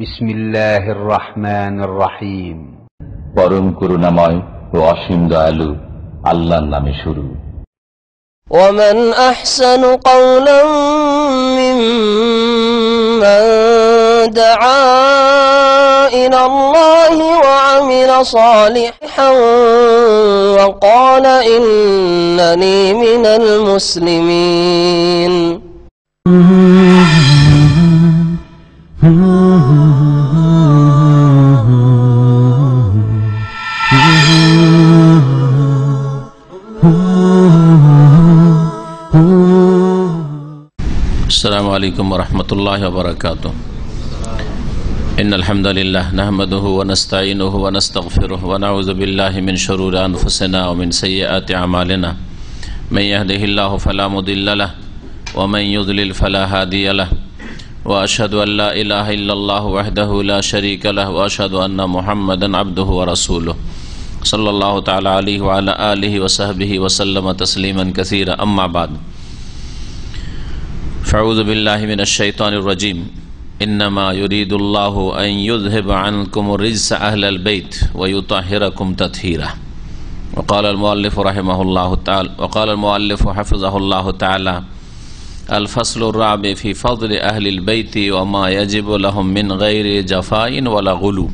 বিসমিল্লাহির রহমানির রহিম। পরম করুণাময় ও অসীম দয়ালু আল্লাহর নামে শুরু। ومن أحسن قولا ممن دعا إلى الله وعمل صالحا وقال إنني من المسلمين. السلام عليكم ورحمة الله وبركاته. إن الحمد لله نحمده ونستعينه ونستغفره ونعوذ بالله من شرور أنفسنا ومن سيئات أعمالنا من يهده الله فلا مضل له ومن يضلل فلا هادي له وأشهد أن لا إله إلا الله وحده لا شريك له وأشهد أن محمدا عبده ورسوله صلى الله تعالى عليه وعلى آله وصحبه وسلم تسليما كثيرا. أما بعد فأعوذ بالله من الشيطان الرجيم. إنما يريد الله أن يذهب عنكم الرجس أهل البيت ويطهركم تطهيرا. وقال المؤلف رحمه الله تعالى وقال المؤلف حفظه الله تعالى: الفصل الرابع في فضل أهل البيت وما يجب لهم من غير جفاء ولا غلو.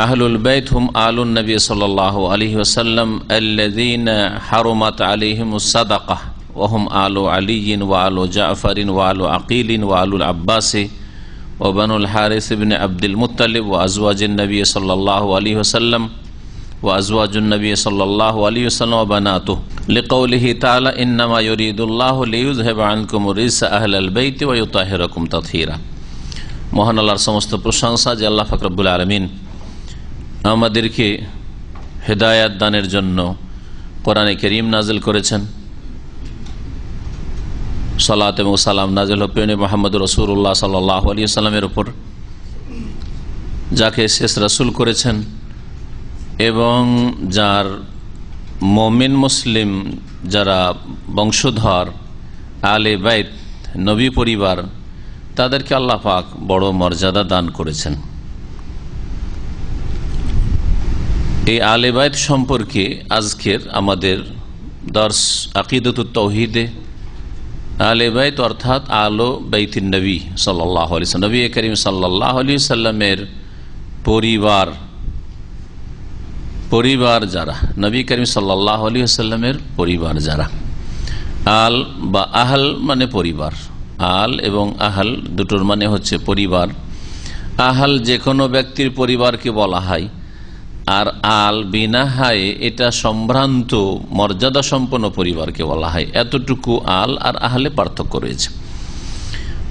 أهل البيت هم آل النبي صلى الله عليه وسلم الذين حرمت عليهم الصدقة وهم آل علي وآل جعفر وآل عقيل وآل العباس وبنو الحارث بن عبد المطلب وأزواج النبي صلى الله عليه وسلم وأزواج النبي صلى الله عليه وسلم وبناته لقوله تعالى: إنما يريد الله ليذهب عنكم الرجس أهل البيت ويطهركم تطهيرا. মহান আল্লাহর সমস্ত প্রশংসা যে আল্লাহ পাক রব্বুল আলামিন আমাদেরকে হেদায়েত দানের জন্য কোরআনে কারীম নাযিল করেছেন। সালাত এবং সালাম নাযিল হোক প্রিয় নবী মুহাম্মদ রাসূলুল্লাহ সাল্লাল্লাহু আলাইহি ওয়াসাল্লামের উপর, যাকে শেষ রাসূল করেছেন এবং যার মুমিন মুসলিম যারা বংশধর আলে বাইত নবী পরিবার, তাদেরকে আল্লাহ পাক বড় মর্যাদা দান করেছেন। এই আলে বাইত সম্পর্কে আজকের আমাদের দর্স আকিদাতুত তাওহীদে আলে বাইত অর্থাৎ আলো বাইতিন নবী সাল্লাল্লাহু আলাইহি ওয়াসাল্লাম, নবী করিম সাল্লাল্লাহু আলাইহি ওয়াসাল্লামের পরিবার যারা, নবী করিম সাল্লাল্লাহু আলাইহি ওয়াসাল্লামের পরিবার যারা। আল বা আহল মানে পরিবার, আল এবং আহল দুটোর মানে হচ্ছে পরিবার। আহল যে কোনো ব্যক্তির পরিবারকে বলা হয়, আর আল বিনা হায় এটা সম্ভ্রান্ত মর্যাদা সম্পন্ন পরিবারকে বলা হয়। এতটুকু আল আর আহলে পার্থক্য রয়েছে।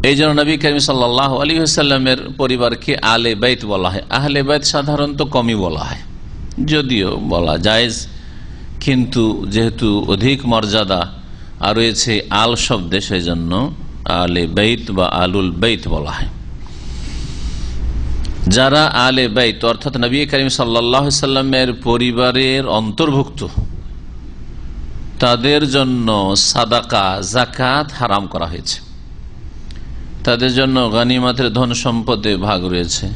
এই জন্য নবী করিম সাল্লাল্লাহু আলাইহি ওয়াসাল্লামের পরিবারকে আলে বাইত বলা হয়। আহলে বাইত সাধারণত কমই বলা হয়, যদিও বলা জায়েজ, কিন্তু যেহেতু অধিক মর্যাদা আর রয়েছে আল শব্দে, সেই জন্য আলে বাইত বা আলুল বাইত বলা হয়। যারা আলে বাইত অর্থাৎ নবী করিম সাল্লাল্লাহু আলাইহি ওয়াসাল্লামের পরিবারের অন্তর্ভুক্ত, তাদের জন্য সাদাকা যাকাত হারাম করা হয়েছে। তাদের জন্য গনিমতের ধন সম্পদে ভাগ রয়েছে,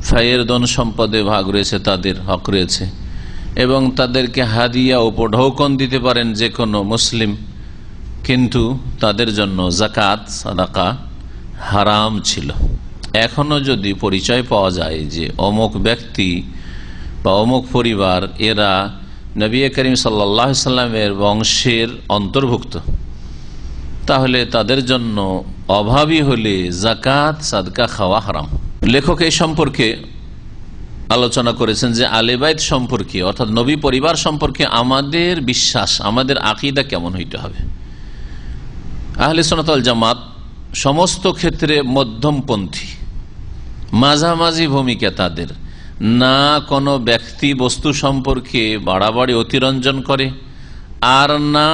ফায়ের ধন সম্পদে ভাগ রয়েছে, তাদের হক রয়েছে, এবং তাদেরকে হাদিয়া উপঢৌকন দিতে পারেন যে কোনো মুসলিম, কিন্তু তাদের জন্য যাকাত সাদাকা হারাম ছিল। এখনো যদি পরিচয় পাওয়া যায় যে অমুক ব্যক্তি বা অমুক পরিবার এরা নবী করিম সাল্লাল্লাহু আলাইহি ওয়াসাল্লামের বংশের অন্তর্ভুক্ত, তাহলে তাদের জন্য অভাবী হলে যাকাত সাদকা খাওয়া হারাম। লেখক এই সম্পর্কে আলোচনা করেছেন যে আলে বাইত সম্পর্কে অর্থাৎ নবী পরিবার সম্পর্কে আমাদের বিশ্বাস, আমাদের আকীদা কেমন হইতে হবে। আহলে সুন্নাত ওয়াল জামাত সমস্ত ক্ষেত্রে মধ্যমপন্থী, মাঝামাঝি ভূমিকা তাদের। না কোনো ব্যক্তি বস্তু সম্পর্কে বাড়াবাড়ি অতিরঞ্জন করে, আর না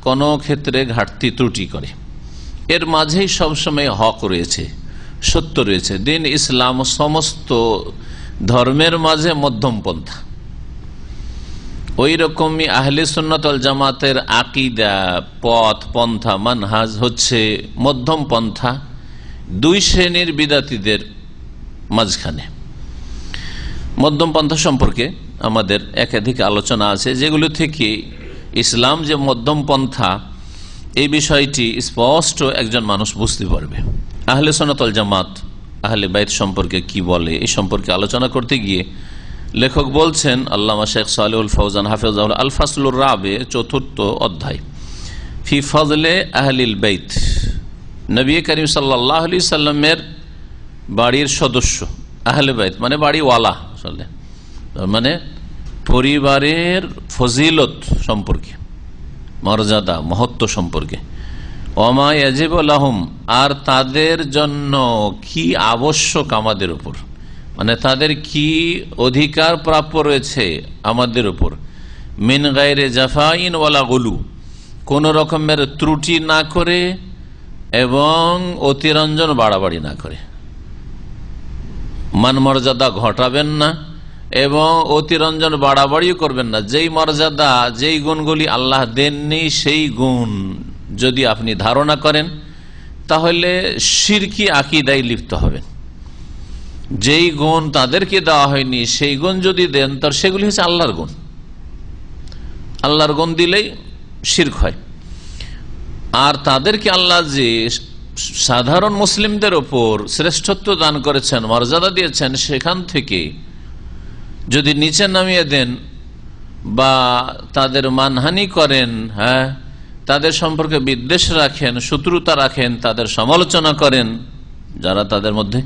কোনো ক্ষেত্রে ঘাটতি ত্রুটি করে। এর মাঝেই সবসময় হক রয়েছে, সত্য রয়েছে। দিন ইসলাম সমস্ত ধর্মের মাঝে মধ্যমপন্থা। ওই রকমই আহলে সুন্নাত ওয়াল জামাতের আকীদা, পথ, পন্থা, মানহাজ হচ্ছে মধ্যম পন্থা দুই শ্রেণীর বিদাতীদের মাঝখানে। মধ্যম পন্থা সম্পর্কে আমাদের একাধিক আলোচনা আছে, যেগুলো থেকে ইসলাম যে মধ্যম পন্থা এই বিষয়টি স্পষ্ট একজন মানুষ বুঝতে পারবে। আহলে সুন্নাত ওয়াল জামাত আহলে বাইত সম্পর্কে কি বলে এই সম্পর্কে আলোচনা করতে গিয়ে লেখক বলছেন, আল্লামা শেখ সালেহুল ফৌজান হাফিজাহুল আল ফাসলুর রাবে 4th অধ্যায়, ফি ফজলে আহলিল বাইত, নবী করিম সাল্লাল্লাহু আলাইহি সাল্লামের বাড়ির সদস্য, আহলে বাইত মানে বাড়িওয়ালা, মানে পরিবারের ফজিলত সম্পর্কে, মর্যাদা মহত্ব সম্পর্কে, ওমা ইয়াজিবু লাহুম, আর তাদের জন্য কি আবশ্যক আমাদের উপর, মানে তাদের কি অধিকার প্রাপ্য রয়েছে আমাদের উপর, মিন গায়রে জাফাইন ওয়ালা গুলু, কোন রকমের ত্রুটি না করে এবং অতিরঞ্জন বাড়াবাড়ি না করে, মান মর্যাদা ঘটাবেন না এবং অতিরঞ্জন বাড়াবাড়িও করবেন না। যেই মর্যাদা যেই গুণগুলি আল্লাহ দেননি সেই গুণ যদি আপনি ধারণা করেন তাহলে শিরকি আকীদায় লিপ্ত হবেন। যেই গুণ তাদেরকে দেওয়া হয়নি সেই গুণ যদি দেন তার সেগুলি হচ্ছে আল্লাহর গুণ, আল্লাহর গুণ দিলেই শিরক হয়। আর তাদেরকে আল্লাহ যে সাধারণ মুসলিমদের ওপর শ্রেষ্ঠত্ব দান করেছেন, মর্যাদা দিয়েছেন, সেখান থেকে যদি নিচে নামিয়ে দেন বা তাদের মানহানি করেন, হ্যাঁ, তাদের সম্পর্কে বিদ্বেষ রাখেন, শত্রুতা রাখেন, তাদের সমালোচনা করেন, যারা তাদের মধ্যে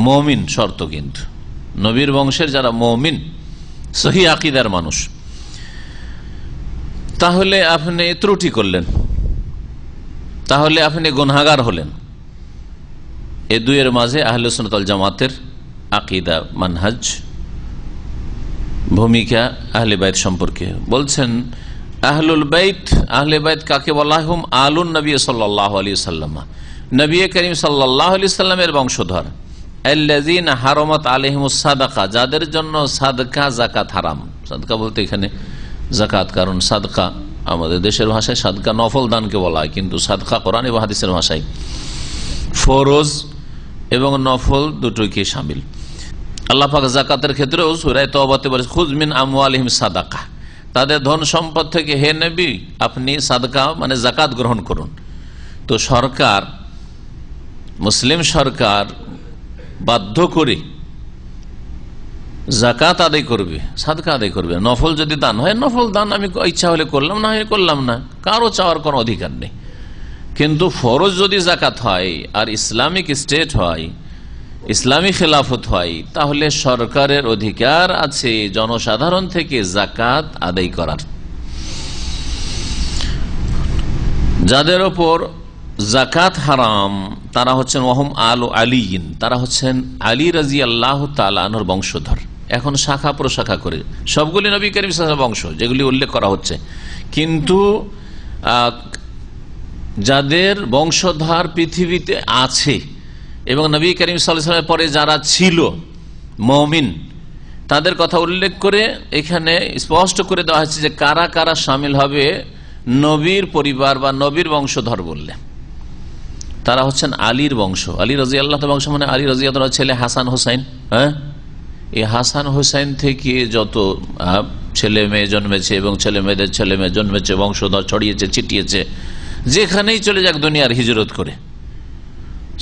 মুমিন শর্ত, কিন্তু নবীর বংশের যারা মুমিন সহি আকীদার মানুষ, তাহলে আপনি ত্রুটি করলেন, তাহলে আপনি গুনাহগার হলেন। এ দুইয়ের মাঝে আহলে সুন্নাত ওয়াল জামাতের আকীদা, মানহাজ, ভূমিকা আহলে বাইত সম্পর্কে বলছেন, আহলুল বাইত, আহলে বাইত কাকে বলা হয়? হুম আলুন নবী সাল্লাল্লাহু আলাইহি ওয়াসাল্লাম, নবী করিম সাল্লাল্লাহু আলাইহি ওয়াসাল্লামের বংশধর, আল্লাযীনা হারামাত আলাইহিমুস সাদাকা, যাদের জন্য সাদকা যাকাত হারাম। সাদকা বলতে এখানে যাকাত, কারণ সাদকা আমাদের দেশের ভাষায় সাদকা নফল দানকে বলা হয়, কিন্তু সাদকা কোরআন এবং হাদিসের ভাষায় ফরজ এবং নফল দুটোকে শামিল। আল্লাহ পাক যাকাতের ক্ষেত্রেও সূরা তাওবাতে বলেছে, খুয মিন আমওয়ালিহিম সাদাকা, তাদের ধন সম্পদ থেকে হে নবী আপনি সাদকা মানে যাকাত গ্রহণ করুন। তো সরকার, মুসলিম সরকার বাধ্য করে যাকাত আদায় করবে, সাদকা আদায় করবে। নফল যদি দান হয়, নফল দান আমি ইচ্ছা হলে করলাম, না হলে করলাম না, কারো চাওয়ার কোনো অধিকার নেই। কিন্তু ফরজ যদি যাকাত হয় আর ইসলামিক স্টেট হয়, ইসলামী খেলাফত হয়, তাহলে সরকারের অধিকার আছে জনসাধারণ থেকে যাকাত আদায় করার। যাদের ওপর যাকাত হারাম তারা হচ্ছেন ওয়াহুম আলু আলীন, তারা হচ্ছেন আলী রাদিয়াল্লাহু তাআলা আনহুর বংশধর। এখন শাখা প্রশাখা করে সবগুলি নবী করিম সাল্লাল্লাহু আলাইহি ওয়াসাল্লাম বংশ, যেগুলি উল্লেখ করা হচ্ছে, কিন্তু যাদের বংশধর পৃথিবীতে আছে এবং নবী করিম সাল্লাল্লাহু আলাইহি ওয়াসাল্লামের পরে যারা ছিল মুমিন, তাদের কথা উল্লেখ করে এখানে স্পষ্ট করে দেওয়া হচ্ছে যে কারা কারা শামিল হবে নবীর পরিবার বা নবীর বংশধর বললে। তারা হচ্ছেন আলীর বংশ, আলী রাদিয়াল্লাহু তাআলা বংশ, মানে আলী রাদিয়াল্লাহু তাআলা ছেলে হাসান হোসাইন। হ্যাঁ, এই হাসান হোসাইন থেকে যত ছেলে মেয়ে জন্মেছে এবং ছেলে মেয়েদের ছেলে মেয়ে জন্মেছে, বংশধর ছড়িয়েছে ছিটিয়েছে, যেখানেই চলে যাক দুনিয়ার হিজরত করে,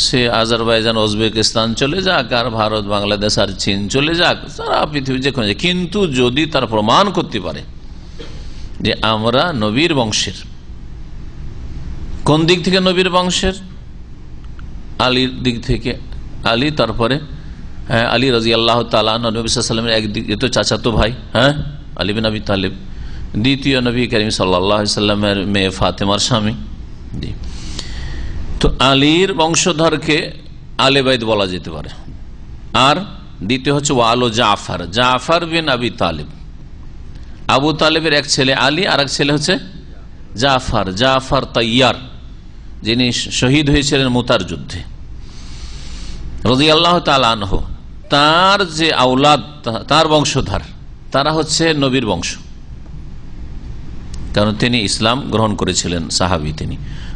সে আজারবাইজান উজবেকিস্তান চলে যাক আর ভারত বাংলাদেশ আর চীন চলে যাক, সারা পৃথিবী যেখানে, কিন্তু যদি তার প্রমাণ করতে পারে যে আমরা নবীর বংশের, কোন দিক থেকে নবীর বংশের? আলীর দিক থেকে, আলী, তারপরে আলী রাদিয়াল্লাহু তাআলা নবী সাল্লাল্লাহু আলাইহি ওয়াসাল্লামের একদিক তো চাচাতো ভাই, হ্যাঁ, আলী বিন আবি তালিব, দ্বিতীয় নবী করিম সাল্লাল্লাহু আলাইহি ওয়াসাল্লামের মেয়ে ফাতেমার স্বামী। তো আলীর বংশধরকে আলে বাইত বলা যেতে পারে। আর দ্বিতীয় হচ্ছে ওয়ালো জাফর, জাফর বিন আবি তালিব, আবু তালেবের এক ছেলে আলী আর এক ছেলে হচ্ছে জাফর, জাফর তাইয়ার, যিনি শহীদ হয়েছিলেন মুতার যুদ্ধে রাদিয়াল্লাহু তাআলা আনহু। তার যে আওলাদ, তার বংশধর, তারা হচ্ছে নবীর বংশ, কারণ তিনি ইসলাম গ্রহণ করেছিলেন, সাহাবী তিনি।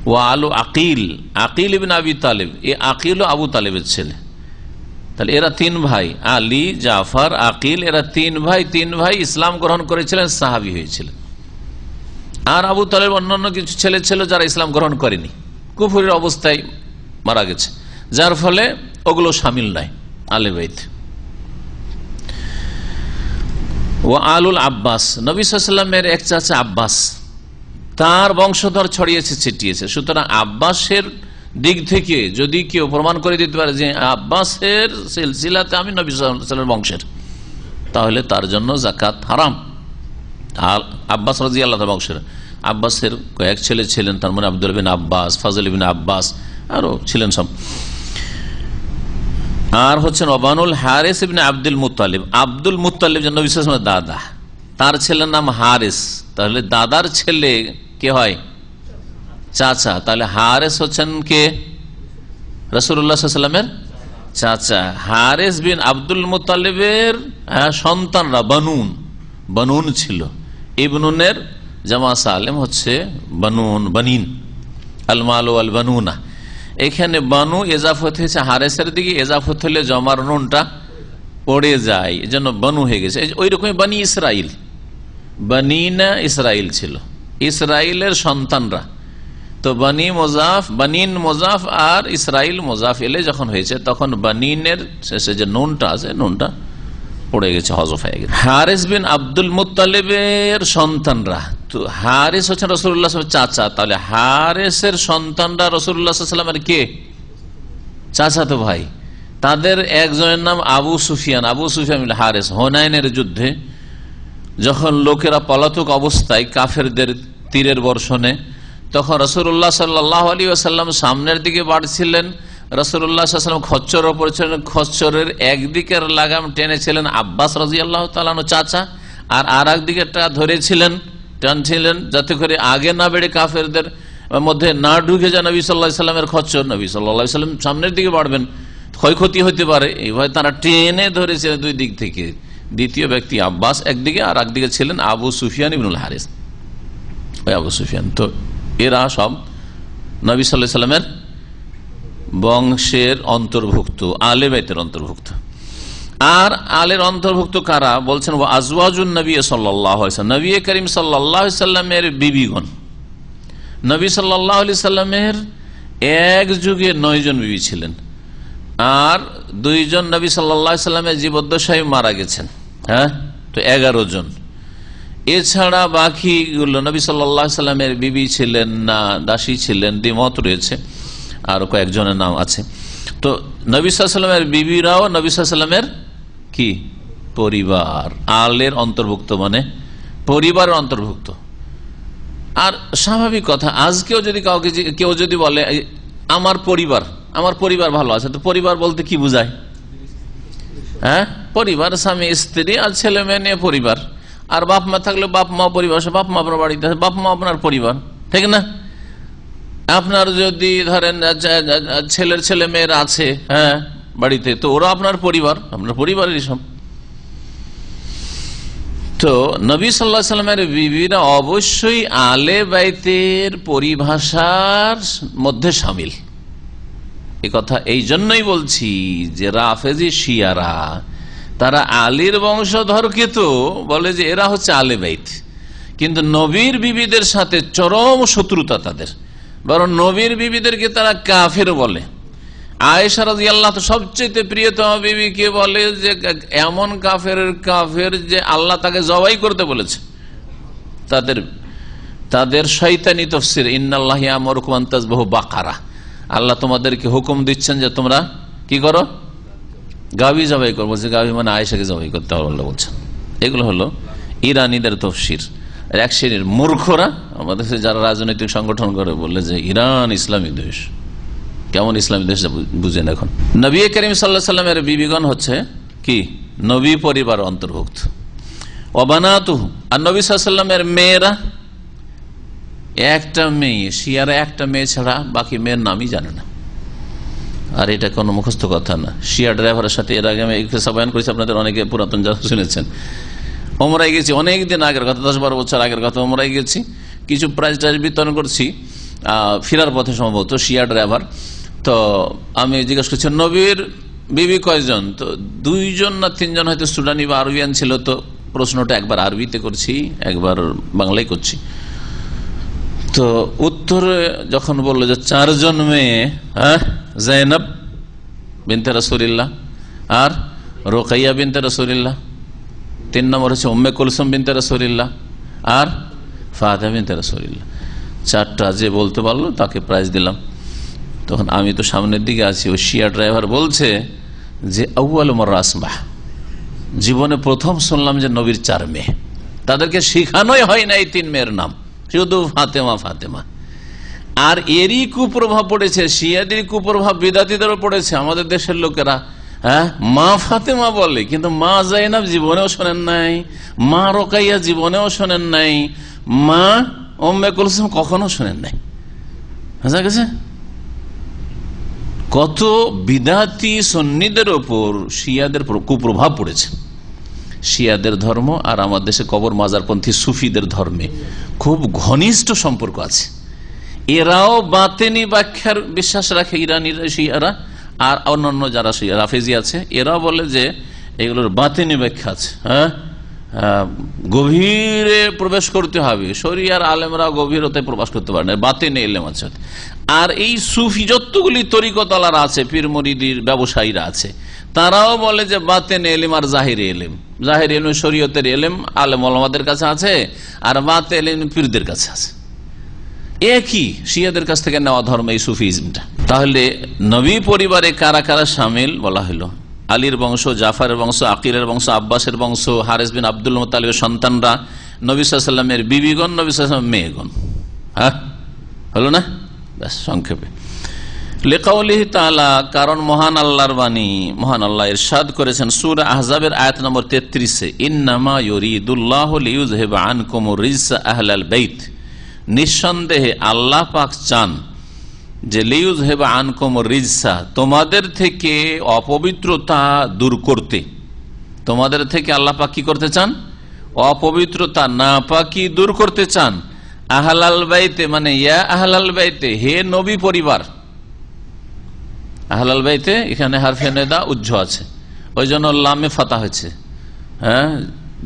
ওয়া আলু আকিল, আকিল ইবনে আবি তালেব, এই আকিল ও আবু তালেবের ছেলে। তাহলে এরা তিন ভাই, আলী, জাফর, আকিল, এরা তিন ভাই ইসলাম গ্রহণ করেছিলেন, সাহাবী হয়েছিলেন। আর আবু তালেব অন্যান্য কিছু ছেলে ছিল যারা ইসলাম গ্রহণ করেনি, কুফরের অবস্থায় মারা গেছে, যার ফলে ওগুলো শামিল নাই আলে বাইত। ও আলুল আব্বাস, নবী সাল্লাল্লাহু আলাইহি ওয়াসাল্লামের এক চাচা আব্বাস, তার বংশধর ছড়িয়েছে ছিটিয়েছে। সুতরাং আব্বাসের দিক থেকে যদি কেউ প্রমাণ করে দিতে পারে যে আব্বাসের সিলসিলাতে আমি নবী সাল্লাল্লাহু আলাইহি ওয়াসাল্লামের বংশের, তাহলে তার জন্য যাকাত হারাম। আর আব্বাস রাদিয়াল্লাহু তাআলা বংশের, আব্বাসের কয়েক ছেলে ছিলেন, তার মানে আব্দুল বিন আব্বাস, ফাজল বিন আব্বাস, আরো ছিলেন সব। আর হচ্ছেন ওবানুল হারিস ইবনে আব্দুল মুত্তালিব, আব্দুল মুত্তালিব যে নবী সাল্লাল্লাহু আলাইহি ওয়াসাল্লামের দাদা, তার ছেলের নাম হারিস। তাহলে দাদার ছেলে কে হয়? চাচা। তাহলে হারিস হচ্ছেন কে? রাসূলুল্লাহ সাল্লাল্লাহু আলাইহি ওয়াসাল্লামের চাচা। হারিস বিন আব্দুল মুত্তালিবের সন্তানরা বানুন ছিল। ইবনুনের জামা সালেম হচ্ছে বানুন, বানিন, আল মাল ওয়াল বানুনা। এখানে বানু এজাফত হয়েছে হারেসের দিকে, এজাফত হলে জমার নুনটা পড়ে যায়, এজন্য বানু হয়ে গেছে। ওই রকমই বানি ইসরাইল, বানিনা ইসরাইল ছিল, ইসরাইলের সন্তানরা। তো বানি মোজাফ, বানিন মোজাফ আর ইসরাইল মোজাফ এলে যখন হয়েছে তখন বানিনের শেষে যে নুনটা আছে নুনটা পড়ে গেছে, হযফ হয়ে গেছে। হারিস বিন আব্দুল মুত্তালিবের সন্তানরা, তো হারিস হচ্ছেন রাসূলুল্লাহ সাল্লাল্লাহু আলাইহি ওয়াসাল্লামের চাচা। তাহলে হারিসের সন্তানরা রাসূলুল্লাহ সাল্লাল্লাহু আলাইহি ওয়াসাল্লামের কে? চাচাতো ভাই। তাদের একজনের নাম আবু সুফিয়ান, আবু সুফিয়ান বিন হারিস। হুনাইনের যুদ্ধে যখন লোকেরা পলাতক অবস্থায় কাফেরদের তীরের বর্ষণে, তখন রাসূলুল্লাহ সাল্লাল্লাহু আলাইহি ওয়াসাল্লাম সামনের দিকে বাড়ছিলেন, রাসূলুল্লাহ সাল্লাল্লাহু আলাইহি ওয়াসাল্লাম খচ্চর ওপর ছিলেন, খচ্চরের একদিকের লাগাম টেনেছিলেন আব্বাস রাদিয়াল্লাহু তাআলা আনহু চাচা, আর আর একদিকেরটা ধরেছিলেন, টানছিলেন যাতে করে আগে না বেড়ে কাফেরদের মধ্যে না ঢুকে যায় নবী সাল্লাল্লাহু আলাইহি ওয়াসাল্লামের খচ্চর। নবী সাল্লাল্লাহু আলাইহি ওয়াসাল্লাম সামনের দিকে বাড়বেন, ক্ষয়ক্ষতি হতে পারে, এইভাবে তারা টেনে ধরেছিলেন দুই দিক থেকে। দ্বিতীয় ব্যক্তি আব্বাস একদিকে, আর একদিকে ছিলেন আবু সুফিয়ান ইবনুল হারিস, ওই আবু সুফিয়ান। তো এরা সব নবী সাল্লাল্লাহু আলাইহি ওয়াসাল্লামের বংশের অন্তর্ভুক্ত, আলে বাইতের অন্তর্ভুক্ত। আর আলের অন্তর্ভুক্ত কারা বলছেন? ওয়া আজওয়াজুন নবী সাল্লাল্লাহু আলাইহি ওয়াসাল্লাম, নবী করিম সাল্লাল্লাহু আলাইহি ওয়াসাল্লামের বিবিগণ। নবী সাল্লাল্লাহু আলাইহি ওয়াসাল্লামের এক যুগে 9 জন বিবি ছিলেন, আর 2 জন নবী সাল্লাল্লাহু আলাইহি ওয়াসাল্লামের জীবদ্দশায় মারা গেছেন। হ্যাঁ, তো 11 জন। এছাড়া বাকিগুলো নবী সাল্লাল্লাহু আলাইহি ওয়াসাল্লামের বিবি ছিলেন না দাসী ছিলেন, দ্বিমত রয়েছে, আর কয়েকজনের নাম আছে। তো নবী সাল্লাল্লাহু আলাইহি ওয়াসাল্লামের বিবিরাও নবী সাল্লাল্লাহু আলাইহি ওয়াসাল্লামের কি পরিবার, আলের অন্তর্ভুক্ত, মানে পরিবারের অন্তর্ভুক্ত। আর স্বাভাবিক কথা, আজকেও যদি কাউকে কেউ যদি বলে আমার পরিবার ভালো আছে, তো পরিবার বলতে কি বোঝায়? হ্যাঁ, পরিবার স্বামী স্ত্রী আর ছেলে মেয়ে নিয়ে পরিবার। আর বাপ মা থাকলে বাপ মা পরিবার, বাপ মা আপনার বাড়িতে আছে, বাপ মা আপনার পরিবার, ঠিক না? আপনার যদি ধরেন ছেলের ছেলে মেয়েরা আছে হ্যাঁ বাড়িতে, তো ওরা আপনার পরিবার, আপনার পরিবারেরই সব। তো নবী সাল্লাল্লাহু আলাইহি ওয়াসাল্লামের বিবিরা অবশ্যই আলে বাইতের পরিভাষার মধ্যে শামিল। এই কথা এই জন্যই বলছি যে রাফেজি শিয়ারা তারা আলীর বংশধরকে তো বলে যে এরা হচ্ছে আলে বাইত, কিন্তু নবীর বিবিদের সাথে চরম শত্রুতা তাদের, বরং নবীর বিবিদেরকে তারা কাফের বলে। আয়েশা রাদিয়াল্লাহু আনহা সবচেয়ে প্রিয়তম বিবিকে বলে যে এমন কাফের যে আল্লাহ তাকে জবাই করতে বলেছে। তাদের শয়তানি তাফসীর, ইন্নাল্লাহা ইয়ামুরুকুম আন তাযবাহু বাকারা, আল্লাহ তোমাদেরকে হুকুম দিচ্ছেন যে তোমরা কি করো, গাভী জবাই করো। বলছে গাভী মানে আয়েশাকে জবাই করতে হবে আল্লাহ বলছেন। এগুলো হলো ইরানিদের তাফসীর। এক শ্রেণীর মূর্খরা আমাদের যারা রাজনৈতিক সংগঠন করে বলে যে ইরান ইসলামী দেশ, কেমন ইসলামী দেশ বুঝেন। এখন নবী করিম সাল্লাল্লাহু আলাইহি ওয়াসাল্লামের বিবিগণ হচ্ছে কি নবী পরিবার অন্তর্ভুক্ত। ওয়াবানাতুহু, আর নবী সাল্লাল্লাহু আলাইহি ওয়াসাল্লামের মেয়েরা, একটা মেয়ে, শিয়ারা একটা মেয়ে ছাড়া বাকি মেয়ের নামই জানে না। আর এটা কোনো মুখস্থ কথা না। শিয়া ড্রাইভারের সাথে এর আগে আমি বয়ান করেছি, আপনাদের অনেকে পুরাতন যারা শুনেছেন। ওমরায় গেছি অনেকদিন আগের কথা, 10-12 বছর আগের কথা। ওমরায় গেছি, কিছু প্রাইজ টাইজ বিতরণ করছি, ফিরার পথে সম্ভবত, শিয়া ড্রাইভার। তো আমি জিজ্ঞেস করছি নবীর বিবি কয়জন, তো 2জন না 3জন হয়তো সুডানি বা আরবিয়ান ছিল। তো প্রশ্নটা একবার আরবিতে করছি, একবার বাংলায় করছি। তো উত্তরে যখন বললো যে 4জন মেয়ে, জাইনাব বিনতে রাসূলুল্লাহ আর রোকাইয়া বিনতে রাসূলুল্লাহ, 3 নম্বর হচ্ছে উম্মে কুলসুম বিনতে রাসূলুল্লাহ আর ফাতিমা বিনতে রাসূলুল্লাহ। 4টা যে বলতে পারলো তাকে প্রাইজ দিলাম। তখন আমি তো সামনের দিকে আছি, ওই শিয়া ড্রাইভার বলছে যে আউয়াল মাররা আসমাহ, জীবনে প্রথম শুনলাম যে নবীর 4 মেয়ে, তাদেরকে শিখানোই হয় না এই 3 মেয়ের নাম, শুধু ফাতেমা ফাতেমা। আর এরই কুপ্রভাব পড়েছে, শিয়াদের কুপ্রভাব বিদাতীদেরও পড়েছে। আমাদের দেশের লোকেরা মা ফাতেমা বলে, কিন্তু মা জাইনাব জীবনেও শোনেন নাই, মা রোকাইয়া জীবনেও শোনেন নাই, মা উম্মে কুলসুম কখনো শোনেন নাই। বুঝা গেছে কত বিদাতি সুন্নিদের ওপর শিয়াদের কুপ্রভাব পড়েছে। শিয়াদের ধর্ম আর আমাদের দেশে কবর মাজারপন্থী সুফিদের ধর্মে খুব ঘনিষ্ঠ সম্পর্ক আছে। এরাও বাতেনি ব্যাখ্যার বিশ্বাস রাখে, ইরানিরা শিয়ারা আর অন্যান্য যারা রাফেজি আছে, এরাও বলে যে এগুলোর বাতেনি ব্যাখ্যা আছে। গভীরে প্রবেশ করতে হবে, শরিয়ার আলেমরা গভীরতে প্রবেশ করতে পারে না, বাতেনি এলেম আছে। আর এই সুফি যতগুলি তরিকতলার আছে, পীর মুরিদির ব্যবসায়ীরা আছে, তারাও বলে যে বাতেনি এলেম আর জাহিরি এলেম। জাহিরি এলেম শরীয়তের এলেম আলেম ওলামাদের কাছে আছে, আর বাতেনি এলেম পীরদের কাছে আছে। একই শিয়াদের কাছ থেকে নেওয়া ধর্ম এই সুফিজমটা। তাহলে নবী পরিবারে কারা কারা শামিল বলা হলো? আলীর বংশ, জাফারের বংশ, আকিলের বংশ, আব্বাসের বংশ, হারেস বিন আব্দুল মুত্তালিবের সন্তানরা, নবী সাল্লাল্লাহু আলাইহি ওয়াসাল্লামের বিবিগণ, নবী সাল্লাল্লাহু আলাইহি ওয়াসাল্লামের মেয়েগণ। হলো না? ব্যাস সংক্ষেপে। লিকাউলিহি তাআলা, কারণ মহান আল্লাহর বাণী, মহান আল্লাহ ইরশাদ করেছেন সূরা আহজাবের আয়াত নম্বর 33-এ, ইন্নামা ইউরিদুল্লাহু লিইয়ুযহিবা আনকুমুর রিজসা আহলাল বাইত, নিঃসন্দেহে আল্লাহ পাক চান যে লিইয়ুযহিবা আনকুমুর রিজসা, তোমাদের থেকে অপবিত্রতা দূর করতে। তোমাদের থেকে আল্লাহ পাক কি করতে চান? অপবিত্রতা, নাপাকি দূর করতে চান। আহলাল বাইতে মানে ইয়া আহলাল বাইতে, হে নবী পরিবার। আহলাল বাইতে এখানে হারফে নেদা উজ্জ আছে, ওই জন্য লামে ফাতা হয়েছে।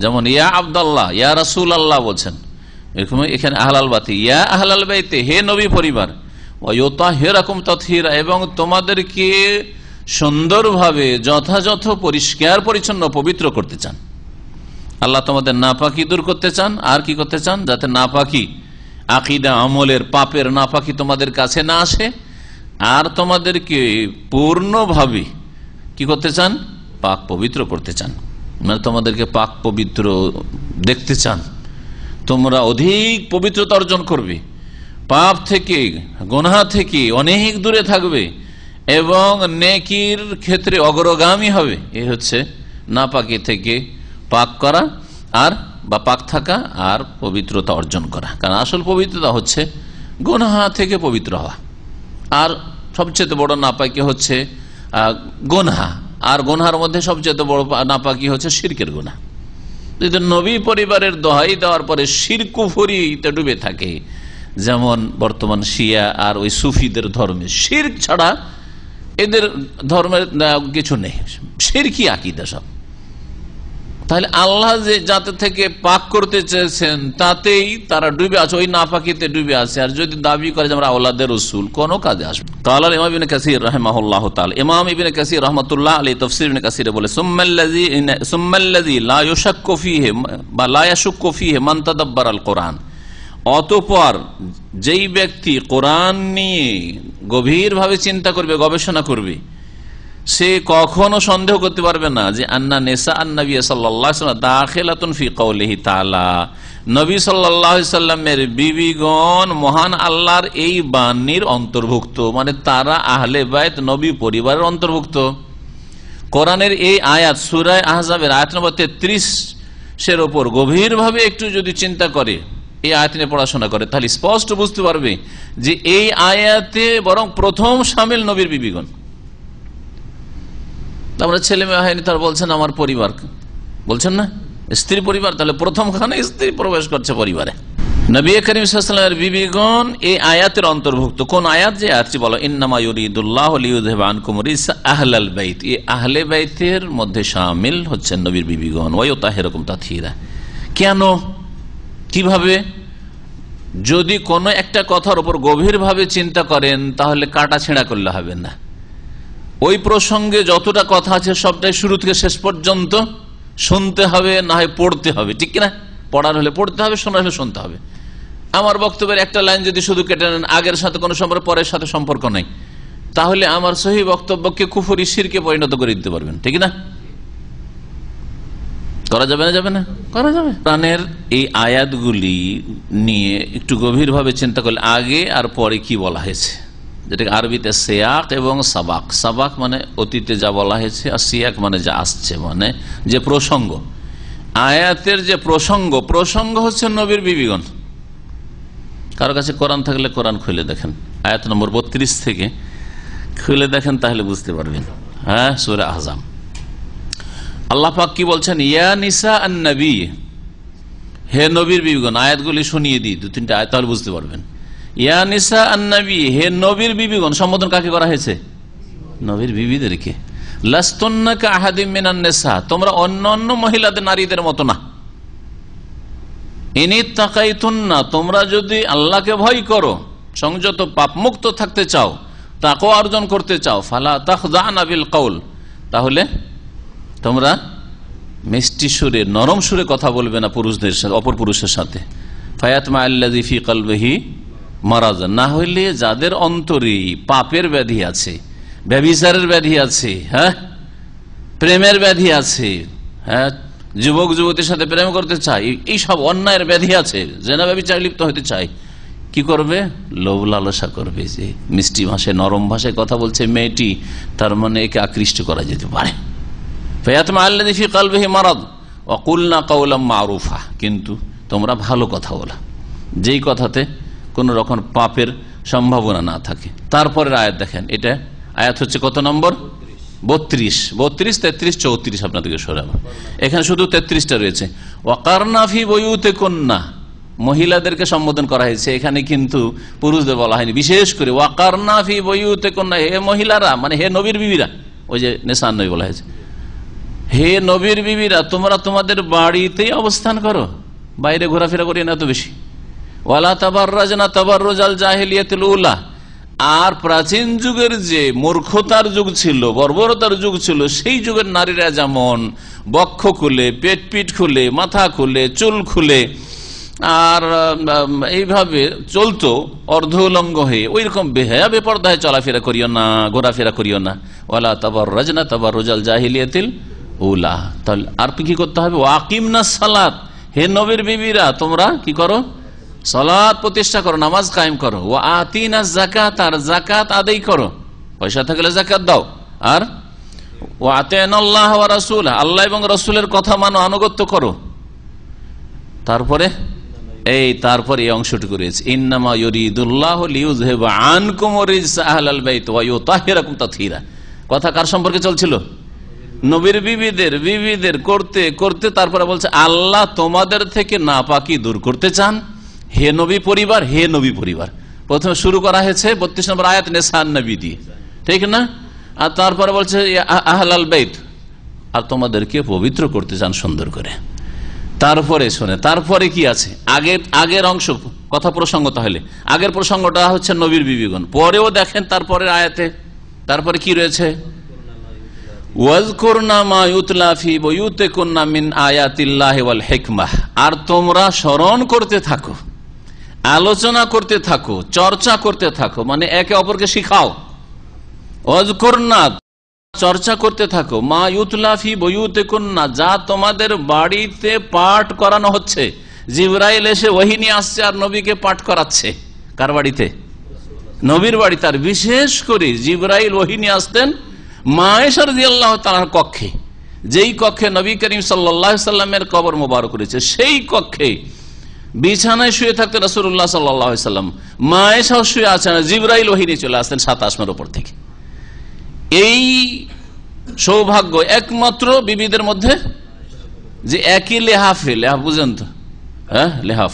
যেমন ইয়া আব্দুল্লাহ, ইয়া রাসূলুল্লাহ বলছেন, এরকম এখানে আহলাল বাইতে, ইয়া আহলাল বাইতে, হে নবী পরিবার। ওয়ায়ুতাহিরাকুম তাতহীরা, এবং তোমাদেরকে সুন্দরভাবে যথাযথ পরিষ্কার পরিচ্ছন্ন পবিত্র করতে চান। আল্লাহ তোমাদের নাপাকি দূর করতে চান। আর কি করতে চান? যাতে নাপাকি, আকীদা আমলের পাপের নাপাকি তোমাদের কাছে না আসে। আর তোমাদেরকে পূর্ণভাবে কি করতে চান? পাক পবিত্র করতে চান। মানে তোমাদেরকে পাক পবিত্র দেখতে চান, তোমরা অধিক পবিত্রতা অর্জন করবে, পাপ থেকে গুনাহ থেকে অনেক দূরে থাকবে এবং নেকির ক্ষেত্রে অগ্রগামী হবে। এই হচ্ছে নাপাকি থেকে পাক করা আর বা পাক থাকা আর পবিত্রতা অর্জন করা। কারণ আসল পবিত্রতা হচ্ছে গুনাহ থেকে পবিত্র হওয়া, আর সবচেয়ে বড় নাপাকি হচ্ছে গুনাহ, আর গুনাহের মধ্যে সবচেয়ে বড় নাপাকি হচ্ছে শিরকের গুনাহ। যদি নবী পরিবারের দোহাই দেওয়ার পরে শিরক কুফরিতে ডুবে থাকে, যেমন বর্তমান শিয়া আর ওই সুফিদের ধর্মে শিরক ছাড়া এদের ধর্মের কিছু নেই, শিরকি আকীদা সব। তাহলে আল্লাহ যে যাতে থেকে পাক করতে চেয়েছেন তাতেই তারা ডুবে আছে, ওই নাপাকিতে ডুবে আছে। আর যদি দাবি করে যে আমরা আওলাদে রাসূল, কোনো কাজে আসবে। কাল ইমাম ইবনে কাসির রাহিমাহুল্লাহ তাআলা, ইমাম ইবনে কাসির রাহমাতুল্লাহ আলাইহি তাফসীর ইবনে কাসিরে বলে, সুম্মাল্লাযী লা ইউশাক্কু ফীহি বা লা ইয়াশুক্কু ফীহি মান তাদাব্বারাল কুরআন, অতঃপর যেই ব্যক্তি কোরআন নিয়ে গভীরভাবে চিন্তা করবে, গবেষণা করবে, সে কখনো সন্দেহ করতে পারবে না যে আন্না নিসা আন-নবী সাল্লাল্লাহু আলাইহি ওয়াসাল্লাম দাখিলাতুন ফি কওলিহি তাআলা, নবী সাল্লাল্লাহু আলাইহি ওয়াসাল্লামের বিবিগণ মহান আল্লাহর এই বাণীর অন্তর্ভুক্ত, মানে তারা আহলে বাইত নবী পরিবারের অন্তর্ভুক্ত। কোরআনের এই আয়াত সূরা আহজাবের আয়াত নম্বর 33-এর উপর গভীরভাবে একটু যদি চিন্তা করে, এই আয়াত নিয়ে পড়াশোনা করে, তাহলে স্পষ্ট বুঝতে পারবে যে এই আয়াতে বরং প্রথম শামিল নবীর বিবিগণ। আমরা ছেলে মেয়ে হয়নি, তারা বলছেন আমার পরিবার, বলছেন না স্ত্রী পরিবার, তাহলে প্রথমখানে স্ত্রী প্রবেশ করছে পরিবারে। নবী করিম সাল্লাল্লাহু আলাইহি ওয়াসাল্লামের বিবিগণ এই আয়াতের অন্তর্ভুক্ত। কোন আয়াত? যে আয়াতটি বলো ইন্নামা ইউরিদুল্লাহু লিইউযহিবা আনকুম রিজসা আহলাল বাইত, এই আহলে বাইতের মধ্যে শামিল হচ্ছেন নবীর বিবিগণ, ওয়া ইউতাহিরুকুম তাতহীরা। কেন, কিভাবে? যদি কোনো একটা কথার উপর গভীরভাবে চিন্তা করেন তাহলে কাটা ছেঁড়া করলে হবে না। ওই প্রসঙ্গে যতটা কথা আছে সবটাই শুরু থেকে শেষ পর্যন্ত শুনতে হবে, না হয় পড়তে হবে, ঠিক কিনা? পড়ার হলে পড়তে হবে, শোনার হলে শুনতে হবে। আমার বক্তব্যের একটা লাইন যদি শুধু কেটে নেন, আগের সাথে কোনো সম্পর্ক, পরের সাথে সম্পর্ক নাই, তাহলে আমার সহি বক্তব্যকে কুফরি শিরকে পরিণত করে দিতে পারবেন, ঠিক না? করা যাবে না? যাবে না, করা যাবে। কোরআনের এই আয়াতগুলি নিয়ে একটু গভীরভাবে চিন্তা করলে আগে আর পরে কি বলা হয়েছে, যেটাকে আরবিতে সিয়াক এবং সাবাক। সাবাক মানে অতীতে যা বলা হয়েছে, আর সিয়াক মানে যা আসছে, মানে যে প্রসঙ্গ। আয়াতের যে প্রসঙ্গ হচ্ছে নবীর বিবিগণ। কারো কাছে কোরআন থাকলে কোরআন খুলে দেখেন, আয়াত নম্বর 32 থেকে খুলে দেখেন, তাহলে বুঝতে পারবেন। হ্যাঁ, সূরা আহজাব। আল্লাহ পাক কি বলছেন? ইয়া নিসা আন-নবী, হে নবীর বিবিগণ। আয়াতগুলি শুনিয়ে দিই, 2-3টা আয়াত, তাহলে বুঝতে পারবেন। ইয়া নিসা আন-নবী, হে নবীর বিবিগণ। সম্বোধন কাকে করা হয়েছে? নবীর বিবিদেরকে। লাস্তুন্না কাআহাদিম মিনান নিসা, তোমরা অন্যান্য মহিলাদের, নারীদের মতো না। ইনি তাকাইতুন্না, তোমরা যদি আল্লাহকে ভয় করো, সংযত পাপমুক্ত থাকতে চাও, তাকওয়া অর্জন করতে চাও, ফালা তাখযানা বিল কওল, তাহলে তোমরা মিষ্টি সুরে, নরম সুরে কথা বলবে না পুরুষদের সাথে, অপর পুরুষের সাথে। ফায়াতমা আল্লাযী ফী কলবিহি মারাজ, না হইলে যাদের অন্তরে পাপের ব্যাধি আছে, ব্যভিচারের ব্যাধি আছে, হ্যাঁ, প্রেমের ব্যাধি আছে, হ্যাঁ, যুবক যুবতীর সাথে প্রেম করতে চাই, এই সব অন্যায়ের ব্যাধি আছে, জেনা ব্যভিচারে লিপ্ত হতে চাই, কি করবে? লোভ লালসা করবে। যে মিষ্টি ভাষায়, নরম ভাষায় কথা বলছে মেয়েটি, তার মানে একে আকৃষ্ট করা যেতে পারে। ফায়াতমা আল্লাযী ফী কলবিহি মারাদ ওয়া কুলনা কাওলাম মারুফা, কিন্তু তোমরা ভালো কথা বলা, যেই কথাতে কোন রকম পাপের সম্ভাবনা না থাকে। তারপরের আয়াত দেখেন, এটা আয়াত হচ্ছে কত নম্বর? 32, 33, 34 আপনাদেরকে শোনাবো। এখানে শুধু 33টা রয়েছে। ওয়াকারনা ফী বুয়ুতিকুন্না, মহিলাদেরকে সম্বোধন করা হয়েছে, এখানে কিন্তু পুরুষদের বলা হয়নি। বিশেষ করে ওয়াকারনা ফী বুয়ুতিকুন্না, হে মহিলারা, মানে হে নবীর বিবিরা। ওই যে নিসান নবী বলা হয়েছে, হে নবীর বিবিরা, তোমরা তোমাদের বাড়িতেই অবস্থান করো, বাইরে ঘোরাফেরা করি না তো বেশি। ওয়ালা তাবাররাজনা তাবাররুজাল জাহিলিয়াতিল উলা, আর প্রাচীন যুগের যে মূর্খতার যুগ ছিল, বর্বরতার যুগ ছিল, সেই যুগের নারীরা যেমন বক্ষ খুলে, পেট পিঠ খুলে, মাথা খুলে, চুল খুলে আর এইভাবে চলতো অর্ধ উলঙ্গ হয়ে, ওই রকম বেহায়া বেপরদায় চলাফেরা করিও না, ঘোরাফেরা করিও না। ওয়ালা তাবাররাজনা তাবাররুজাল জাহিলিয়াতিল উলা। তাহলে আর কি করতে হবে? ওয়াকিমনা সালাত, হে নবীর বিবিরা, তোমরা কি করো? সালাত প্রতিষ্ঠা করো, নামাজ কায়েম করো। ওয়া আতিনা যাকাত, আর যাকাত আদায় করো, পয়সা থাকলে যাকাত দাও। আর ওয়া আতিনাল্লাহ ওয়া রাসূলা, আল্লাহ এবং রাসূলের কথা মানো, আনুগত্য করো। তারপরে তারপরে এই অংশটুকু রয়েছে, ইন্নামা ইউরিদুল্লাহু লিইউযহিবা আনকুম রিজসা আহলাল বাইত ওয়া ইউতাহিরাকুম তাতহীরা। কথা কার সম্পর্কে চলছিল? নবীর বিবিদের করতে করতে তারপরে বলছে আল্লাহ তোমাদের থেকে নাপাকি দূর করতে চান, হে নবী পরিবার, হে নবী পরিবার। প্রথমে শুরু করা হয়েছে 32 নম্বর আয়াত নিসান নবী দিয়ে, ঠিক না? আর তারপরে বলছে আহলাল বাইত, আর তোমাদেরকে পবিত্র করতে চান সুন্দর করে। তারপরে শুনে, তারপরে কি আছে? আগের অংশ কথা প্রসঙ্গ, তাহলে আগের প্রসঙ্গটা হচ্ছে নবীর বিবিগণ। পরেও দেখেন তারপরের আয়াতে, তারপরে কি রয়েছে? ওয়াজকুরনা মা ইউতলা ফি বুয়ুতিকুন্না মিন আয়াতিল্লাহি ওয়াল হিকমাহ, আর তোমরা স্মরণ করতে থাকো, আলোচনা করতে থাকো, চর্চা করতে থাকো, মানে একে অপরকে শিখাও। ওয়াজকুরনা, চর্চা করতে থাকো, মা ইউতলা ফি বুয়ুতিকুন্না, যা তোমাদের বাড়িতে পাঠ করানো হচ্ছে। জিবরাইল এসে ওহী নিয়ে আসছে আর নবীকে পাঠ করাচ্ছে। কার বাড়িতে? নবীর বাড়িতে। আর বিশেষ করে জিবরাইল ওহী নিয়ে আসতেন মা আয়েশা রাদিয়াল্লাহু তাআলার কক্ষে, যেই কক্ষে নবী করিম সাল্লাল্লাহু আলাইহি সাল্লামের কবর মোবারক রয়েছে, সেই কক্ষে বিছানায় শুয়ে থাকতেন রাসূলুল্লাহ সাল্লাল্লাহু আলাইহি সাল্লাম। মা আয়েশা শুয়ে আছেন, জিবরাইল ওহী নিয়ে চলে আসতেন 7 আসমানের উপর থেকে। এই সৌভাগ্য একমাত্র বিবিদের মধ্যে, যে একই লেহাফে, লেহাফ বুঝেন তো? হ্যাঁ, লেহাফ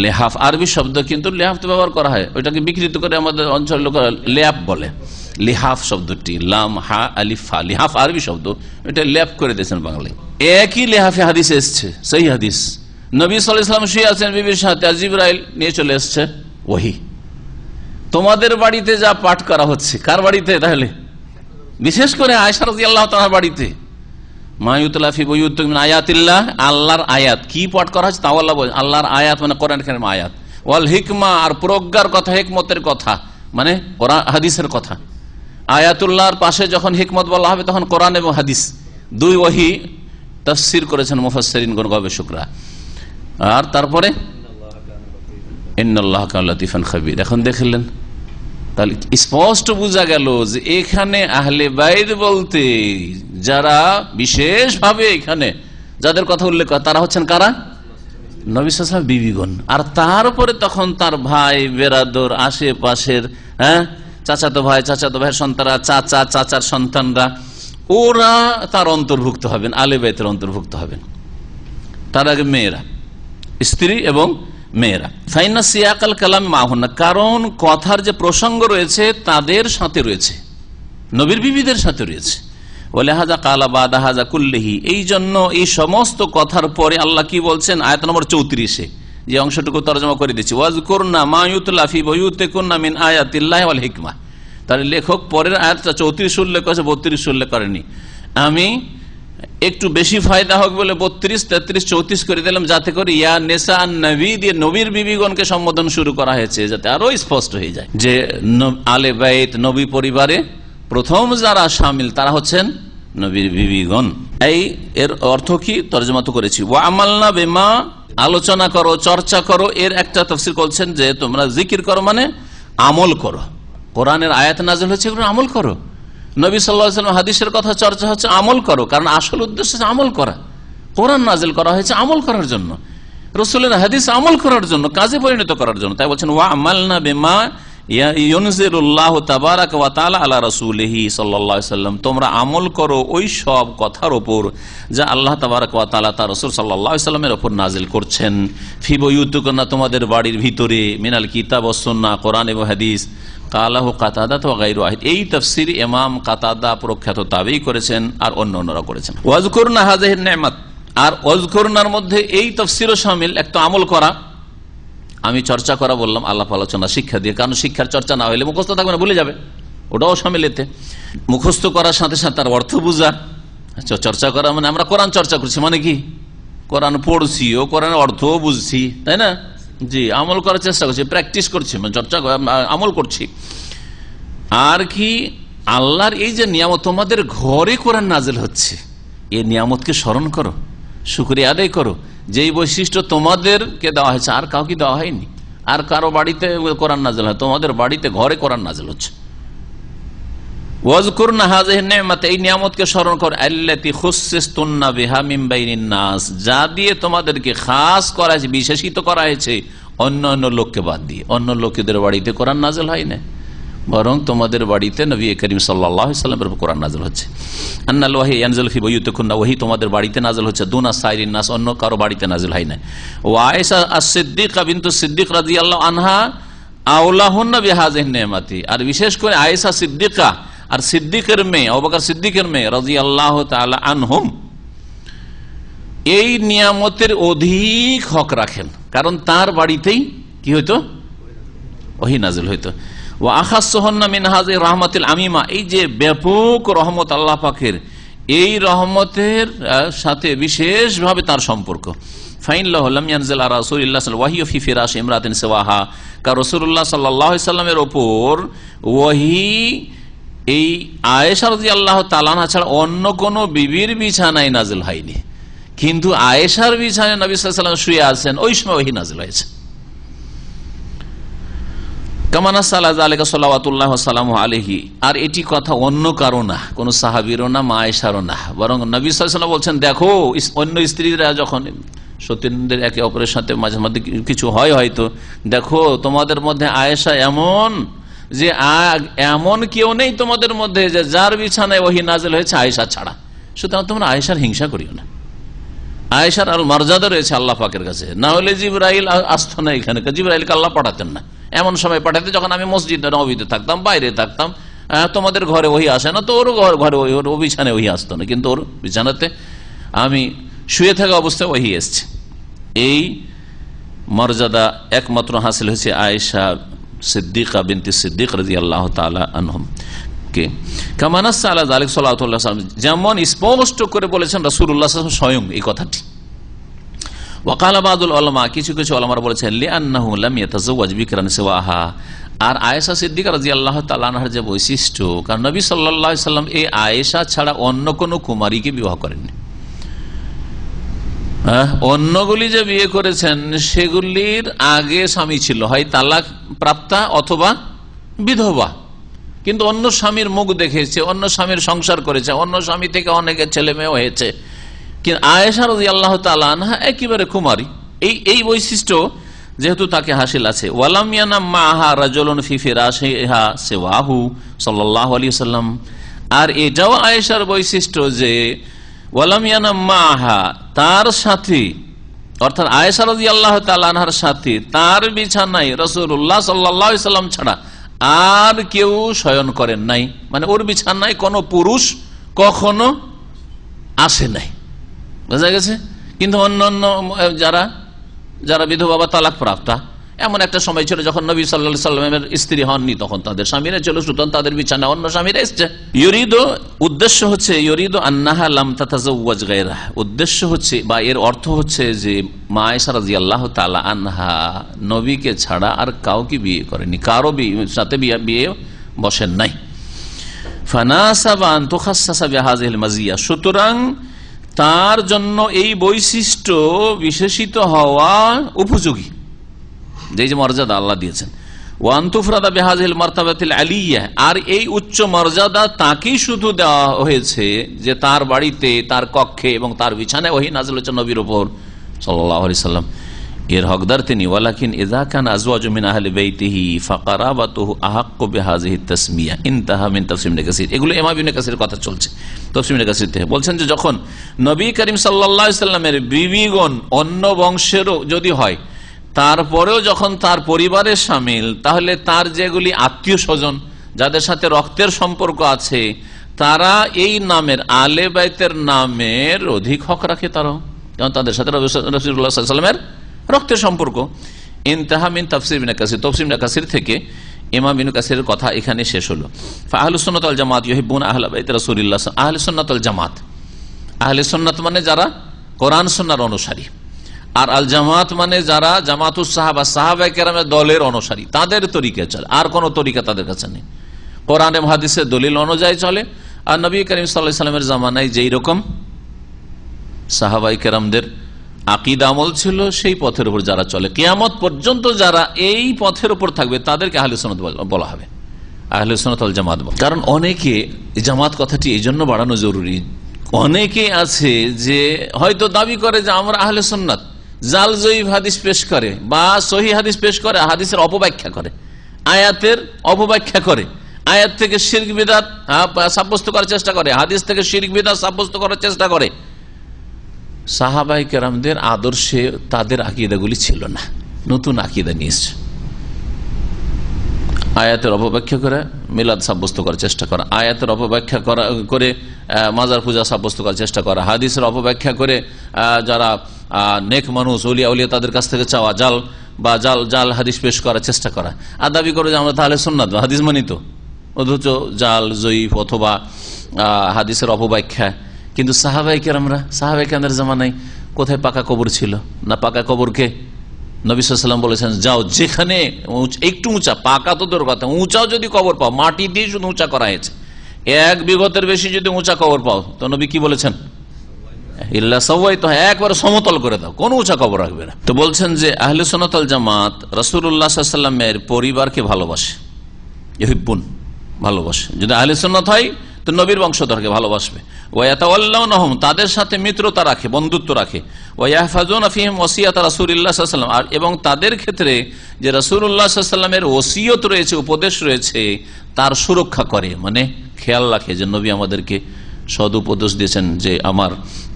লেহাফ আরবি শব্দ, কিন্তু লেহাফ তো ব্যবহার করা হয়, ওইটাকে বিকৃত করে আমাদের অঞ্চলের লোক লেয়াপ বলে। লিহাফ শব্দটি লাম হা আলিফ ফা, লিহাফ আরবি শব্দ, এটা লেপ করে দিয়েছেন বাংলায়। একই লেহাফে হাদিস এসছে, সেই হাদিস নবী সাল্লাল্লাহু আলাইহি ওয়াসাল্লাম শুয়ে আছেন বিবির সাথে, আর জিবরাইল নিয়ে চলে এসছে ওহী। তোমাদের বাড়িতে যা পাঠ করা হচ্ছে, কার বাড়িতে? তাহলে বিশেষ করে আয়েশা রাদিয়াল্লাহু তাআলার বাড়িতে। মা ইউতলা ফি বুয়ুতিকুম মিন আয়াতিল্লাহ, আল্লাহর আয়াত কি পাঠ করা হচ্ছে তাও আল্লাহ বলেন। আল্লাহর আয়াত মানে কোরআন কারীম আয়াত, ওয়াল হিকমা আর প্রজ্ঞার কথা, হিকমতের কথা মানে কোরআন হাদিসের কথা। আয়াতুল্লাহর পাশে যখন হিকমত বলা হবে তখন কোরআন এবং হাদিস দুই ওহী তাফসীর করেছেন মুফাসসিরিন গবেষকরা। আর তারপরে ইন্নাল্লাহা কানা লাতিফান খাবীর। এখন দেখলেন, তাহলে স্পষ্ট বোঝা গেল যে এখানে আহলে বাইত বলতে যারা বিশেষভাবে এখানে যাদের কথা উল্লেখ করে তারা হচ্ছেন কারা? নবী সাল্লাল্লাহু আলাইহি ওয়াসাল্লাম বিবিগণ। আর তারপরে তখন তার ভাই বেরাদর, আশেপাশের চাচাতো ভাই, চাচাতো ভাইয়ের সন্তানরা, চাচার সন্তানরা, ওরা তার অন্তর্ভুক্ত হবেন, আহলে বাইতের অন্তর্ভুক্ত হবেন। তার আগে মেয়েরা, স্ত্রী এবং মেয়েরা। ফাইনা সিয়াকাল কালাম মাহুন্না, কারণ কথার যে প্রসঙ্গ রয়েছে তাদের সাথে রয়েছে, নবীর বিবিদের সাথে রয়েছে। বলে হাজা কালা বাদা হাজা কুল্লিহি, এই জন্য এই সমস্ত কথার পরে আল্লাহ কি বলছেন আয়াত নম্বর 34-এ, যে অংশটুকু তরজমা করে দিচ্ছি, ওয়াজকুরনা মা ইউতলা ফি বুয়ুতিকুন্না মিন আয়াতিল্লাহি ওয়াল হিকমা। তাহলে লেখক পরের আয়াতটা 34 উল্লেখ করেছে, 32 উল্লেখ করেনি। আমি একটু বেশি ফায়দা হোক বলে 32, 33, 34 করে দিলাম, যাতে করে ইয়া নেসা নবী দিয়ে নবীর বিবিগণকে সম্বোধন শুরু করা হয়েছে, যাতে আরো স্পষ্ট হয়ে যায় যে আলে বাইত নবী পরিবারে প্রথম যারা শামিল তারা হচ্ছেন নবীর বিবিগণ। এই এর অর্থ কি তরজমা তো করেছি। ওয়া আমালনা বিমা, আলোচনা করো, চর্চা করো। এর একটা তাফসীর করছেন যে তোমরা জিকির করো মানে আমল করো। কোরআনের আয়াত নাযিল হচ্ছে, এগুলো আমল করো। নবী সাল্লাল্লাহু আলাইহি ওয়াসাল্লাম হাদিসের কথা চর্চা হচ্ছে, আমল করো। কারণ আসল উদ্দেশ্য হচ্ছে আমল করা। কোরআন নাযিল করা হয়েছে আমল করার জন্য, রাসূলের হাদিস আমল করার জন্য, কাজে পরিণত করার জন্য। তাই বলছেন ওয়া আমালনা বিমা ইউনজিলুল্লাহু তাবারাকা ওয়া তাআলা আলা রাসূলিহি সাল্লাল্লাহু আলাইহি ওয়াসাল্লাম, তোমরা আমল করো ওই সব কথার উপর যা আল্লাহ তাবারাকা ওয়া তাআলা তার রাসূল সাল্লাল্লাহু আলাইহি ওয়াসাল্লামের উপর নাযিল করছেন। ফি বুয়ুতিকুন্না, তোমাদের বাড়ির ভিতরে, মিনাল কিতাব ওয়াস সুন্নাহ, কোরআন এবং হাদিস। কালাহু কাতাদা ওয়া গায়রু ওয়াহিদ, এই তাফসীর ইমাম কাতাদা প্রখ্যাত তাবেঈ করেছেন আর অন্যরা করেছেন। ওয়াজকুরনা হাযিহি নি'মাত, আর ওয়াজকুরনার মধ্যে এই তাফসীরও শামিল, একটা আমল করা। আমি চর্চা করা বললাম আলাপ আলোচনা শিক্ষা দিয়ে, কারণ শিক্ষার চর্চা না হলে মুখস্থ থাকবে না, ভুলে যাবে, ওটাও শামিল এতে। মুখস্থ করার সাথে সাথে তার অর্থ বুঝা। চর্চা করা মানে আমরা কোরআন চর্চা করছি, মানে কি কোরআন পড়ছি ও কোরআনের অর্থও বুঝছি, তাই না? জি, আমল করার চেষ্টা করছি, প্র্যাকটিস করছি, চর্চা আমল করছি। আর কি আল্লাহর এই যে নিয়ামত, তোমাদের ঘরে কোরআন নাযিল হচ্ছে, এই নিয়ামতকে স্মরণ করো, শুকরিয়া আদায় করো। যেই বৈশিষ্ট্য তোমাদেরকে দেওয়া হয়েছে আর কাউকে দেওয়া হয়নি। আর কারো বাড়িতে কোরআন নাযিল হয়, তোমাদের বাড়িতে ঘরে কোরআন নাযিল হচ্ছে। ওয়াজকুরনা হাযিহি নি'মাত, এই নিয়ামতকে স্মরণ করো। আল্লাতী খুসসিসতুন্না বিহা মিন বাইনিন নাস, যা দিয়ে তোমাদেরকে খাস করা হয়েছে, বিশেষিত করা হয়েছে অন্য অন্য লোককে বাদ দিয়ে। অন্য লোকেদের বাড়িতে কোরআন নাযিল হয় না, বরং তোমাদের বাড়িতে নবী করিম সাল্লাল্লাহু আলাইহি ওয়াসাল্লামের উপর কোরআন নাযিল হচ্ছে। আন্নাল ওয়াহী ইয়ানজিলু ফি বুয়ুতিকুন্না, ওহী তোমাদের বাড়িতে নাযিল হচ্ছে, দুনা সাইরিন নাস, অন্য কারো বাড়িতে নাযিল হয় না। ওয়া আয়েশা আস-সিদ্দিকা বিনতু সিদ্দিক রাদিয়াল্লাহু আনহা আওলাহুন্না বিহাযিহি নি'মাতি, আর বিশেষ করে আয়েশা সিদ্দিকা আর সিদ্দিকের মেয়ে আবু বকর সিদ্দিকের মেয়ে রাদিয়াল্লাহু তাআলা আনহুম এই নিয়ামতের অধিক হক রাখেন, কারণ তার বাড়িতেই কি হইতো, ওহী নাযিল হইতো। ওয়া আখাসসুহুন্না মিন হাযিহি রাহমাতিল আমিমা, এই যে ব্যাপক রহমত আল্লাহ পাকের, এই রহমতের সাথে বিশেষভাবে তার সম্পর্ক। ফাইনাল্লাহু লাম ইয়ানজিল আলা রাসূলিল্লাহ সাল্লাল্লাহু আলাইহি ওয়া সাল্লাম ওয়াহি ফি ফিরাশি ইমরাতিন সিওয়াহা, কারণ রাসূলুল্লাহ সাল্লাল্লাহু আলাইহি ওয়াসাল্লামের উপর ওহী এই আয়েশা রাদিয়াল্লাহু তাআলা আনহা ছাড়া অন্য কোন বিবির বিছানায় নাযিল হয়নি। কিন্তু আয়েশার বিছানায় নবী সাল্লাল্লাহু আলাইহি ওয়াসাল্লাম শুয়ে আছেন, ওই সময় ওহী নাযিল হয়েছে। কামানা সাল্লাল্লাহু সাল্লাওয়াতুল্লাহি ওয়া সালামুহু আলাইহি, আর এটি কথা অন্য কারো না, কোন সাহাবীরও না, মা আয়েশারও না, বরং নবী সাল্লাল্লাহু আলাইহি ওয়াসাল্লাম বলছেন, দেখো অন্য স্ত্রীরা যখন সতীনদের একে অপরের সাথে মাঝে মাঝে কিছু হয় হয়তো, দেখো তোমাদের মধ্যে আয়েশা এমন যে এমন কেউ নেই তোমাদের মধ্যে যে যার বিছানায় ওহী নাযিল হয়েছে আয়েশা ছাড়া, সুতরাং তোমরা আয়েশার হিংসা করিও না। আয়েশার আর মর্যাদা রয়েছে আল্লাহ পাকের কাছে। না হলে জিবরাইল আসতো না এখানে, জিবরাইলকে আল্লাহ পাঠাতেন না। এমন সময় পাঠাতে যখন আমি মসজিদে নববীতে থাকতাম, বাইরে থাকতাম, তোমাদের ঘরে ওহি আসে না, তো ওর ঘরে ওর বিছানায় ওহি আসতো না, কিন্তু ওর বিছানাতে আমি শুয়ে থাকা অবস্থায় ওহি এসছে। এই মর্যাদা একমাত্র হাসিল হয়েছে আয়েশা সিদ্দিকা বিনতে সিদ্দিক রাদিয়াল্লাহু তাআলা আনহুম কে। কামানাস আলা যালিক সাল্লাল্লাহু আলাইহি ওয়াসাল্লাম, যেমন স্পষ্ট করে বলেছেন রাসূলুল্লাহ সাল্লাল্লাহু আলাইহি ওয়াসাল্লাম স্বয়ং এই কথাটি। ওয়াকালা বাদুল উলামা, কিছু কিছু উলামারা বলেছেন লিআন্নাহু লাম ইয়াতাযাওয়াজ বিকরান সিওয়াহা। আর আয়েশা সিদ্দিকা রাদিয়াল্লাহু তাআলা আনহার যে বৈশিষ্ট্য, কারণ নবী সাল্লাল্লাহু আলাইহি ওয়াসাল্লাম এই আয়েশা ছাড়া অন্য কোন কুমারীকে বিবাহ করেননি। অন্যগুলি যে বিয়ে করেছেন সেগুলির আগে স্বামী ছিল, হয় তালাক প্রাপ্তা অথবা বিধবা, কিন্তু অন্য স্বামীর মুখ দেখেছে, অন্য স্বামীর সংসার করেছে, অন্য স্বামী থেকে অনেকের ছেলে মেয়ে হয়েছে। কিন্তু আয়েশা রাদিয়াল্লাহু তাআলা আনহা একেবারে কুমারী। এই বৈশিষ্ট্য যেহেতু তাকে হাসিল আছে। ওয়ালাম ইয়ানাম মাহা রাজুলুন ফি ফিরাশিহা সিওয়াহু সাল্লাল্লাহু আলাইহি ওয়াসাল্লাম। আর এটাও আয়েশার বৈশিষ্ট্য যে ওয়ালাম ইয়ানাম মাহা, তার সাথী অর্থাৎ আয়েশা রাদিয়াল্লাহু তাআলা আনহার সাথী, তার বিছানায় রাসূলুল্লাহ সাল্লাল্লাহু আলাইহি ওয়াসাল্লাম ছাড়া আর কেউ শয়ন করেন নাই, মানে ওর বিছানায় কোনো পুরুষ কখনো আসে নাই, বোঝা গেছে। কিন্তু অন্য যারা বিধবা বা তালাক প্রাপ্তা, এমন একটা সময় ছিল যখন নবী সাল্লাল্লাহু আলাইহি ওয়াসাল্লামের স্ত্রী হননি, তখন তাদের স্বামীরা ছিল, সুতরাং তাদের বিছানা অন্য স্বামীরা এসছে। উদ্দেশ্য হচ্ছে ইউরিদু আন্নাহা লাম তাতাযাওয়াজ গায়রাহা, উদ্দেশ্য হচ্ছে বা এর অর্থ হচ্ছে যে মা আয়েশা রাদিয়াল্লাহু তাআলা আনহা নবীকে ছাড়া আর কাউকে বিয়ে করেনি, কারো সাথে বিয়ে বসেন নাই। ফানাসাবা আন তুখাসসাসা বিহাযিহিল মাজিয়া, সুতরাং তার জন্য এই বৈশিষ্ট্য বিশেষিত হওয়া উপযোগী, যে মর্যাদা আল্লাহ দিয়েছেন। ওয়ান তুফরাদা বিহাযিহিল মারতাবাতিল আলিয়্যা, আর এই উচ্চ মর্যাদা তাকেই শুধু দেওয়া হয়েছে যে তার বাড়িতে, তার কক্ষে এবং তার বিছানায় ওহী নাযিল হচ্ছে নবীর উপর সাল্লাল্লাহু আলাইহি সাল্লাম, এর হকদার তিনি। ওয়ালাকিন ইযা কানা আজওয়াজু মিন আহলি বাইতিহি ফাকারাবাতুহু আহাক্কু বিহাযিহি তাসমিয়া, ইনতাহা মিন তাফসীর ইবনে কাসির। এগুলো ইমাম ইবনে কাসিরের কথা চলছে, তাফসীর ইবনে কাসির থেকে বলছেন যে যখন নবী করিম সাল্লাল্লাহু আলাইহি সাল্লামের বিবিগণ অন্য বংশেরও যদি হয়, তারপরেও যখন তার পরিবারের শামিল, তাহলে তার যেগুলি আত্মীয় স্বজন যাদের সাথে রক্তের সম্পর্ক আছে, তারা এই নামের আলে বাইতের নামের অধিক হক রাখে, তারাও, কারণ তাদের সাথে রাসূলুল্লাহ সাল্লাল্লাহু আলাইহি ওয়াসাল্লামের রক্তের সম্পর্ক। ইনতাহা মিন তাফসীর ইবনে কাসির, তাফসীর ইবনে কাসির থেকে ইমাম ইবনে কাসিরের কথা এখানে শেষ হলো। আহলুস সুন্নাত ওয়াল জামাত ইউহিব্বুনা আহলা বাইত রাসূলিল্লাহ। আহলুস সুন্নাত ওয়াল জামাত, আহলে সুন্নাত মানে যারা কোরআন সুন্নাহর অনুসারী, আর আল জামাত মানে যারা জামাতুস সাহাবা, সাহাবায়ে কেরামের দলের অনুসারী, তাদের তরিকা চলে, আর কোন তরিকা তাদের কাছে নেই। কোরআন এবং হাদিসের দলিল অনুযায়ী চলে। আর নবী করিম সাল্লাল্লাহু আলাইহি ওয়াসাল্লামের জামানায় যেই রকম সাহাবায়ে কেরামদের আকীদা আমল ছিল, সেই পথের উপর যারা চলে, কিয়ামত পর্যন্ত যারা এই পথের উপর থাকবে তাদেরকে আহলে সুন্নাত বলা হবে, আহলে সুন্নাত ওয়াল জামাত। কারণ অনেকে জামাত কথাটি এই জন্য বাড়ানো জরুরি, অনেকে আছে যে হয়তো দাবি করে যে আমরা আহলে সুন্নাত, জাল জয়ীফ হাদিস পেশ করে বা সহিহ হাদিস পেশ করে, হাদিসের অপব্যাখ্যা করে, আয়াতের অপব্যাখ্যা করে, আয়াত থেকে শিরক বিদআত সাব্যস্ত করার চেষ্টা করে, হাদিস থেকে শিরক বিদআত সাব্যস্ত করার চেষ্টা করে। সাহাবায়ে কেরামদের আদর্শে তাদের আকীদাগুলি ছিল না, নতুন আকীদা নিয়ে এসেছে। আয়াতের অপব্যাখ্যা করে মিলাদ সাব্যস্ত করার চেষ্টা করা, আয়াতের অপব্যাখ্যা করে মাজার পূজা সাব্যস্ত করার চেষ্টা করা, হাদিসের অপব্যাখ্যা করে যারা নেক মানুষ ওলিয়া উলিয়া তাদের কাছ থেকে চাওয়া, জাল হাদিস পেশ করার চেষ্টা করা, আর দাবি করে যে আমরা তাহলে সুন্নাত হাদিস মানি, তো অথচ জাল জয়ীফ অথবা হাদিসের অপব্যাখ্যা। কিন্তু সাহাবায়ে কেরামদের জামানায় কোথায় পাকা কবর ছিল না? পাকা কবরকে নবী সাল্লাল্লাহু আলাইহি ওয়াসাল্লাম বলেছেন, যাও যেখানে একটু উঁচা, পাকা তো দূরের কথা, উঁচাও যদি কবর পাও, মাটি দিয়ে শুধু উঁচা করা হয়েছে, 1 বিঘতের বেশি যদি উঁচা কবর পাও, তো নবী কি বলেছেন? ইল্লা সাওয়াইতু, একবার সমতল করে দাও, কোন উঁচা কবর রাখবে না। তো বলছেন যে আহলে সুন্নাত ওয়াল জামাত রাসূলুল্লাহ সাল্লাল্লাহু আলাইহি ওয়াসাল্লামের পরিবারকে ভালোবাসে, ইউহিব্বুন, ভালোবাসে। যদি আহলে সুন্নাত হয় তো নবীর বংশধরকে ভালোবাসবে। ওয়া ইয়াতাওয়াল্লাউনাহুম, তাদের সাথে মিত্রতা রাখে, বন্ধুত্ব রাখে। ওয়া ইয়াহফাজুনা ফীহিম ওয়াসিয়াত রাসূলিল্লাহ সাল্লাল্লাহু আলাইহি ওয়াসাল্লাম, এবং তাদের ক্ষেত্রে যে রাসূলুল্লাহ সাল্লাল্লাহু আলাইহি ওয়াসাল্লামের ওসিয়ত রয়েছে, উপদেশ রয়েছে, তার সুরক্ষা করে, মানে খেয়াল রাখে যে নবী আমাদেরকে সদ উপদেশ দিয়েছেন যে আমার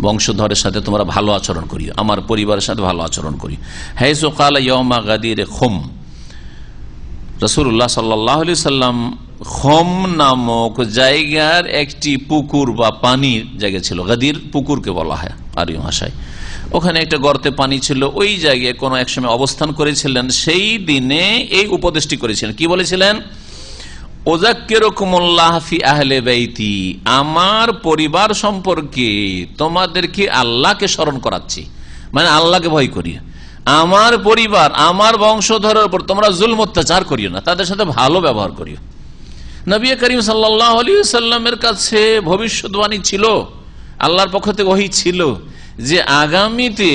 বংশধরের সাথে তোমরা ভালো আচরণ করি, আমার পরিবারের সাথে ভালো আচরণ করি। হাইসু ক্বালা ইয়াউমা গাদির খুম, রাসূলুল্লাহ সাল্লাল্লাহু আলাইহি সাল্লাম খুম নামক জায়গার একটি পুকুর বা পানির জায়গা ছিল, গাদির পুকুরকে বলা হয় আরবি ভাষায়। ওখানে একটা গর্তে পানি ছিল, ওই জায়গায় কোনো এক সময় অবস্থান করেছিলেন। সেই দিনে এই উপদেশটি করেছিলেন, কি বলেছিলেন? ওযাক্কিরুকুমুল্লাহ ফি আহলি বাইতি, আমার পরিবার সম্পর্কে তোমাদেরকে আল্লাহকে স্মরণ করাচ্ছি, মানে আল্লাহকে ভয় করি। আমার পরিবার, আমার বংশধরের উপর তোমরা জুলম অত্যাচার করিও না, তাদের সাথে ভালো ব্যবহার করিও। নবী করিম সাল্লাল্লাহু আলাইহি ওয়াসাল্লামের কাছে ভবিষ্যৎবাণী ছিল, আল্লাহর পক্ষ থেকে ওহী ছিল যে আগামীতে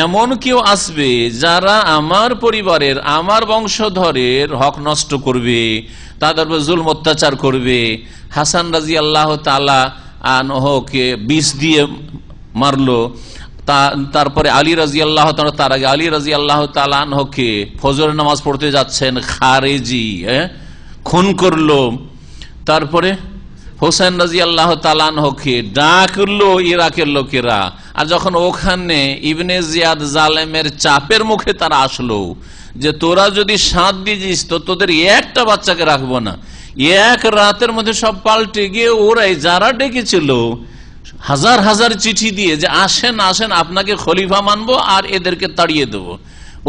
এমন কেউ আসবে যারা আমার পরিবারের, আমার বংশধরের হক নষ্ট করবে, তাদের উপর জুলম অত্যাচার করবে। হাসান রাদিয়াল্লাহু তাআলা আনহুকে বিষ দিয়ে মারলো, তারপরে আলী রাদিয়াল্লাহু তাআলা, তার আগে আলী রাদিয়াল্লাহু তাআলা আনহুকে ফজরের নামাজ পড়তে যাচ্ছেন খারেজি খুন করলো। তারপরে হোসেন রাদিয়াল্লাহু তাআলা আনহুকে ডাকলো ইরাকের লোকেরা, আর যখন ওখানে ইবনে জিয়াদ জালেমের চাপের মুখে তারা আসলো যে তোরা যদি সাথ দিয়েছিস তো তোদের একটা বাচ্চাকে রাখবো না, এক রাতের মধ্যে সব পাল্টে গিয়ে ওরাই যারা ডেকেছিল হাজার হাজার চিঠি দিয়ে যে আসেন আসেন আপনাকে খলিফা মানবো আর এদেরকে তাড়িয়ে দেবো,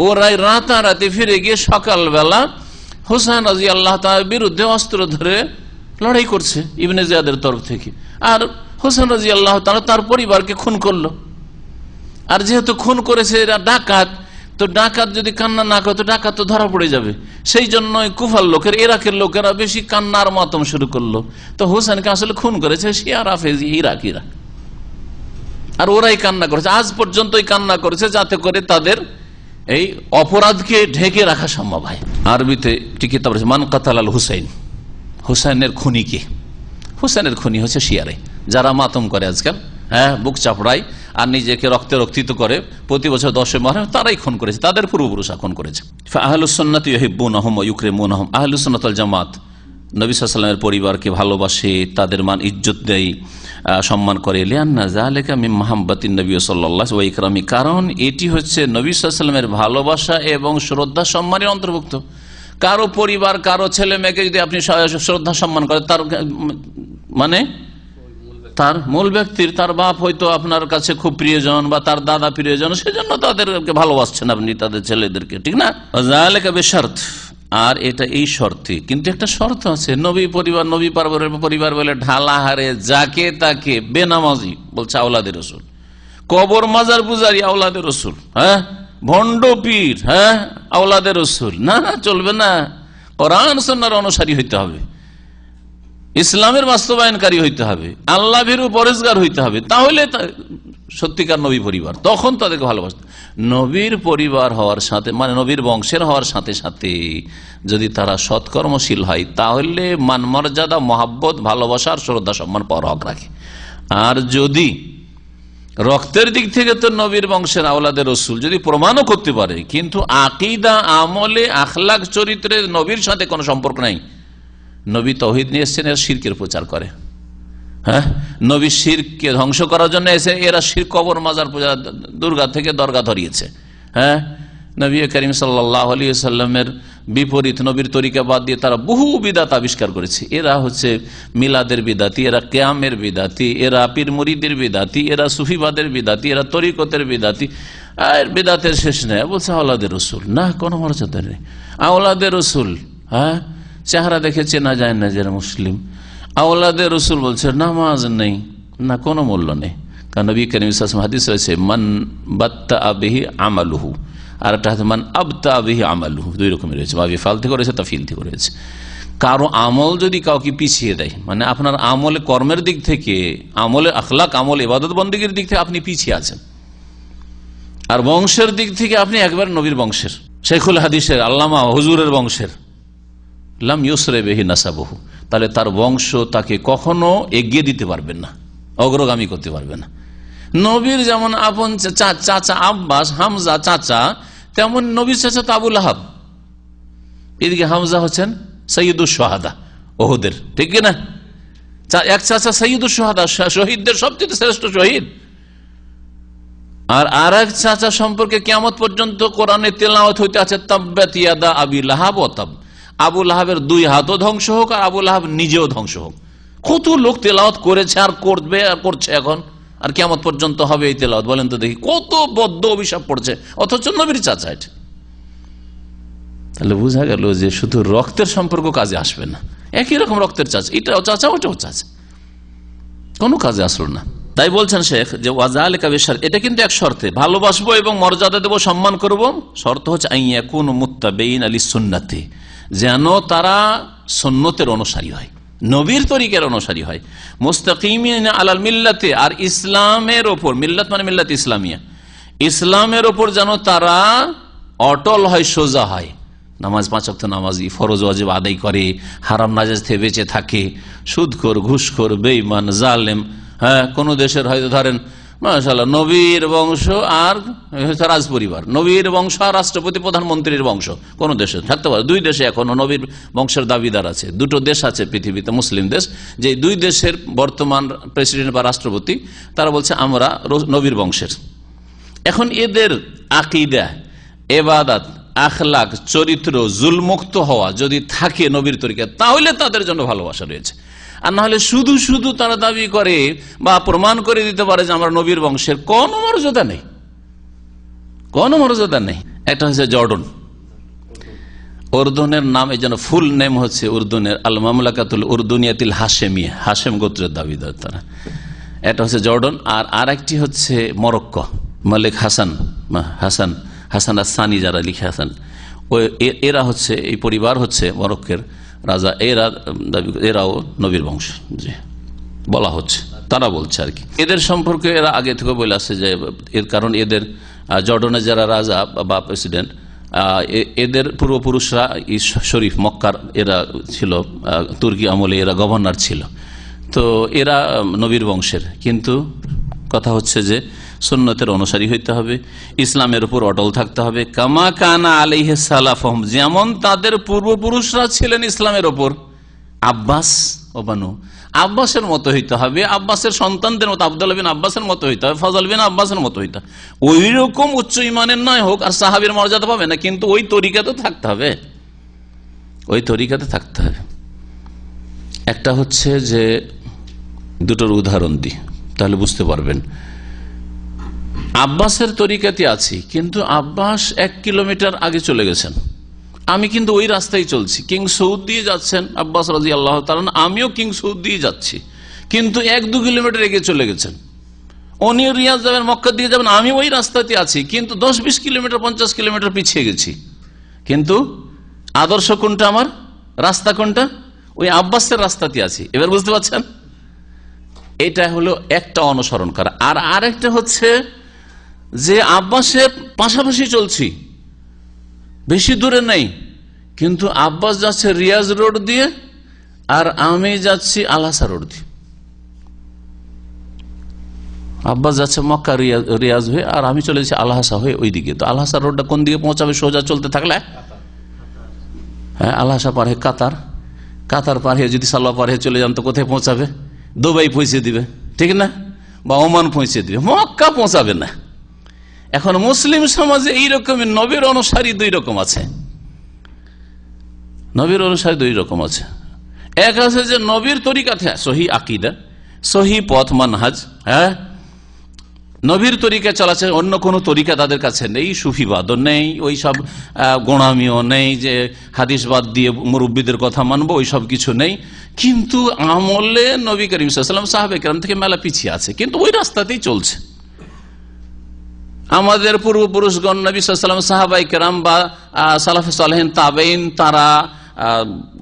ওরাই রাতারাতি ফিরে গিয়ে সকালবেলা হোসেন রাদিয়াল্লাহু তাআলার বিরুদ্ধে অস্ত্র ধরে লড়াই করছে ইবনে জিয়াদের তরফ থেকে। আর হোসেন রাদিয়াল্লাহু তাআলা তার পরিবারকে খুন করলো। আর যেহেতু খুন করেছে এরা ডাকাত, তো ডাকাত যদি কান্না না করে তো ডাকাত তো ধরা পড়ে যাবে। সেই জন্য কুফার লোকের, ইরাকের লোকেরা বেশি কান্নার মাতম শুরু করলো। তো হোসেনকে আসলে খুন করেছে শিয়া রাফেজি ইরাকিরা, আর ওরাই কান্না করেছে, আজ পর্যন্তই কান্না করেছে যাতে করে তাদের এই অপরাধকে ঢেকে রাখা সম্ভব হয়। আরবিতে টিকে তারপরে মান কাতালাল হুসাইন, হুসাইনের খুনি কে? হুসাইনের খুনি হচ্ছে শিয়ারে, যারা মাতম করে আজকাল, বুক চাপড়ায় আর নিজেকে রক্তে রক্তিত করে প্রতি বছর 10 মুহররম, তারাই খুন করেছে, তাদের পূর্বপুরুষরা খুন করেছে। আহলুস সুন্নাত ইউহিব্বুনাহুম ওয়া ইউকরিমুনাহুম, আহলুস সুন্নাত ওয়াল জামাত নবী সাল্লাল্লাহু আলাইহি ওয়াসাল্লামের পরিবারকে ভালোবাসে, তাদের মান ইজ্জত দেয়, সম্মান করে। লিআন্না যালিকা মিন মুহাব্বাতিন নবী সাল্লাল্লাহু আলাইহি ওয়া ইকরামি, কারণ এটি হচ্ছে নবী সাল্লাল্লাহু আলাইহি ওয়াসাল্লামের ভালোবাসা এবং শ্রদ্ধা সম্মানের অন্তর্ভুক্ত। কারো পরিবার, কারো ছেলে মেয়েকে যদি আপনি শ্রদ্ধা সম্মান করেন, তার মানে তার মূল ব্যক্তির, তার বাপ হয়তো আপনার কাছে খুব প্রিয়জন বা তার দাদা প্রিয়জন, সেজন্য তাদেরকে ভালোবাসছেন আপনি, তাদের ছেলেদেরকে, ঠিক না? যালিকা বিশর্ত, আর এটা এই শর্তে, কিন্তু একটা শর্ত আছে। নবী পরিবার, নবী পরিবার বলে ঢালাহারে যাকে তাকে বেনামাজি বলছে আওলাদে রসুল, কবর মাজার পূজারি আওলাদে রসুল, ভণ্ড পীর আওলাদে রসুল, না চলবে না। কোরআন সুন্নাহর অনুসারী হইতে হবে, ইসলামের বাস্তবায়নকারী হইতে হবে, আল্লাহ ভীরু পরেজগার হইতে হবে, তাহলে সত্যিকার নবী পরিবার, তখন তাদেরকে ভালোবাসতে। নবীর পরিবার হওয়ার সাথে, মানে নবীর বংশের হওয়ার সাথে সাথে যদি তারা সৎকর্মশীল হয়, তাহলে মান মর্যাদা, মহাব্বত, ভালোবাসার, শ্রদ্ধা সম্মান পাওয়ার হক রাখে। আর যদি রক্তের দিক থেকে তো নবীর বংশের আওলাদের রসুল যদি প্রমাণও করতে পারে, কিন্তু আকীদা, আমলে, আখলাক, চরিত্রে নবীর সাথে কোনো সম্পর্ক নাই, নবী তাওহীদ নিয়ে এসেছেন, এরা শিরকের প্রচার করে, নবী শিরককে ধ্বংস করার জন্য এসে এরা শিরক, কবর মাজার পূজা, দুর্গা থেকে দরগা ধরিয়েছে। নবী করিম সাল্লাল্লাহু আলাইহি ওয়াসাল্লামের বিপরীত নবীর তরিকা বাদ দিয়ে তারা বহু বিদাত আবিষ্কার করেছে। এরা হচ্ছে মিলাদের বিদাতি, এরা কিয়ামের বিদাতি, এরা পীর মুরিদের বিদাতি, এরা সুফিবাদের বিদাতি, এরা তরিকতের বিদাতি। আর বিদাতের শেষ নেই। বলছে আওলাদের রসুল, না কোনো মর্যাদা নেই। আওলাদের রসুল, চেহারা দেখে চেনা যায় না যারা মুসলিম। আওলাদের রসুল বলছে নামাজ নেই, না কোনো মূল্য নেই। কারণ নবী করিম সাল্লাল্লাহু আলাইহি ওয়াসাল্লাম হাদিস রয়েছে, মান বাত্তা বিহি আমালুহু, আর একটা মান আবতা বিহি আমালুহু, দুই রকমের রয়েছে, বাবি ফাল থেকে রয়েছে, তাফিল থেকে রয়েছে। কারো আমল যদি কাউকে পিছিয়ে দেয়, মানে আপনার আমলে, কর্মের দিক থেকে, আমলে আখলাক, আমল ইবাদত বন্দেগীর দিক থেকে আপনি পিছিয়ে আছেন, আর বংশের দিক থেকে আপনি একবার নবীর বংশের, শেখুল হাদিসের, আল্লামা হুজুরের বংশের, লাম ইউসরে বিহি নাসাবহু, তাহলে তার বংশ তাকে কখনো এগিয়ে দিতে পারবেন না, অগ্রগামী করতে পারবে না। নবীর যেমন আপন চাচা আব্বাস, হামজা চাচা, তেমন নবীর চাচা তো আবু লাহাব। এদিকে হামজা হচ্ছেন সৈয়দুস শাহাদা ওহুদের, ঠিক না? এক চাচা সৈয়দুল শুহাদা, শহীদদের সবচেয়ে শ্রেষ্ঠ শহীদ, আর আর এক চাচা সম্পর্কে কিয়ামত পর্যন্ত কোরআনে তেলাওয়াত হইতে আছে তাব্বাত ইয়াদা আবি লাহাব ওয়া তাব, আবু লাহাবের দুই হাতও ধ্বংস হোক আর আবু লাহাব নিজেও ধ্বংস হোক। কত লোক তেলাওয়াত করেছে আর করবে আর করছে এখন, আর কিয়ামত পর্যন্ত হবে এই তেলাওয়াত। বলেন তো দেখি কত বদ্ধ অভিশাপ পড়ছে, অথচ নবীর চাচা এটা। তাহলে বোঝা গেল যে শুধু রক্তের সম্পর্ক কাজে আসবে না, একই রকম রক্তের চাচা, এটাও চাচা ওটাও চাচা, কোনো কাজে আসলো না। তাই বলছেন শেখ যে ওয়াজালিকা বিশার, এটা কিন্তু এক শর্তে, ভালোবাসবো এবং মর্যাদা দেবো, সম্মান করব। শর্ত হচ্ছে আইয়াকুন মুত্তাবিন আলিস সুন্নতি, যেন তারা সুন্নতের অনুসারী হয়, নবীর তরিকার অনুসারী হয়। মুস্তাকিমিন আলাল মিল্লাতে, আর ইসলামের ওপর, মিল্লাত মানে মিল্লাত ইসলামিয়া, ইসলামের ওপর যেন তারা অটল হয়, সোজা হয়। নামাজ, 5 ওয়াক্ত নামাজি, ফরজ ওয়াজিব আদায় করে, হারাম নাজায়েজ থেকে বেঁচে থাকে, সুদখোর, ঘুষখোর, বেঈমান, জালেম। হ্যাঁ, কোন দেশের হয়তো ধরেন মাশাআল্লাহ নবীর বংশ আর রাজ পরিবার, নবীর বংশ আর রাষ্ট্রপতি প্রধানমন্ত্রীর বংশ, কোন দেশে থাকতে পারে। 2 দেশে এখনো নবীর বংশের দাবিদার আছে, 2টো দেশ আছে পৃথিবীতে মুসলিম দেশ, যে 2 দেশের বর্তমান প্রেসিডেন্ট বা রাষ্ট্রপতি তারা বলছে আমরা নবীর বংশের। এখন এদের আকীদা, ইবাদত, আখলাক, চরিত্র, জুলমুক্ত হওয়া যদি থাকে নবীর তরিকা, তাহলে তাদের জন্য ভালোবাসা রয়েছে। আর না হলে শুধু শুধু তারা দাবি করে বা প্রমাণ করে দিতে পারে যে আমরা নবীর বংশের, কোন মর্যাদা নেই, কোন মর্যাদা নেই। একটা হচ্ছে জর্ডন, উর্দুনের নাম, এই জন্য ফুল নেম হচ্ছে উর্দুনের আল মামলাকাতুল উর্দুনিয়াতিল হাশেমিয়া, হাশেম গোত্রের দাবিদার তারা। এটা হচ্ছে জর্ডন। আর আরেকটি হচ্ছে মরক্কো, মালিক হাসান হাসান আসানি, যারা লিখে হাসান, এরা হচ্ছে, এই পরিবার হচ্ছে মরক্কের রাজা, এরাও নবীর বংশ যে বলা হচ্ছে, তারা বলছে আর কি। এদের সম্পর্কে এরা আগে থেকে বলে আসছে যে এর কারণ এদের জর্ডনের যারা রাজা বা প্রেসিডেন্ট, এদের পূর্বপুরুষরা শরীফ মক্কার এরা ছিল, তুর্কি আমলে এরা গভর্নর ছিল, তো এরা নবীর বংশের। কিন্তু কথা হচ্ছে যে সুন্নতের অনুসারী হইতে হবে, ইসলামের উপর অটল থাকতে হবে, কামা কানা আলাইহি সালাফুহুম, যেমন তাদের পূর্বপুরুষরা ছিলেন ইসলামের উপর। আব্বাস ও বানু আব্বাসের মতো হইতে হবে, আব্বাসের সন্তানদের মতো, আব্দুল্লাহ বিন আব্বাসের মতো হইতে হবে, ফজল বিন আব্বাসের মতো হইতে হবে। ওই রকম উচ্চ ইমানের নয় হোক, আর সাহাবীর মর্যাদা পাবে না, কিন্তু ওই তরিকাতে থাকতে হবে, ওই তরিকাতে থাকতে হবে। একটা হচ্ছে যে 2টোর উদাহরণ দিই, তাহলে বুঝতে পারবেন। আব্বাসের তরিকাতে আছি, কিন্তু আব্বাস 1 কিলোমিটার আগে চলে গেছেন, আমি কিন্তু ওই রাস্তায় চলছি। কিং সৌদ দিয়ে যাচ্ছেন আব্বাস রাদিয়াল্লাহু তাআলা, আমিও কিং সৌদ দিয়ে যাচ্ছি, কিন্তু 1-2 কিলোমিটার এগিয়ে চলে গেছেন। উনি রিয়াজ যাবেন, মক্কা দিয়ে যাবেন, আমি ওই রাস্তাতে আছি, কিন্তু 10-20 কিলোমিটার 50 কিলোমিটার পিছিয়ে গেছি। কিন্তু আদর্শ কোনটা, আমার রাস্তা কোনটা? ওই আব্বাসের রাস্তাতে আছি। এবার বুঝতে পারছেন? এটা হলো একটা অনুসরণ করা। আর আরেকটা হচ্ছে যে আব্বাসের পাশাপাশি চলছি, বেশি দূরে নেই, কিন্তু আব্বাস যাচ্ছে রিয়াজ রোড দিয়ে আর আমি যাচ্ছি আলহাসা রোড দিয়ে। আব্বাস যাচ্ছে মক্কা রিয়াজ হয়ে, আর আমি চলে যাচ্ছি আলহাসা হয়ে ওই দিকে। তো আলহাসা রোডটা কোন দিকে পৌঁছাবে? সোজা চলতে থাকলে হ্যাঁ, আলহাসা পার হয়ে কাতার পার হয়ে যদি সাল্লাহ পার হয়ে চলে যান তো কোথায় পৌঁছাবে? দুবাই পৌঁছে দিবে, ঠিক না? বা ওমান পৌঁছে দিবে, মক্কা পৌঁছাবে না। এখন মুসলিম সমাজে এইরকমই নবীর অনুসারী 2 রকম আছে, নবীর অনুসারী 2 রকম আছে। এক আছে যে নবীর তরিকাতে সহি আকীদা, সহি পথ, মানহাজ, হ্যাঁ, নবীর তরিকা চলাছে, অন্য কোন তরিকা তাদের কাছে নেই, সুফিবাদও নেই, ওই সব গোড়ামিও নেই যে হাদিসবাদ দিয়ে মুরব্বীদের কথা মানবো, ওই সব কিছু নেই। কিন্তু আমলে নবী করিম সাল্লাল্লাহু আলাইহি ওয়াসাল্লাম, সাহাবে কেরাম থেকে মেলা পিছিয়ে আছে, কিন্তু ওই রাস্তাতেই চলছে। আমাদের পূর্বপুরুষগণ নবী সাল্লাল্লাহু আলাইহি ওয়াসাল্লাম, সাহাবাই কেরাম বা সালাফে সালেহিন, তাবেইন, তারা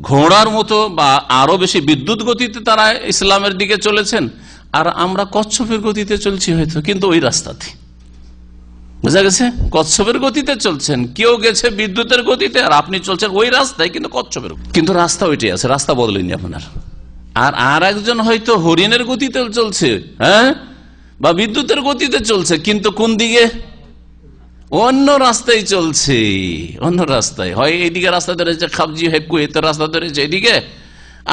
ঘোড়ার মতো বা আরো বেশি বিদ্যুৎ গতিতে তারা ইসলামের দিকে চলেছেন, আর আমরা কচ্ছপের গতিতে চলছি হয়তো, কিন্তু ওই রাস্তাতে। বোঝা গেছে? কচ্ছপের গতিতে চলছেন, কেউ গেছে বিদ্যুতের গতিতে, আর আপনি চলছেন ওই রাস্তায় কিন্তু কচ্ছপের, কিন্তু রাস্তা ওইটাই আছে, রাস্তা বদলেনি আপনার। আর একজন হয়তো হরিণের গতিতে চলছে, হ্যাঁ, বা বিদ্যুতের গতিতে চলছে, কিন্তু কোন দিকে? অন্য রাস্তায় চলছে, অন্য রাস্তায়। হয় এইদিকে রাস্তা ধরেছে, খাবজি হেকু এতে রাস্তা ধরেছে এদিকে,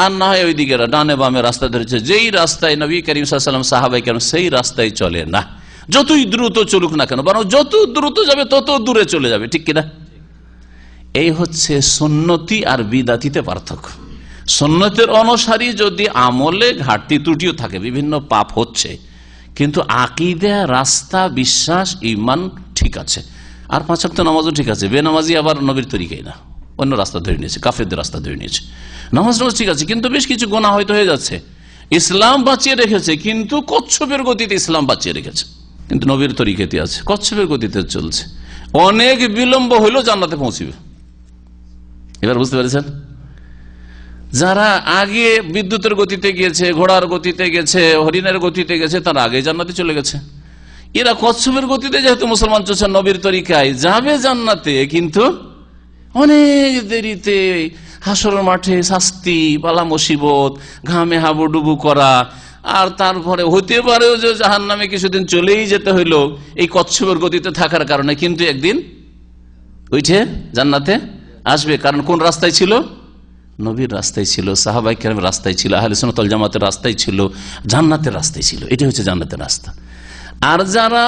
আর না হয় ওইদিকে ডানে বামে রাস্তা ধরেছে, যেই রাস্তায় নবী করিম সাল্লাল্লাহু আলাইহি ওয়াসাল্লাম সাহাবায়ে কেরাম সেই রাস্তায় চলে না, যতই দ্রুত চলুক না কেন, বরং যত দ্রুত যাবে তত দূরে চলে যাবে, ঠিক কিনা? এই হচ্ছে সুন্নতি আর বিদাতিতে পার্থক্য। সুন্নতের অনুসারী যদি আমলে ঘাটতি ত্রুটিও থাকে, বিভিন্ন পাপ হচ্ছে, কিন্তু আকীদা, রাস্তা, বিশ্বাস, ঈমান ঠিক আছে, আর 5 ওয়াক্ত নামাজও ঠিক আছে, বেনামাজি আবার নবীর তরিকাই না, অন্য রাস্তা ধরে নিয়েছে, কাফেরদের রাস্তা ধরে নিয়েছে। নামাজ ঠিক আছে, কিন্তু বেশ কিছু গুনাহ হয়তো হয়ে যাচ্ছে। ইসলাম বাঁচিয়ে রেখেছে, কিন্তু কচ্ছপের গতিতে ইসলাম বাঁচিয়ে রেখেছে, কিন্তু নবীর তরিকাতে আছে, কচ্ছপের গতিতে চলছে, অনেক বিলম্ব হইলেও জান্নাতে পৌঁছিবে। এবার বুঝতে পেরেছেন? যারা আগে বিদ্যুতের গতিতে গিয়েছে, ঘোড়ার গতিতে গেছে, হরিণের গতিতে গেছে, তারা আগে জান্নাতে চলে গেছে। এরা কচ্ছপের গতিতে যেহেতু মুসলমান চলছে, নবীর তরিকায় যাবে জান্নাতে, কিন্তু অনেক দেরিতে, হাসরের মাঠে শাস্তি, বালা মুসিবত, ঘামে হাবুডুবু করা, আর তারপরে হতে পারেও যে জাহান্নামে কিছুদিন চলেই যেতে হইল এই কচ্ছপের গতিতে থাকার কারণে, কিন্তু একদিন উঠে জান্নাতে আসবে। কারণ কোন রাস্তায় ছিল? নবীর রাস্তায় ছিল, সাহাবায়ে কেরামের রাস্তায় ছিল, আহলে সুন্নাত ওয়াল জামাতের রাস্তায় ছিল, জান্নাতের রাস্তায় ছিল। এটা হচ্ছে জান্নাতের রাস্তা। আর যারা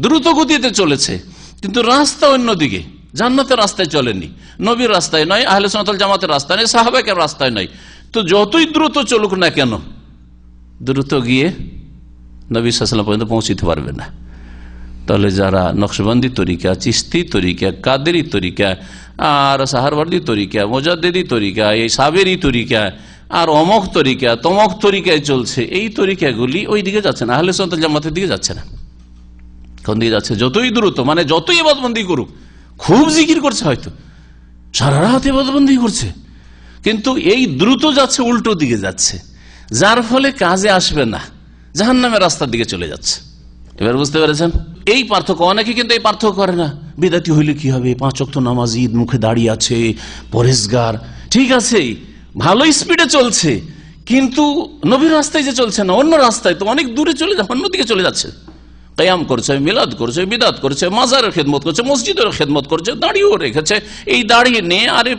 দ্রুত গতিতে চলেছে কিন্তু রাস্তা অন্যদিকে, জান্নাতের রাস্তায় চলেনি, নবীর রাস্তায় নয়, আহলে সুন্নাত ওয়াল জামাতের রাস্তায় নয়, সাহাবায়ে কেরামের রাস্তায় নয়, তো যতই দ্রুত চলুক না কেন, দ্রুত গিয়ে নবী সাল্লাল্লাহু আলাইহি ওয়াসাল্লাম পর্যন্ত পৌঁছিতে পারবে না। তাহলে যারা নকশবন্দি তরিকা, চিশতি তরিকা, কাদেরি তরিকা, আর সাহারওয়ার্দী তরিকা, মুজাদ্দিদি তরিকা, এই সাবেরি তরিকা, আর অমক তরিকা, তমক তরিকায় চলছে, এই তরিকাগুলি ওই দিকে যাচ্ছে না, আহলে সুন্নাত ওয়াল জামাতের দিকে যাচ্ছে না। কোন দিকে যাচ্ছে? যতই দ্রুত, মানে যতই ইবাদতবন্দি করুক, খুব জিকির করছে, হয়তো সারা রাত ইবাদতবন্দি করছে, কিন্তু এই দ্রুত যাচ্ছে, উল্টো দিকে যাচ্ছে, যার ফলে কাজে আসবে না, জাহান্নামের রাস্তার দিকে চলে যাচ্ছে। এবার বুঝতে পেরেছেন এই পার্থক্য? অনেকে কিন্তু এই পার্থক্য করে না। বিদাতি হইলে কি হবে? 5 ওয়াক্ত নামাজ, ঈদ মুখে দাঁড়িয়ে আছে, পরেশগার, ঠিক আছে, ভালো স্পিডে চলছে, কিন্তু নবীর রাস্তায় যে চলছে না, অন্য রাস্তায়, তো অনেক দূরে চলে যাচ্ছে, অন্যদিকে চলে যাচ্ছে। কিয়াম করছে, মিলাদ করছে, বিদাত করছে, মাজারের খেদমত করছে, মসজিদের খেদমত করছে, দাঁড়িয়েও রেখেছে, এই দাঁড়িয়ে নিয়ে আরে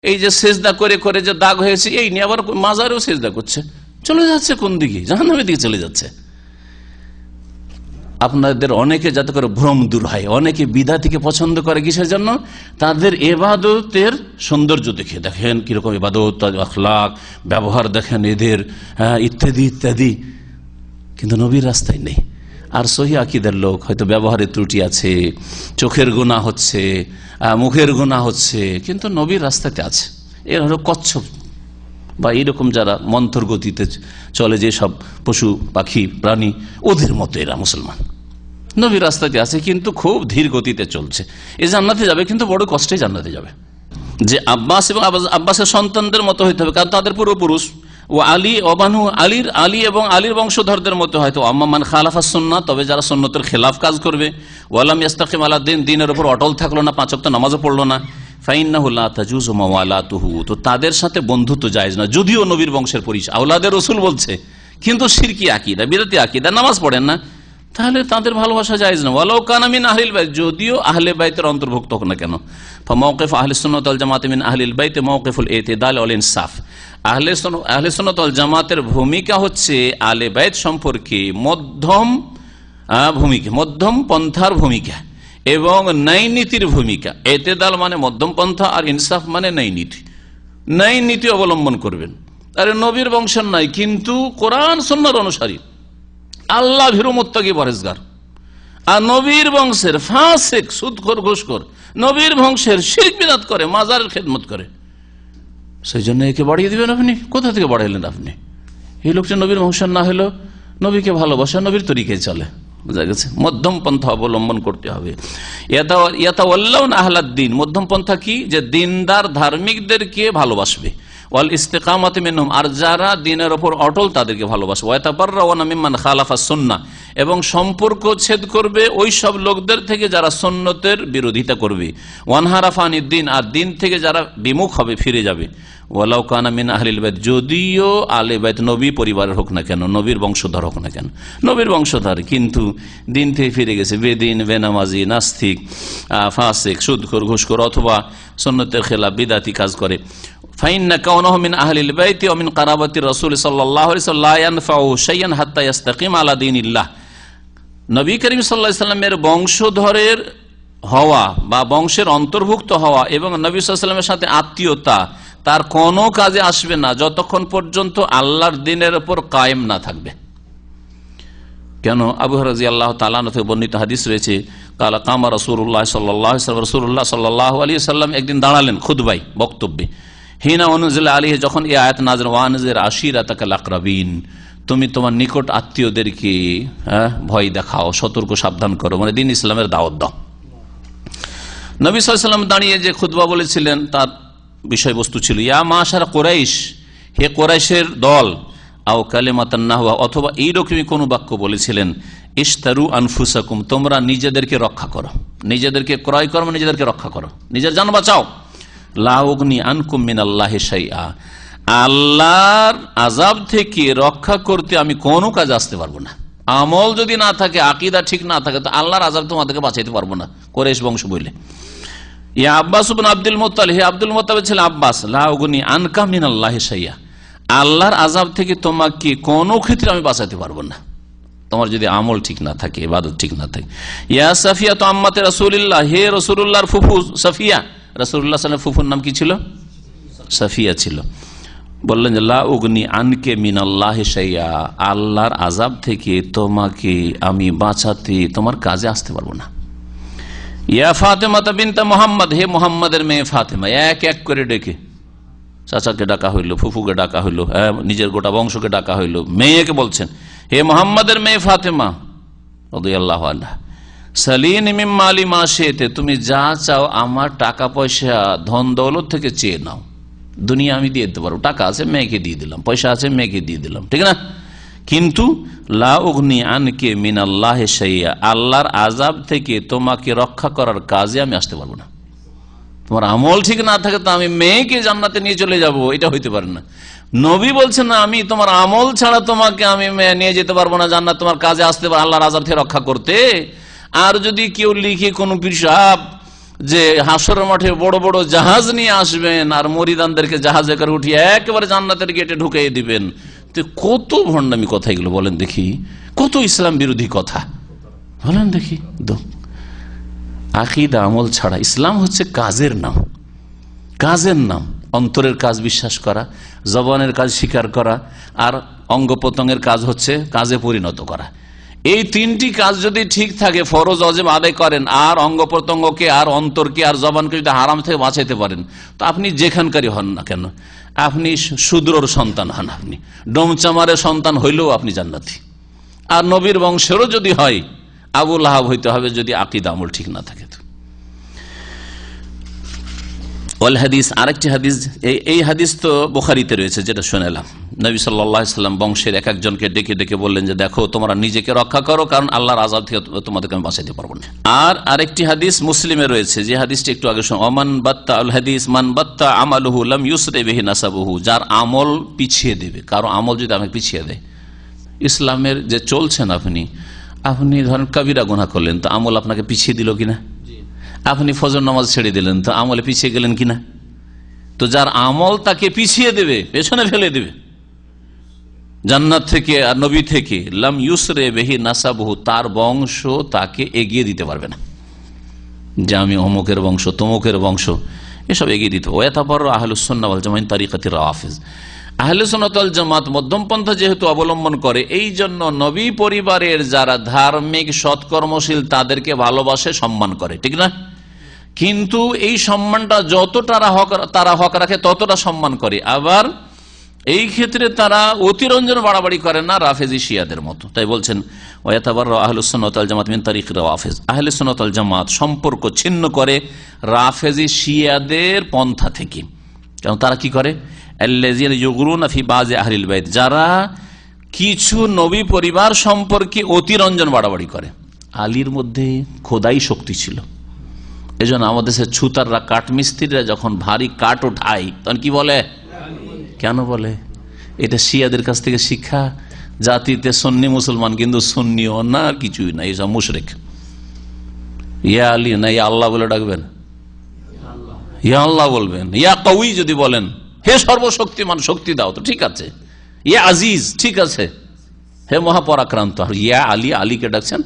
এই যে সেজদা করে করে যে দাগ হয়েছে, এই নিয়ে আবার মাজারেও সেজদা করছে, চলে যাচ্ছে কোন দিকে? জাহান্নামের দিকে চলে যাচ্ছে। আপনাদের অনেকে যাতে করে ভ্রম দূর হয়, অনেকে বিদাতিকে পছন্দ করে কিসের জন্য? তাদের ইবাদতের সৌন্দর্য দেখে, দেখেন কিরকম ইবাদত, আখলাক, ব্যবহার দেখেন এদের, ইত্যাদি ইত্যাদি, কিন্তু নবীর রাস্তায় নেই। আর সহিহ আকীদার লোক, হয়তো ব্যবহারের ত্রুটি আছে, চোখের গুনাহ হচ্ছে, মুখের গুনাহ হচ্ছে, কিন্তু নবীর রাস্তাতে আছে। এর হলো কচ্ছপ বা এইরকম যারা মন্থর গতিতে চলে, যে সব পশু পাখি প্রাণী, ওদের মতো এরা মুসলমান। নবীর রাস্তাতে আছে, কিন্তু খুব ধীর গতিতে চলছে। এ জান্নাতে যাবে, কিন্তু বড় কষ্টে জান্নাতে যাবে। যে আব্বাস এবং আব্বাসের সন্তানদের মতো হইতে হবে, কারণ তাদের পূর্বপুরুষ, ও আলী ওবানু আলী এবং আলীর বংশধরদের মতো হয়তো। আম্মান খালাফা সুন্নাহ, তবে যারা সুন্নতের খেলাফ কাজ করবে, ওয়ালাম ইস্তাকিম আলা দ্বীন, দ্বীনের উপর অটল থাকলো না, 5 ওয়াক্ত নামাজও পড়লো না, ফাইন্নাহু লা তাজুজু মাওয়ালাতুহু, তো তাদের সাথে বন্ধুত্ব জায়েজ না। যদিও নবীর বংশের পরিচয়, আওলাদের রাসূল বলছে, কিন্তু শিরকি আকীদা, বিদআতি আকীদা, নামাজ পড়েন না, তাহলে তাদের ভালোবাসা জায়েজ না। ওয়ালাউ কানা মিন আহলিল বাইত, যদিও আহলে বাইতের অন্তর্ভুক্ত হোক না কেন। ফামাওকিফ আহলিস সুন্নাত ওয়াল জামাত মিন আহলিল বাইত মাওকিফুল ইতিদাল ওয়াল ইনসাফ, আহলে সুন্নাত ওয়াল জামাতের ভূমিকা হচ্ছে আহলে বাইত সম্পর্কে মধ্যম ভূমিকা, মধ্যম পন্থার ভূমিকা এবং ন্যায় নীতির ভূমিকা। ইতিদাল মানে মধ্যম পন্থা, আর ইনসাফ মানে ন্যায় নীতি। ন্যায় নীতি অবলম্বন করবেন। আরে নবীর বংশের নাই, কিন্তু কোরআন সুন্নাহর অনুসারী, আল্লাহ ভীরু মুত্তাকি পরেজগার, আর নবীর বংশের ফাসিক, সুদখোর, ঘুষখোর, নবীর বংশের শিরক বিদআত করে, মাজারের খেদমত করে, সেই জন্য একে বাড়িয়ে দিবেন আপনি? কোথা থেকে বাড়াইলেন আপনি? এই লোকটা নবীর বংশের না হলেও নবীকে ভালোবাসা, নবীর তরিকায় চলে, বোঝা গেছে? মধ্যম পন্থা অবলম্বন করতে হবে। ইয়াতাওয়াল্লাউনা আহলাদ-দ্বীন, মধ্যম পন্থা কি? যে দিনদার ধার্মিকদেরকে ভালোবাসবে, ওয়াল ইস্তিকামাতি মিনহুম, আর যারা দ্বীনের উপর অটল তাদেরকে ভালোবাসবে, ওয়া ইয়াতাবাররাউনা মিম্মান খালাফা সুন্নাহ, এবং সম্পর্ক ছেদ করবে ওই সব লোকদের থেকে যারা সুন্নতের বিরোধিতা করবে, ওয়ানহারাফা আনিদ-দ্বীন, আর দ্বীন থেকে যারা বিমুখ হবে, ফিরে যাবে, ওয়ালাউ কানা মিন আহলিল বাইত, যদিও আহলে বাইত নবী পরিবারের হোক না কেন, নবীর বংশধর হোক না কেন, নবীর বংশধর কিন্তু দিন থেকে ফিরে গেছে, বেদিন, বেনামাজি, নাস্তিক, ফাসিক, সুদখোর, ঘুষখোর অথবা সুন্নতের খেলাফ বিদাতি কাজ করে, ফাইন্না কাউনাহু মিন আহলিল বাইত ওয়া মিন কারাবাতি রাসূল সাল্লাল্লাহু আলাইহি ওয়াসাল্লাম লা ইয়ানফাউ শাইআন হাত্তা ইস্তাকিম আলা দীনিল্লাহ। নবী করিম সাল্লাল্লাহু আলাইহি ওয়াসাল্লামের বংশধরের হওয়া বা বংশের অন্তর্ভুক্ত হওয়া এবং নবী সাল্লাল্লাহু আলাইহি ওয়াসাল্লামের সাথে আত্মীয়তা তার কোনো কাজে আসবে না যতক্ষণ পর্যন্ত আল্লাহর দ্বীনের উপর কায়েম না থাকবে। কেন? আবু হুরায়রা রাদিয়াল্লাহু তাআলা আনহু থেকে বর্ণিত হাদিস রয়েছে, কালা কামা রাসূলুল্লাহ সাল্লাল্লাহু আলাইহি ওয়াসাল্লাম, রাসূলুল্লাহ সাল্লাল্লাহু আলাইহি ওয়াসাল্লাম একদিন দাঁড়ালেন খুতবায়, বক্তব্যে, হিনা উনজিলা আলাইহি, যখন এই আয়াত নাযিল, ওয়ানজির আশিরাতাকাল আকরাবিন, তুমি তোমার নিকট আত্মীয়দেরকে ভয় দেখাও, সতর্ক সাবধান করো, মানে দ্বীন ইসলামের দাওয়াত দাও। নবী সাল্লাল্লাহু আলাইহি ওয়াসাল্লাম দাঁড়িয়ে যে খুতবা বলেছিলেন তার বিষয়বস্তু ছিল, ইয়া মাশার কুরাইশ, হে কুরাইশের দল, আও কালিমাতান নাহওয়া, অথবা এইরকমই কোন বাক্য বলেছিলেন, ইশতারু আনফুসাকুম, তোমরা নিজেদেরকে রক্ষা করো, নিজেদেরকে ক্রয় করো, নিজেদেরকে রক্ষা করো, নিজের জান বাঁচাও। লা উগনি আনকুম মিনাল্লাহি শাইআ, আল্লাহর আযাব থেকে রক্ষা করতে আমি কোনো কাজ আসতে পারবো না। আমল যদি না থাকে, আকীদা ঠিক না থাকে, তো আল্লাহর আযাব তোমাদেরকে বাঁচাইতে পারবো না। কুরাইশ বংশ বলে, ইয়া আব্বাস ইবনে আব্দুল মুত্তালিব, হে আব্দুল মুত্তালিবের ছেলে আব্বাস, লা উগনি আনকা মিনাল্লাহি শাইআ, আল্লাহর আযাব থেকে তোমাকে কোনো ক্ষেত্রে আমি বাঁচাতে পারবো না, তোমার যদি আমল ঠিক না থাকে, ইবাদত ঠিক না থাকে। ইয়া সাফিয়া তো আম্মাতে রাসূলুল্লাহ, হে রাসূলুল্লাহর ফুফু সাফিয়া, রাসূলুল্লাহ সাল্লাল্লাহু আলাইহি ওয়াসাল্লাম ফুফুর নাম কি ছিল? সাফিয়া ছিল। বললেন যে লা উগনি আনকে মিনাল্লাহি শাইআ, আল্লাহর আযাব থেকে তোমাকে আমি বাঁচাতে তোমার কাজে আসতে পারবো না। ইয়া ফাতেমা বিনতে মুহাম্মদ, হে মুহাম্মাদের মেয়ে ফাতেমা, এক এক করে ডেকে, চাচাকে ডাকা হইল, ফুফুকে ডাকা হইল, নিজের গোটা বংশকে ডাকা হইল, মেয়েকে বলছেন, হে মুহাম্মাদের মেয়ে ফাতেমা রাদিয়াল্লাহু আনহা, সালিনি মিন মালি মা শি'তি, তুমি যা চাও আমার টাকা পয়সা ধন দৌলত থেকে চেয়ে নাও, দুনিয়া আমি দিয়ে দিতে পারবো, টাকা আছে মেয়েকে দিয়ে দিলাম, পয়সা আছে মেয়েকে দিয়ে দিলাম, ঠিক না? কিন্তু লা উগনি আনকে মিনাল্লাহি শাইআ, আল্লাহর আযাব থেকে তোমাকে রক্ষা করার কাজে আমি আসতে পারবো না। তোমার আমল ঠিক না থাকে তো আমি মেয়েকে জান্নাতে নিয়ে চলে যাব, এটা হইতে পারে না। নবী বলছেন না, আমি তোমার আমল ছাড়া তোমাকে আমি নিয়ে যেতে পারবো না জান্নাত, তোমার কাজে আসতে পারে আল্লাহর আযাব থেকে রক্ষা করতে। আর যদি কেউ লিখে কোন পীর সাহেব যে হাসরের মাঠে বড় বড় জাহাজ নিয়ে আসবেন আর মরিদানদেরকে জাহাজে করে উঠিয়ে একেবারে জান্নাতের গেটে ঢুকিয়ে দিবেন, তো কত ভণ্ডামি কথা এগুলো, বলেন দেখি, কত ইসলাম বিরোধী কথা, বলেন দেখি। আকীদা আমল ছাড়া ইসলাম হচ্ছে কাজের নাম, কাজের নাম, অন্তরের কাজ বিশ্বাস করা, জবানের কাজ স্বীকার করা, আর অঙ্গ প্রত্যঙ্গের কাজ হচ্ছে কাজে পরিণত করা। এই তিনটি কাজ যদি ঠিক থাকে, ফরজ ওয়াজিব আদায় করেন, আর অঙ্গ প্রত্যঙ্গকে আর অন্তরকে আর জবানকে যদি হারাম থেকে বাঁচাইতে পারেন, তো আপনি যেখানকারই হন না কেন, আপনি শূদ্রর সন্তান হন, আপনি ডোমচামারের সন্তান হইলেও আপনি জান্নাতি। আর নবীর বংশেরও যদি হয়, আবু লাহাব হইতে হবে যদি আকীদা আমল ঠিক না থাকে। ওয়াল হাদিস, আরেকটি হাদিস, এই হাদিস তো বুখারীতে রয়েছে যেটা শুনেলাম, নবী সাল্লাল্লাহু আলাইহি ওয়াসাল্লাম বংশের এক একজনকে ডেকে ডেকে বললেন যে দেখো তোমরা নিজেকে রক্ষা করো, কারণ আল্লাহর আযাব থেকে তোমাদেরকে আমি বাঁচাইতে পারবো না। আর আরেকটি হাদিস মুসলিমে রয়েছে, যে হাদিসটি একটু আগে শুনলাম, ওমান বাত্তা আল হাদিস মান বাত্তা আমালুহু লাম ইউসরি বিহি নাসাবুহু, যার আমল পিছিয়ে দেবে, কারো আমল যদি আমাকে পিছিয়ে দেয়, ইসলামের যে চলছেন আপনি ধরেন কবিরা গুনাহ করলেন, তো আমল আপনাকে পিছিয়ে দিল কিনা? আপনি ফজর নামাজ ছেড়ে দিলেন, তো আমলে পিছিয়ে গেলেন কিনা? তো যার আমল তাকে পিছিয়ে দেবে, পেছনে ফেলে দেবে জান্নাত থেকে আর নবী থেকে, লাম ইউসরে বিহি নাসাবুহু, তার বংশ তাকে এগিয়ে দিতে পারবে না, যে আমি অমুকের বংশ তমুকের বংশ, এসব এগিয়ে দিতে। ওয়াতাবাররা আহলুস সুন্নাহ ওয়াল জামাত তারিকাতির রাওয়াফিজ, আহলে সুন্নাত ওয়াল জামাত মধ্যম পন্থা যেহেতু অবলম্বন করে, এই জন্য নবী পরিবারের যারা ধার্মিক সৎকর্মশীল তাদেরকে ভালোবাসে, সম্মান করে, ঠিক না? কিন্তু এই সম্মানটা যতটা তারা হক রাখে ততটা সম্মান করে, আবার এই ক্ষেত্রে তারা অতিরঞ্জন বাড়াবাড়ি করে না রাফেজি শিয়াদের মতো। তাই বলছেন ওয়াতাবাররা আহলুস সুন্নাত ওয়াল জামাত মিন তারিকির রাওয়াফিজ, আহলে সুন্নাত ওয়াল জামাত সম্পর্ক ছিন্ন করে রাফেজি শিয়াদের পন্থা থেকে। কারণ তারা কি করে, আল্লাযীনা ইউগরুনা ফি বাযি আহলিল বাইত, যারা কিছু নবী পরিবার সম্পর্কে অতিরঞ্জন বাড়াবাড়ি করে। আলীর মধ্যে খোদাই শক্তি ছিল, এজন্য আমাদের দেশের ছুতাররা কাঠমিস্ত্রিরা যখন ভারী কাঠ ওঠায় তখন কি বলে, কেন বলে? এটা শিয়াদের কাছ থেকে শিক্ষা। জাতিতে সুন্নি মুসলমান, কিন্তু সুন্নিও না, আর কিছুই না, এইসব মুশরিক। ইয়া আলী না ইয়া আল্লাহ বলে ডাকবেন? ইয়া আল্লাহ বলবেন। ইয়া কওয়ি যদি বলেন, হে সর্বশক্তিমান, শক্তি দাও, তো ঠিক আছে। ইয়া আজিজ, ঠিক আছে, হে মহাপরাক্রান্ত। আর ইয়া আলী, আলীকে ডাকছেন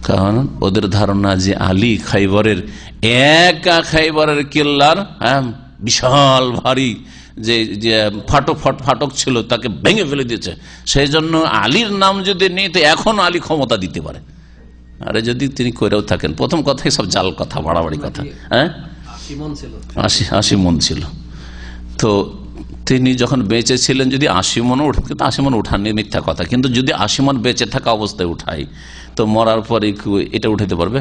কারণ ওদের ধারণা যে আলী খাইবরের একা খাইবরের কেল্লার বিশাল ভারী যে ফাটক ছিল, তাকে ভেঙে ফেলে দিয়েছে। সেই জন্য আলীর নাম যদি নেই তো এখন আলী ক্ষমতা দিতে পারে। আরে যদি তিনি করেও থাকেন, প্রথম কথাই সব জাল কথা, বাড়াবাড়ি কথা। 80 মন ছিল। তো তিনি যখন বেঁচে ছিলেন, যদি 80 মন উঠত, 80 মন উঠাননি, মিথ্যা কথা। কিন্তু যদি 80 মন বেঁচে থাকা অবস্থায় উঠাই, তো মরার পরে এটা উঠাতে পারবে?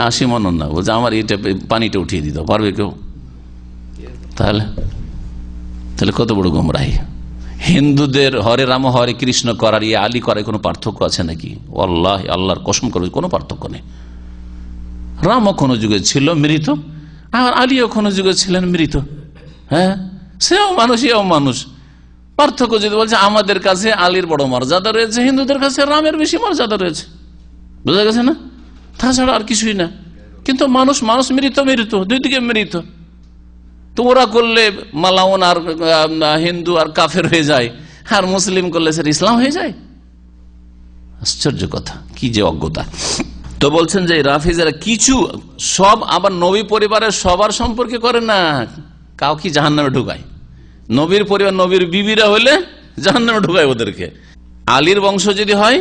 80 মন না, বলছে আমার এটা পানিটা উঠিয়ে দিতে পারবে কেউ? তাহলে কত বড় গোমরাহি। হিন্দুদের হরে রাম হরে কৃষ্ণ করার ইয়ে আলী করার কোনো পার্থক্য আছে নাকি? আল্লাহ, আল্লাহর কসম করে কোনো পার্থক্য নেই। রামও কোনো যুগে ছিল মৃত, আর আলীও কোনো যুগে ছিলেন মৃত। হ্যাঁ, সেও মানুষ, এও মানুষ। পার্থক্য যদি বলছে আমাদের কাছে আলীর বড় মর্যাদা রয়েছে, হিন্দুদের কাছে রামের বেশি মর্যাদা রয়েছে। বুঝা গেছে না? তাছাড়া আর কিছুই না। কিন্তু মানুষ মৃত, দুই দিকে মৃত। তো ওরা করলে মালাউন আর হিন্দু আর কাফের হয়ে যায়, আর মুসলিম করলে স্যার ইসলাম হয়ে যায়। আশ্চর্য কথা, কি যে অজ্ঞতা। তো বলছেন যে রাফিজারা কিছু সব আবার নবী পরিবারের সবার সম্পর্কে করে না, কাউ কি জাহান্নামে ঢুকায়। নবীর পরিবার, নবীর বিবিরা হলে জাহান্নামে ঢুকায় ওদেরকে। আলীর বংশ যদি হয়,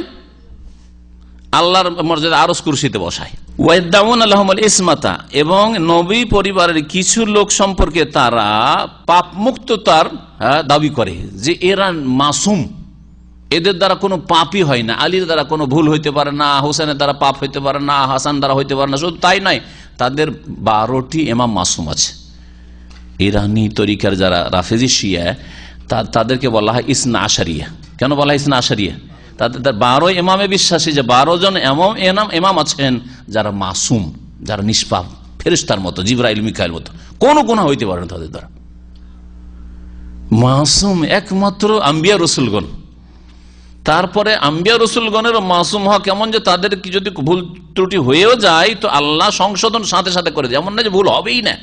আল্লাহর মর্যাদা আরশ কুরসিতে বসায়। ওয়াইদাউন আলাহুমুল ইসমাতা, এবং নবী পরিবারের কিছু লোক সম্পর্কে তারা পাপ মুক্ততার দাবি করে, যে এরা মাসুম, এদের দ্বারা কোনো পাপই হয় না। আলীর দ্বারা কোনো ভুল হইতে পারে না, হোসেনের দ্বারা পাপ হইতে পারে না, হাসান দ্বারা হইতে পারে না। শুধু তাই নয়, তাদের 12টি ইমাম মাসুম আছে। ইরানি তরিকার যারা রাফেজি শিয়া, তাদেরকে বলা হয় ইসনা আশারিয়া। কেন বলা হয় ইসনা আশারিয়া? তাদের 12 ইমামে বিশ্বাসী, যে 12 জন ইমাম আছেন যারা মাসুম, যারা নিষ্পাপ, ফেরেশতার মতো, জিবরাইল মিকাইল মতো, কোনো গুনাহ হইতে পারে না তাদের দ্বারা। মাসুম একমাত্র আম্বিয়া রসুলগণ। তারপরে আম্বিয়া রসুলগণেরও মাসুম হওয়া কেমন, যে তাদের কি যদি ভুল ত্রুটি হয়েও যায় তো আল্লাহ সংশোধন সাথে সাথে করে দেয়। এমন না যে ভুল হবেই না,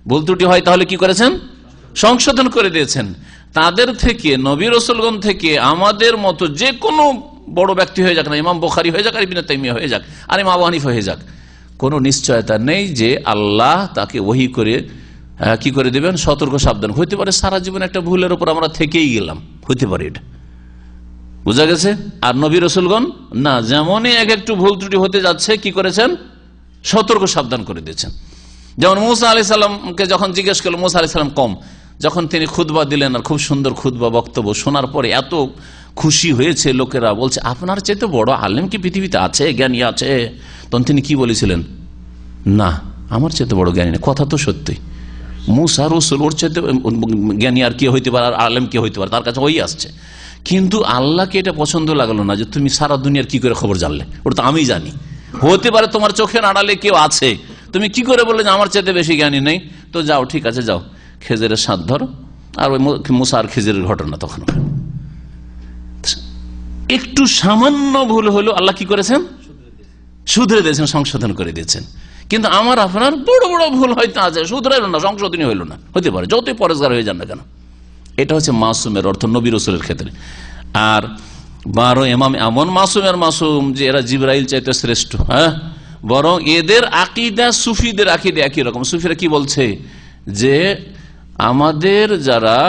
ভুল ত্রুটি হয় তাহলে কি করেছেন? সংশোধন করে দিয়েছেন। তাদের থেকে, নবী রাসূলগণ থেকে আমাদের মতো যে কোনো বড় ব্যক্তি হয়ে যাক না, ইমাম বুখারী হয়ে যাক, আর ইবনে তাইমিয়া হয়ে যাক, আর ইমাম আবু হানিফা হয়ে যাক, কোনো নিশ্চয়তা নেই যে আল্লাহ তাকে ওহী করে কি করে দিবেন, সতর্ক সাবধান। হইতে পারে সারা জীবন একটা ভুলের উপর আমরা থেকেই গেলাম, হইতে পারে, এটা বুঝা গেছে। আর নবী রাসূলগণ না, যেমনই একটু ভুল ত্রুটি হতে যাচ্ছে, কি করেছেন? সতর্ক সাবধান করে দিয়েছেন। যেমন মুসা আলাইহিস সালামকে যখন জিজ্ঞেস করল, মুসা আলাইহিস সালাম যখন তিনি খুতবা দিলেন, আর খুব সুন্দর খুতবা বক্তব্য শোনার পরে এত খুশি হয়েছে লোকেরা, বলছে আপনার চেয়ে বড় আলেম কি পৃথিবীতে আছে, জ্ঞানী আছে? তখন তিনি কি বলেছিলেন? না, আমার চেয়ে বড় জ্ঞানী না। কথা তো সত্যি, মুসা রাসূল, ওর চেয়ে জ্ঞানী আর কে হইতে পারে, আর আলেম কে হইতে পারে, তার কাছে ওই আসছে। কিন্তু আল্লাহকে এটা পছন্দ লাগলো না, যে তুমি সারা দুনিয়ার কি করে খবর জানলে, ওটা তো আমি জানি। হতে পারে তোমার চোখের আড়ালে কেউ আছে, তুমি কি করে বললে যে আমার চাইতে বেশি জ্ঞানী নেই? তো যাও, ঠিক আছে, যাও, খেজুরের সাথ ধরো। আর ওই মুসা আর খেজুরের ঘটনা তখন একটু সামান্য ভুল হলো, আল্লাহ কি করেছেন? শুধরে দিয়েছেন, সংশোধন করে দিয়েছেন। কিন্তু আমার আপনার বড় বড় ভুল হয়তো আছে, শুধরাইল না, সংশোধনই হইল না, হতে পারে যতই পরেজগার হয়ে যান না কেন। এটা হচ্ছে মাসুমের অর্থ নবী রাসূলের ক্ষেত্রে। আর 12 ইমাম এমন মাসুমের মাসুম যে এরা জিবরাইল চাইতে শ্রেষ্ঠ। হ্যাঁ, বরং এদের আকীদা সুফিদের আকীদা একই রকম। সুফিরা কি বলছে, যে আমাদের যারা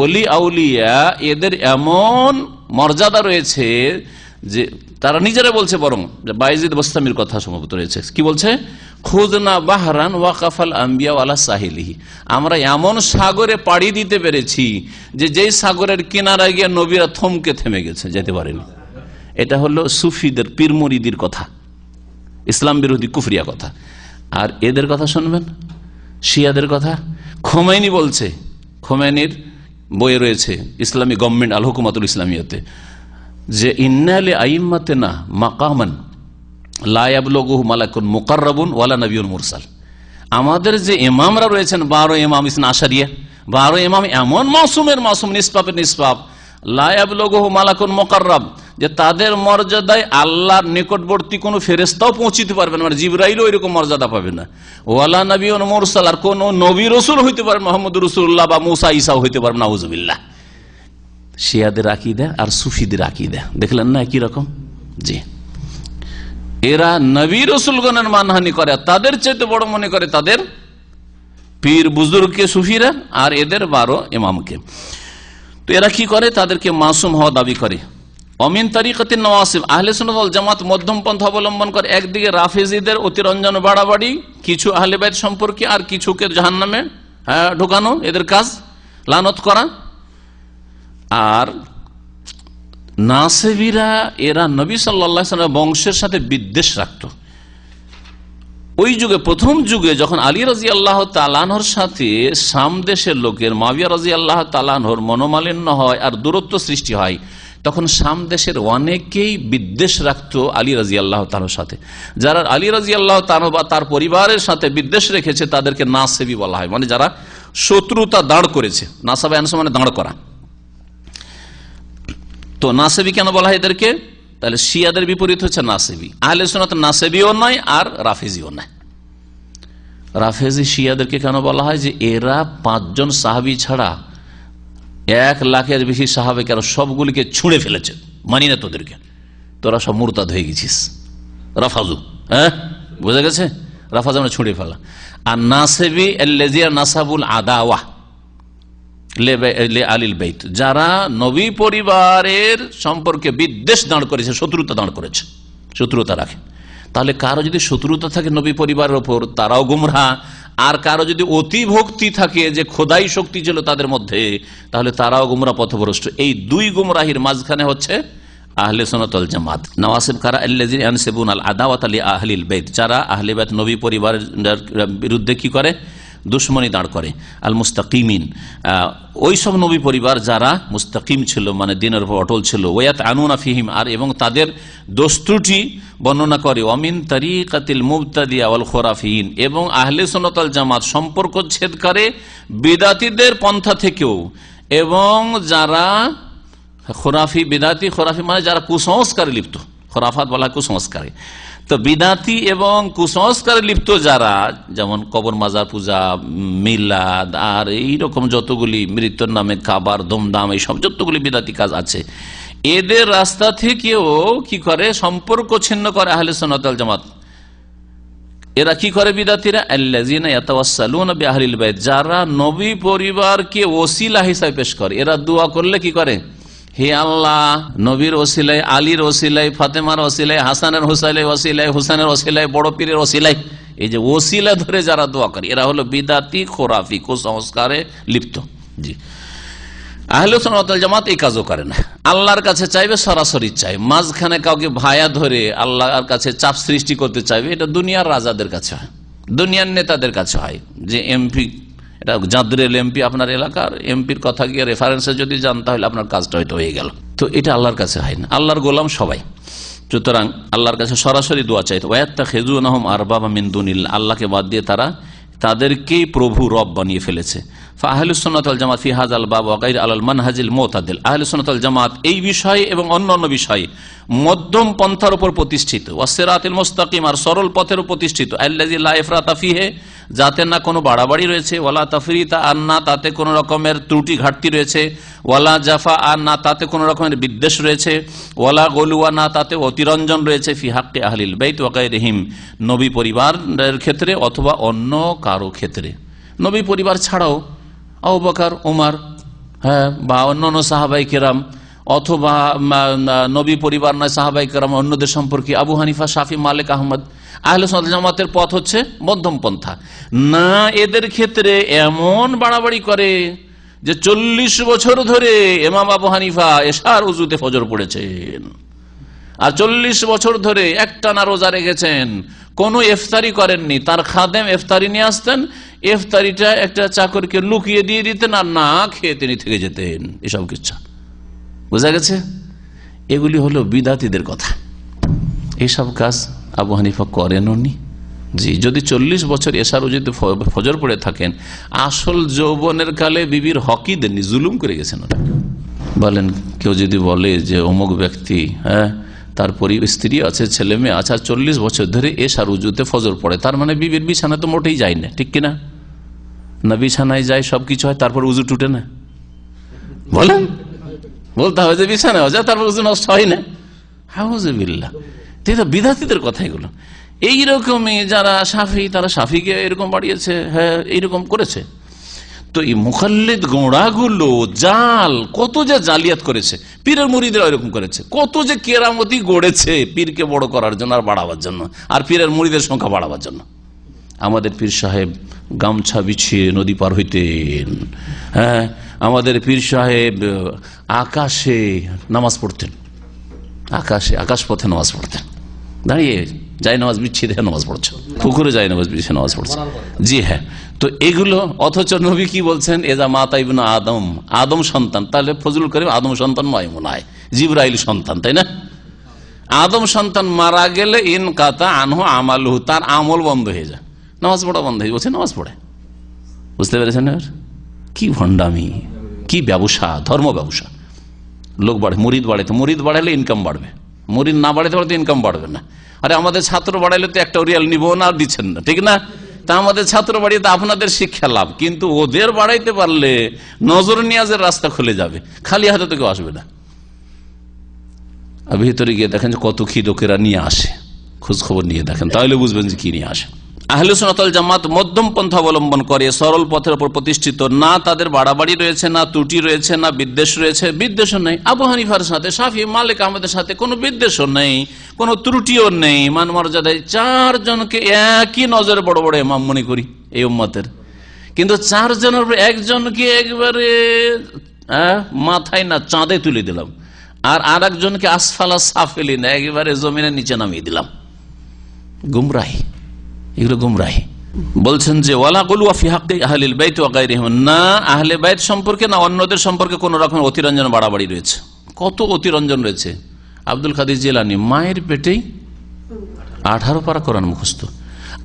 ওলি আউলিয়া, এদের এমন মর্যাদা রয়েছে যে তারা নিজেরা বলছে, বরং বাইজিদ বস্তামির কথা সম্ভবত রয়েছে, কি বলছে? খুযনা বাহরান ওয়াকাফাল আম্বিয়া আলা সাহিলিহি, আমরা এমন সাগরে পাড়ি দিতে পেরেছি যে যেই সাগরের কিনারায় গিয়ে নবীরা থমকে থেমে গেছে, যেতে পারেনি। এটা হলো সুফিদের, পীর মুরিদির কথা, ইসলাম বিরোধী কুফরিয়া কথা। আর এদের কথা শুনবেন, শিয়াদের কথা। খোমেনি বলছে, খোমেনির বইয়ে রয়েছে ইসলামী গভর্নমেন্ট আল হুকুমাতুল ইসলামিয়াতে, যে ইন্নালি আইম্মাতিনা মাকামান লা ইয়াবলুগুহু মালাকুন মুকাররাবুন ওয়ালা নাবিয়্যুন মুরসাল, আমাদের যে ইমামরা রয়েছেন 12 ইমাম ইসনা আশারিয়া, 12 ইমাম এমন মাসুমের মাসুম, নিষ্পাপের নিষ্পাপ, লা ইয়াবলুগুহু মালাকুন মুকাররাব, যে তাদের মর্যাদায় আল্লাহর নিকটবর্তী কোনো ফেরেশতাও পৌঁছিতে পারবে না, মানে জিবরাইলও এরকম মর্যাদা পাবে না। ওয়ালা নবিয়্যুন মুরসাল, আর কোন নবী রাসূল হইতে পারে মুহাম্মদ রাসূলুল্লাহ বা মুসা ঈসা হইতে পারবে না, নাউযুবিল্লাহ। শিয়াদের আকীদা আর সুফিদের আকীদা দেখলেন না একই রকম। জি, এরা নবী রাসূলগণের মানহানি করে, তাদের চাইতে বড় মনে করে তাদের পীর বুজুর্গকে, সুফিরা, আর এদের 12 ইমামকে। তো এরা কি করে, তাদেরকে মাসুম হওয়া দাবি করে। অমিন তারিকাতিন নওয়াসিব, আহলে সুন্নাত ওয়াল জামাত মধ্যম পন্থা অবলম্বন করে। একদিকে রাফেজিদের অতিরঞ্জন বাড়াবাড়ি কিছু আহলে বাইত সম্পর্কে, আর কিছুকে জাহান্নামে ঢোকানো, এদের কাজ লানত করা। আর নাসেবিরা, এরা নবী সাল্লাল্লাহু আলাইহি ওয়াসাল্লাম বংশের সাথে বিদ্বেষ রাখত। ওই যুগে, প্রথম যুগে যখন আলী রাদিয়াল্লাহু তাআলা আনহুর সাথে শাম দেশের লোকের মুআবিয়া রাদিয়াল্লাহু তাআলা আনহুর মনোমালিন্য হয় আর দূরত্ব সৃষ্টি হয়, তখন শাম দেশের অনেকেই বিদ্বেষ রাখতো আলী রাদিয়াল্লাহু তাআলার সাথে। যারা আলী রাদিয়াল্লাহু তাআলা বা তার পরিবারের সাথে বিদ্বেষ রেখেছে তাদেরকে নাসেবি বলা হয়, মানে যারা শত্রুতা দাঁড় করেছে। নাসাবে আনসা মানে দাঁড় করা। তো নাসেবি কেন বলা হয় এদেরকে? তাহলে শিয়াদের বিপরীত হচ্ছে নাসেবি। আহলে সুন্নাত নাসেবিও নয় আর রাফেজিও নয়। রাফেজি শিয়াদেরকে কেন বলা হয়? যে এরা 5 জন সাহাবী ছাড়া 1 লাখের বেশি সাহাবাকে আর সবগুলিকে ছুঁড়ে ফেলেছে, মানি না তোদেরকে, তোরা সব মুরতাদ হয়ে গেছিস। রাফাজু, হ্যাঁ বোঝা গেছে, রাফাজু মানে ছুঁড়ে ফেলা। আর নাসেবি আল্লাযিনা নাসাবুল আদাওয়া আলিল বাইত, যারা নবী পরিবারের সম্পর্কে বিদ্বেষ দাঁড় করেছে, শত্রুতা দাঁড় করেছে, শত্রুতা রাখে। তাহলে কারো যদি শত্রুতা থাকে নবী পরিবারের ওপর, তারাও গুমরাহ। আর কারো যদি অতি ভক্তি থাকে, যে খোদাই শক্তি ছিল তাদের মধ্যে, তাহলে তারাও গুমরাহ, পথভ্রষ্ট। এই 2 গুমরাহির মাঝখানে হচ্ছে আহলে সুন্নাত ওয়াল জামাত। নওয়াসিব কারা আল্লাযিনা ইয়ানসিবুন আল আদাওয়াতা লি আহলিল বাইত, যারা আহলে বাইত নবী পরিবারের বিরুদ্ধে কি করে? দুশ্মনী দাঁড় করে। আল মুস্তাকিমিন, ওই সব নবী পরিবার যারা মুস্তাকিম ছিল, মানে দিনের উপর অটল ছিল। ওয়াত আনুনা ফিহিম, আর এবং তাদের দোষ ত্রুটি বর্ণনা করে। অমিন তারিকাতিল মুবতাদিয়া ওয়াল খুরাফিন, এবং আহলে সুন্নাত ওয়াল জামাত সম্পর্ক ছেদ করে বিদাতীদের পন্থা থেকেও, এবং যারা খুরাফি, বিদাতি খুরাফি মানে যারা কুসংস্কারে লিপ্ত, খুরাফাত বলা কুসংস্কারে। তো বিদাতি এবং কুসংস্কারে লিপ্ত যারা, যেমন কবর মাজার পূজা, মিলাদ, আর এইরকম যতগুলি মৃত্যুর নামে কাবার দমদাম, এইসব যতগুলি বিদাতি কাজ আছে, এদের রাস্তা থেকেও কি করে? সম্পর্ক ছিন্ন করে আহলে সুন্নাত ওয়াল জামাত। এরা কি করে বিদাতিরা? আল্লাযিনা ইয়াতাওয়াসসালুনা বিআহলিল বাইত, যারা নবী পরিবারকে ওসিলা হিসাবে পেশ করে। এরা দোয়া করলে কি করে? হে আল্লাহ, নবীর ওসিলায়, আলীর ওসিলায়, ফাতেমার ওসিলায়, হাসানের ওসিলায়, হুসাইনের ওসিলায়, বড় পীরের ওসিলায়, এই যে ওসিলা ধরে যারা দোয়া করে, এরা হলো বিদাতি, খোরাফি, কুসংস্কারে লিপ্ত। জি, আহলে সুন্নাত ওয়াল জামাত এই কাজও করে না। আল্লাহর কাছে চাইবে, সরাসরি চাই। মাঝখানে কাউকে ভায়া ধরে আল্লাহর কাছে চাপ সৃষ্টি করতে চাইবে, এটা দুনিয়ার রাজাদের কাছে হয়, দুনিয়ার নেতাদের কাছে হয়। যে এমপি, এটা জাদরেল এমপি, আপনার এলাকার এমপির কথা গিয়ে রেফারেন্সে যদি যান, তাহলে আপনার কাজটা হয়তো হয়ে গেল। তো এটা আল্লাহর কাছে হয় না, আল্লাহর গোলাম সবাই। সুতরাং আল্লাহর কাছে সরাসরি দোয়া চাইতো। ওয়াত্তাখিযুনাহুম আরবাবা মিন দুনিল্লাহ, আল্লাহকে বাদ দিয়ে তারা তাদেরকেই প্রভু রব বানিয়ে ফেলেছে। আহলুস সুন্নাত ওয়াল জামাত ফি হাযাল বাব ওয়া গায়র আলাল মানহাজিল মুতাদিল, আহলুস সুন্নাত ওয়াল জামাত এই বিষয়ে এবং অন্যান্য বিষয়ে মধ্যম পন্থার উপর প্রতিষ্ঠিত। ওয়াসিরাতিল মুস্তাকিম, আর সরল পথের উপর প্রতিষ্ঠিত। আল্লাযী লা ইফরাতা ফিহি, যাতে না কোনো বাড়াবাড়ি রয়েছে, ওয়ালা তাফরিতা, আর না তাতে কোনো রকমের ত্রুটি ঘাটতি রয়েছে, ওয়ালা জাফা, আর না তাতে কোনো রকমের বিদ্বেষ রয়েছে, ওয়ালা গলুয়া, না তাতে অতিরঞ্জন রয়েছে, ফি হাক্কি আহলিল বাইত ওয়া গায়রিহিম, নবী পরিবারের ক্ষেত্রে অথবা অন্য কারো ক্ষেত্রে। নবী পরিবার ছাড়াও আবু বকর, ওমর, হ্যাঁ, বা অন্যান্য সাহাবায়ে কেরাম, অথবা নবী পরিবার নয় সাহাবায়ে কেরাম অন্যদের সম্পর্কে আবু হানিফা, শাফি, মালিক, আহমদ। আহলে সুন্নাত জামাতের পথ হচ্ছে মধ্যম পন্থা। না এদের ক্ষেত্রে এমন বাড়াবাড়ি করে যে 40 বছর ধরে ইমাম আবু হানিফা এশার উজুতে ফজর পড়েছেন, আর 40 বছর ধরে একটানা রোজা রেখেছেন, কোনো ইফতারি করেননি। তার খাদেম ইফতারি নিয়ে আসতেন, ইফতারিটা একটা চাকরকে লুকিয়ে দিয়ে দিতেন, আর না খেয়ে তিনি থেকে যেতেন। এসব কিচ্ছা বোঝা গেছে। এগুলি হলো বিদাতীদের কথা। এইসব কাজ আবু হানিফা করেননি, জি, যদি 40 বছর এশার যদি ফজর পড়ে থাকেন, আসল যৌবনের কালে বিবির হকই দেননি, জুলুম করে গেছেন ওরা। বলেন, কেউ যদি বলে যে অমুক ব্যক্তি, হ্যাঁ, তার স্ত্রী আছে, ছেলে মেয়ে আছে, 40 বছর ধরে এশার উজুতে ফজর পড়ে, তার মানে বিবির বিছানা তো মোটেই যায় না, ঠিক কিনা? না বিছানায় যায়, সবকিছু হয়, তারপর উজু টুটে না? বলেন, বলতে হবে যে বিছানায় যায়, তারপর উজু নষ্ট হয় না? হাউজুবিল্লাহ, বিধাতীদের কথা এগুলো। এইরকমই যারা শাফি, তারা শাফিকে এরকম বাড়িয়েছে, হ্যাঁ, এইরকম করেছে। তো এই মুখাল্লিদ গোড়াগুলো জাল, কত যে জালিয়াত করেছে, পীরের মুরিদরা এরকম করেছে, কত যে কেরামতি গড়েছে পীরকে বড় করার জন্য আর বাড়াবার জন্য, আর পীরের মুরিদের সংখ্যা বাড়াবার জন্য। আমাদের পীর সাহেব গামছা বিছিয়ে নদী পার হইতেন, হ্যাঁ, আমাদের পীর সাহেব আকাশে নামাজ পড়তেন, আকাশ পথে নামাজ পড়তেন, দাঁড়িয়ে যাই নামাজ বিছিয়ে দেখে নামাজ পড়ছে, পুকুরে যাই নামাজ বিছিয়ে নামাজ পড়ছে। জি হ্যাঁ, তো এগুলো, অথচ নবী কি বলছেন, এজা মাতা ইবনে আদম, আদম সন্তান, তাহলে ফজলুল করিম আদম সন্তান নয়, মনে হয় জিবরাইল সন্তান, তাই না? আদম সন্তান মারা গেলে ইন কাতা আনহু আমালহু, তার আমল বন্ধ হয়ে যায়, নামাজ পড়া বন্ধ হয়ে বলছে নামাজ পড়ে। বুঝতে পেরেছেন? কি ভণ্ডামি, কি ব্যবসা, ধর্ম ব্যবসা। লোক বাড়ে, মুরিদ বাড়ে, তো মুরিদ বাড়ালে ইনকাম বাড়বে, মুরিদ না বাড়াতে পারলে ইনকাম বাড়বে না। আরে আমাদের ছাত্র বাড়াইলে তো একটা রিয়াল নিব না, দিচ্ছেন না, ঠিক না? তা আমাদের ছাত্র বাড়িয়ে তো আপনাদের শিক্ষা লাভ, কিন্তু ওদের বাড়াইতে পারলে নজর নিয়াজের রাস্তা খুলে যাবে, খালি হাতে তো কেউ আসবে না। ভিতরে গিয়ে দেখেন যে কত খিদকেরা নিয়ে আসে, খোঁজ খবর নিয়ে দেখেন, তাহলে বুঝবেন যে কি নিয়ে আসে। আহলে সুন্নাত ওয়াল জামাত মধ্যম পন্থা অবলম্বন করে, সরল পথের উপর প্রতিষ্ঠিত, না তাদের বাড়াবাড়ি রয়েছে, না ত্রুটি রয়েছে, না বিদ্বেষ রয়েছে। বিদ্বেষও নেই আবু হানিফার সাথে, শাফি, মালিক আহমদের সাথে কোনো বিদ্বেষও নেই, কোনো ত্রুটিও নেই। মান মর্যাদায় 4 জনকে একই নজরে বড় বড় ইমাম মনে করি এই উম্মতের, কিন্তু 4 জনের উপর একজনকে একবারে মাথায় না চাঁদে তুলে দিলাম, আর একজনকে আসফালা সাফেলি না, একেবারে জমিনের নিচে নামিয়ে দিলাম। গুমরাহি, এগুলো গুমরাহি। বলছেন যে ওয়ালা গুলওয়া ফি হাক্কি আহলিল বাইত ওয়া গায়রিহিম, না আহলে বাইত সম্পর্কে না অন্যদের সম্পর্কে কোন রকম অতিরঞ্জন বাড়াবাড়ি রয়েছে। কত অতিরঞ্জন রয়েছে। আব্দুল কাদের জিলানী মায়ের পেটেই 18 পারা কোরআন মুখস্থ,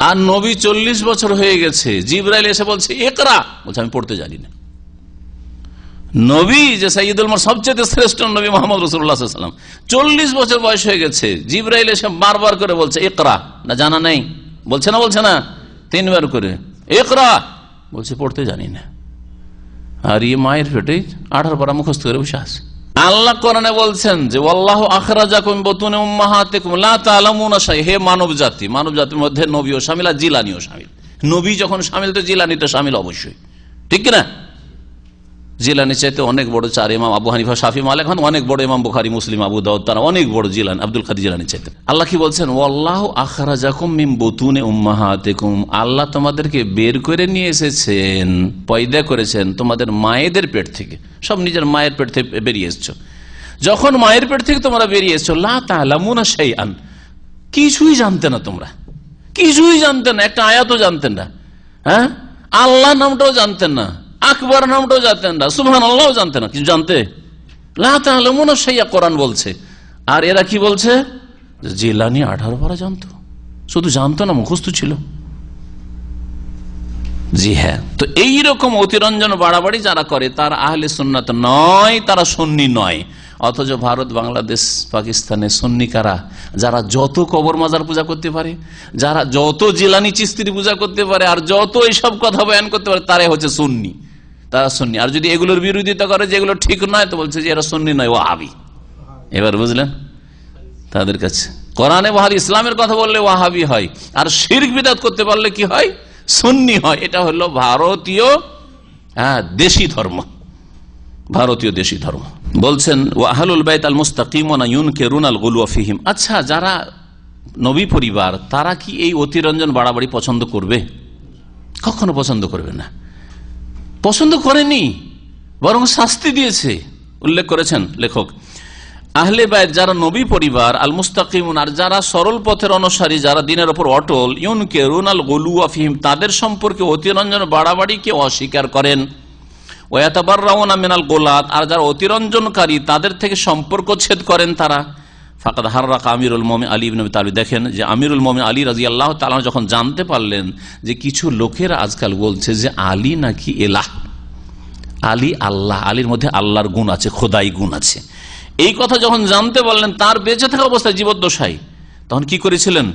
আর নবী 40 বছর হয়ে গেছে, জিবরাইল এসে বলছে ইকরা, বলছে আমি পড়তে জানি না। নবী যে সাইয়্যিদুল মুরসালিন, সবচেয়ে শ্রেষ্ঠ নবী মুহাম্মদ রাসূলুল্লাহ সাল্লাল্লাহু আলাইহি ওয়াসাল্লাম, 40 বছর বয়স হয়ে গেছে, জিবরাইল এসে বারবার করে বলছে ইকরা, না জানা নেই, বলছে না 3 বার করে ইকরা, বলছে পড়তে জানি না। আর এই মায়ের পেটে 18 পারা মুখস্থ করে বসে আছে। আল্লাহ কোরআনে বলছেন যে ওয়াল্লাহু আখরাজাকুম মিন বুতুনি উম্মাহাতিকুম লা তা'লামুনা শাই, হে মানব জাতির মধ্যে নবীও শামিল আর জিলানীও শামিল। নবী যখন শামিল তো জিলানীটা শামিল অবশ্যই, ঠিক না? জিলানি চাইতে অনেক বড় 4 ইমাম, আবু হানিফা, শাফি, মালিক অনেক বড় ইমাম, বুখারী, মুসলিম, আবু দাউদ, তারা অনেক বড় জিলানী, আব্দুল কাদের জিলানি চাইতে। আল্লাহ কি বলছেন, ওয়াল্লাহু আখরাজাকুম মিন বুতুনি উম্মাহাতিকুম, আল্লাহ তোমাদেরকে বের করে নিয়ে এসেছেন, পয়দা করেছেন তোমাদের মায়েদের পেট থেকে। সব নিজের মায়ের পেট থেকে বেরিয়ে এসছো। যখন মায়ের পেট থেকে তোমরা বেরিয়ে এসছো, লা তা'লামুনা শাইআন, কিছুই জানতে না, তোমরা কিছুই জানতে না, একটা আয়াতও জানতেন না, হ্যাঁ, আল্লাহ নামটাও জানতেন না, আকবর নামটাও জানতেন না, সুবহানাল্লাহও জানতেন না, কিছু জানতে লা তা'লামুনা শাইআ কোরআন বলছে। আর এরা কি বলছে, জিলানী 18 পারা জানতো, শুধু জানতো না, মুখস্থ ছিল। জি হ্যাঁ, তো এইরকম অতিরঞ্জন বাড়াবাড়ি যারা করে তারা আহলে সুন্নাত নয়, তারা সুন্নি নয়। অথচ ভারত, বাংলাদেশ, পাকিস্তানে সুন্নি কারা? যারা যত কবর মাজার পূজা করতে পারে, যারা যত জিলানি চিস্তির পূজা করতে পারে, আর যত এইসব কথা বয়ান করতে পারে, তারাই হচ্ছে সুন্নি, তারা সুন্নি। আর যদি এগুলোর বিরোধিতা করে, যেগুলো ঠিক নয়, তো বলছে যে এরা সুন্নি নয়, ওয়াহাবি। এবার বুঝলেন তাদের কাছে কোরআনে ওয়াহাবি, ইসলামের কথা বললে ওয়াহাবি হয়, আর শিরক বিদআত করতে পারলে কি হয়, সুন্নি হয়। এটা হলো ভারতীয় দেশি ধর্ম, ভারতীয় দেশি ধর্ম। বলছেন ওয়া আহলুল বাইত আল মুস্তাকিমুনা ইউনকিরুনা আল গুলওয়া ফিহিম, আচ্ছা যারা নবী পরিবার, তারা কি এই অতিরঞ্জন বাড়াবাড়ি পছন্দ করবে? কখনো পছন্দ করবে না, পছন্দ করেনি, বরং শাস্তি দিয়েছে। উল্লেখ করেছেন লেখক, আহলে বাইত যারা নবী পরিবার, আল মুস্তাকিমুন, আর যারা সরল পথের অনুসারী, যারা দিনের উপর অটল, ইউনকিরুনা আল গুলওয়া ফিহিম, তাদের সম্পর্কে অতিরঞ্জন বাড়াবাড়িকে অস্বীকার করেন। ওয়াতাবাররাউনা মিনাল গুলাত, আর যারা অতিরঞ্জনকারী তাদের থেকে সম্পর্ক ছেদ করেন তারা। ফাকাদ হাররাকা আমিরুল মুমিনিন আলী ইবনে আবি তালিব। দেখেন যে আমিরুল মুমিনিন আলী রাদিয়াল্লাহু তাআলা যখন জানতে পারলেন যে কিছু লোকেরা আজকাল বলছে যে আলী নাকি এলাহ, আলী আল্লাহ, আলীর মধ্যে আল্লাহর গুণ আছে, খোদাই গুণ আছে, এই কথা যখন জানতে পারলেন তার বেঁচে থাকা অবস্থায় জীবদ্দশায়, তখন কি করেছিলেন,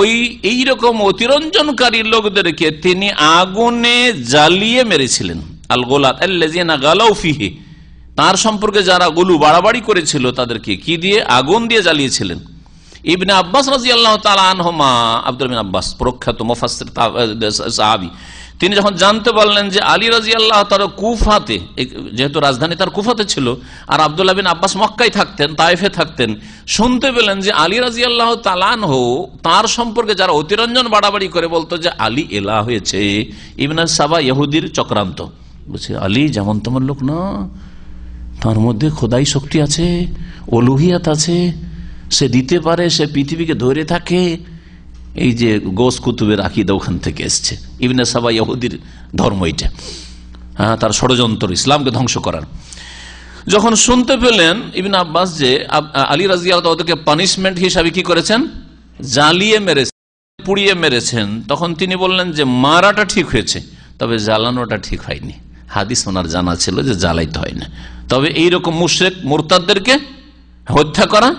ওই এইরকম অতিরঞ্জনকারী লোকদেরকে তিনি আগুনে জ্বালিয়ে মেরেছিলেন। আল গোলাত আল্লাযিনা গালাউ ফিহি, তার সম্পর্কে যারা গুলু বাড়াবাড়ি করেছিল তাদেরকে কি দিয়ে, আগুন দিয়ে জ্বালিয়েছিলেন। ইবনে আব্বাস রাদিয়াল্লাহু তাআলা আনহুমা, আব্দুল্লাহ বিন আব্বাস প্রখ্যাত মুফাসসির সাহাবী, তিনি যখন জানতে পারলেন যে আলী রাদিয়াল্লাহু তাআলা কুফাতে, যেহেতু রাজধানী তার কুফাতে ছিল, আর আব্দুল্লাহ বিন আব্বাস মক্কায় থাকতেন, তায়েফে থাকতেন, শুনতে পেলেন যে আলী রাদিয়াল্লাহু তাআলা আনহু তার সম্পর্কে যারা অতিরঞ্জন বাড়াবাড়ি করে বলতো যে আলী এলাহ হয়েছে, ইবনে সাবা ইহুদির চক্রান্ত, বলছে আলী যেমন তেমন লোক না, তার মধ্যে খোদাই শক্তি আছে, অলুহিয়াত আছে, সে দিতে পারে, সে পৃথিবীকে ধরে থাকে। এই যে গোস কুতুবের আকীদা ওখান থেকে এসছে, ইবনে সাবা ইহুদির ধর্ম এটা, হ্যাঁ, তার ষড়যন্ত্র ইসলামকে ধ্বংস করার। যখন শুনতে পেলেন ইবনে আব্বাস যে আলী রাদিয়াল্লাহু তাআলাকে পানিশমেন্ট হিসাবে কি করেছেন, জ্বালিয়ে মেরেছেন, পুড়িয়ে মেরেছেন, তখন তিনি বললেন যে মারাটা ঠিক হয়েছে, তবে জ্বালানোটা ঠিক হয়নি। হাদিস ওনার জানা ছিল যে জ্বালাইতে হয় না, তবে এইরকম মুশরিক মুরতাদদেরকে হত্যা করা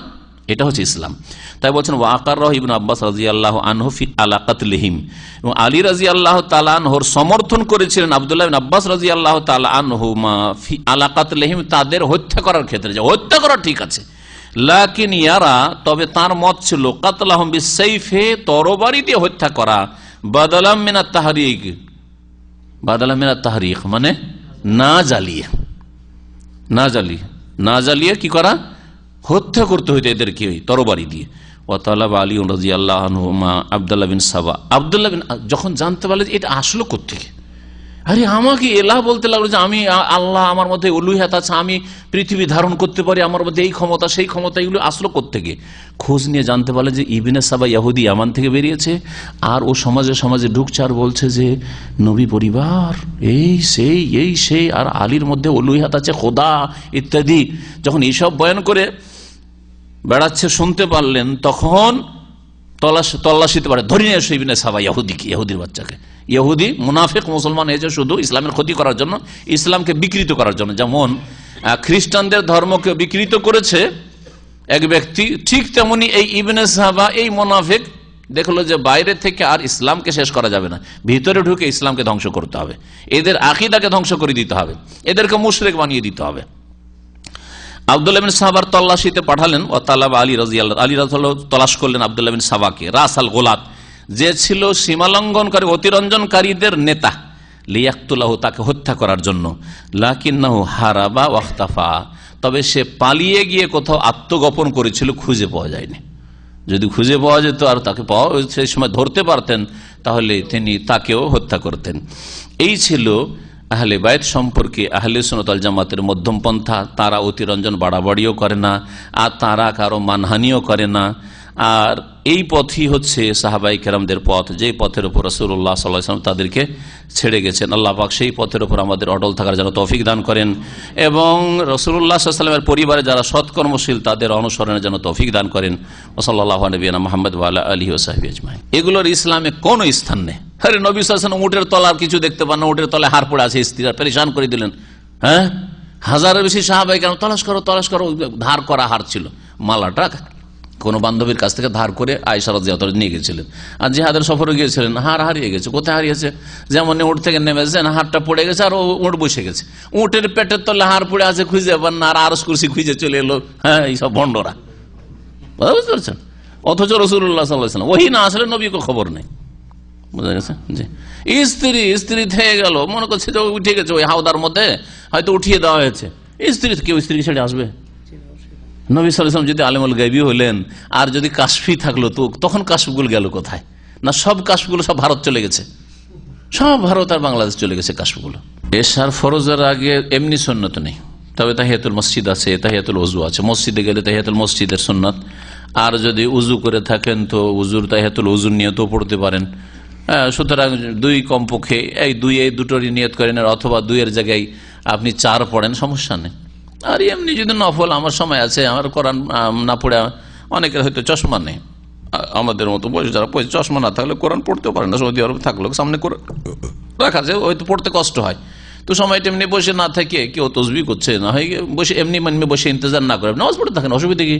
এটা হচ্ছে ইসলাম। তাই বলছেন ওয়াকাররাহু ইবনে আব্বাস রাদিয়াল্লাহু আনহু ফি আলা কাতলিহিম, এবং আলী রাদিয়াল্লাহু তাআলা আনহুর সমর্থন করেছিলেন আব্দুল্লাহ ইবনে আব্বাস রাদিয়াল্লাহু তাআলা আনহুমা ফি আলা কাতলিহিম, তাদের হত্যা করার ক্ষেত্রে, যে হত্যা করা ঠিক আছে, লাকিন ইয়ারা, তবে তার মত ছিল কাতলাহুম বিসাইফে, তরবারি দিয়ে হত্যা করা, বাদালাম মিনাত তাহরিক, বাদালাম মিনাত তাহরিক মানে না জ্বালিয়ে, না জ্বালিয়ে, না জ্বালিয়ে কি করা, হত্যা করতে হইতো এদেরকে ওই তরবারি দিয়ে। ওয়াতালাব আলী রাদিয়াল্লাহু আনহু মা আব্দুল্লাহ বিন সাবা, আব্দুল্লাহ বিন যখন জানতে পারলে এটা আসলো কোত্থেকে, আরে আমাকে এলাহ বলতে লাগলো যে আমি আল্লাহ, আমার মধ্যে উলুহিয়াত আছে, আমি পৃথিবী ধারণ করতে পারি, আমার মধ্যে এই ক্ষমতা সেই ক্ষমতা, এগুলো আসলো কোত্থেকে। খোঁজ নিয়ে জানতে পারলে যে ইবনে সাবা ইহুদি ইয়ামান থেকে বেরিয়েছে, আর ও সমাজে সমাজে ঢুকছে আর বলছে যে নবী পরিবার এই সেই, আর আলীর মধ্যে উলুহিয়াত আছে, খোদা ইত্যাদি। যখন এইসব বয়ান করে বেড়াচ্ছে শুনতে পারলেন, তখন তল্লাশিতে পারে ধরে নিয়ে এসো ইবনে সাবা ইহুদিকে, ইহুদির বাচ্চাকে। ইহুদি মুনাফিক মুসলমান হয়েছে শুধু ইসলামের ক্ষতি করার জন্য, ইসলামকে বিকৃত করার জন্য। যেমন খ্রিস্টানদের ধর্মকে বিকৃত করেছে এক ব্যক্তি, ঠিক তেমনি এই ইবনে সাবা এই মুনাফিক দেখলো যে বাইরে থেকে আর ইসলামকে শেষ করা যাবে না, ভিতরে ঢুকে ইসলামকে ধ্বংস করতে হবে, এদের আকীদাকে ধ্বংস করে দিতে হবে, এদেরকে মুশরিক বানিয়ে দিতে হবে। আব্দুল্লাহ বিন সাবার তল্লাশিতে পাঠালেন, ও তালাব আলী রাদিয়াল্লাহু, আলী রাদিয়াল্লাহু তলাশ করলেন আব্দুল্লাহ বিন সাবাকে, রাস আল গোলাত, যে ছিল সীমালঙ্ঘনকারী অতিরঞ্জনকারীদের নেতা, লিয়াকতুলাহু, তাকে হত্যা করার জন্য। লাকিন্নাহু হারাবা ওয়াখতাফা, তবে সে পালিয়ে গিয়ে কোথাও আত্মগোপন করেছিল, খুঁজে পাওয়া যায়নি। যদি খুঁজে পাওয়া যেত আর তাকে পাওয়া সেই সময় ধরতে পারতেন, তাহলে তিনি তাকেও হত্যা করতেন। এই ছিল আহলে বাইত সম্পর্কে আহলে সুন্নাত ওয়াল জামাতের মধ্যম পন্থা। তারা অতিরঞ্জন বাড়াবাড়িও করে না, আর তারা কারো মানহানিও করে না। আর এই পথই হচ্ছে সাহাবায়ে কেরামদের পথ, যে পথের উপর রাসূলুল্লাহ সাল্লাল্লাহু আলাইহি ওয়াসাল্লাম তাদেরকে ছেড়ে গেছেন। আল্লাহ পাক সেই পথের উপর আমাদের অটল থাকার জন্য তৌফিক দান করেন, এবং রাসূলুল্লাহ সাল্লাল্লাহু আলাইহি ওয়াসাল্লামের পরিবারে যারা সৎকর্মশীল তাদের অনুসরণের জন্য তৌফিক দান করেন। সাল্লাল্লাহু আলাইহি ওয়া মুহাম্মদ ওয়া আলা আলিহি ওয়া সাহবিহি আজমাইন। এগুলোর ইসলামে কোনো স্থান নেই। আরে নবী সাল্লাল্লাহু আলাইহি ওয়াসাল্লাম উটের তলার কিছু দেখতে পান না, উটের তলায় হাড় পড়ে আছে, স্ত্রীরা পেরেশান করে দিলেন। হ্যাঁ, হাজারের বেশি সাহাবায়ে কেরাম তলাশ করো, ধার করা হার ছিল, মালাটা কোনো বান্ধবীর কাছ থেকে ধার করে আয়েশা রাদিয়াল্লাহু তাআলা নিয়ে গেছিলেন। আর জিহাদের সফরে গিয়েছিলেন, হার হারিয়ে গেছে। কোথায় হারিয়েছে? যেমন উট থেকে নেমেছেন, হারটা পড়ে গেছে, আর উট বসে গেছে, উটের পেটের তলে হার পড়ে আছে, খুঁজে পান না, আর আরশ কুরসি খুঁজে চলে এলো। হ্যাঁ, এইসব ভণ্ডরা, বুঝতে পারছেন। অথচ রাসূলুল্লাহ সাল্লাল্লাহু আলাইহি ওয়াসাল্লাম ওহী না আসলে নবীকে খবর নেই, বুঝা গেছে। জি, স্ত্রী থেকে গেল, মনে করছে যে উঠে গেছে ওই হাওদার মধ্যে, হয়তো উঠিয়ে দেওয়া হয়েছে। কেউ স্ত্রীকে ছেড়ে আসবে? নবী সাল্লাল্লাহু আলাইহি ওয়াসাল্লাম যদি আলেমুল গায়বী হলেন, আর যদি কাশফি থাকলো, তো তখন কাশফগুলো গেল কোথায়? না, সব কাশফগুলো সব ভারত চলে গেছে, সব ভারত আর বাংলাদেশ চলে গেছে কাশফগুলো। এশার ফরজের আগে এমনি সুন্নত নেই, তবে তাহিয়াতুল মসজিদ আছে, তাহিয়াতুল ওযু আছে। মসজিদে গেলে তাহিয়াতুল মসজিদের সুন্নাত, আর যদি উযু করে থাকেন তো উযুর তাহিয়াতুল ওযুর নিয়তও পড়তে পারেন। সুতরাং দুই কমপক্ষে এই দুটোরই নিয়ত করেন, অথবা দুইয়ের জায়গায় আপনি 4 পড়েন, সমস্যা নেই। আর এমনি যদি নফল, আমার সময় আছে, আমার কোরআন না পড়ে অনেকের হয়তো চশমা নেই, আমাদের মতো বয়স যারা চশমা না থাকলে কোরআন পড়তেও পারে না, সৌদি আরব থাকলেও সামনে করে রাখা যায়, হয়তো পড়তে কষ্ট হয়, তো সময়টা এমনি বসে না থাকে, কেউ তসবি করছে না হয় বসে এমনি বসে ইন্তজার না করে নামাজ পড়তে থাকেন, অসুবিধা কি?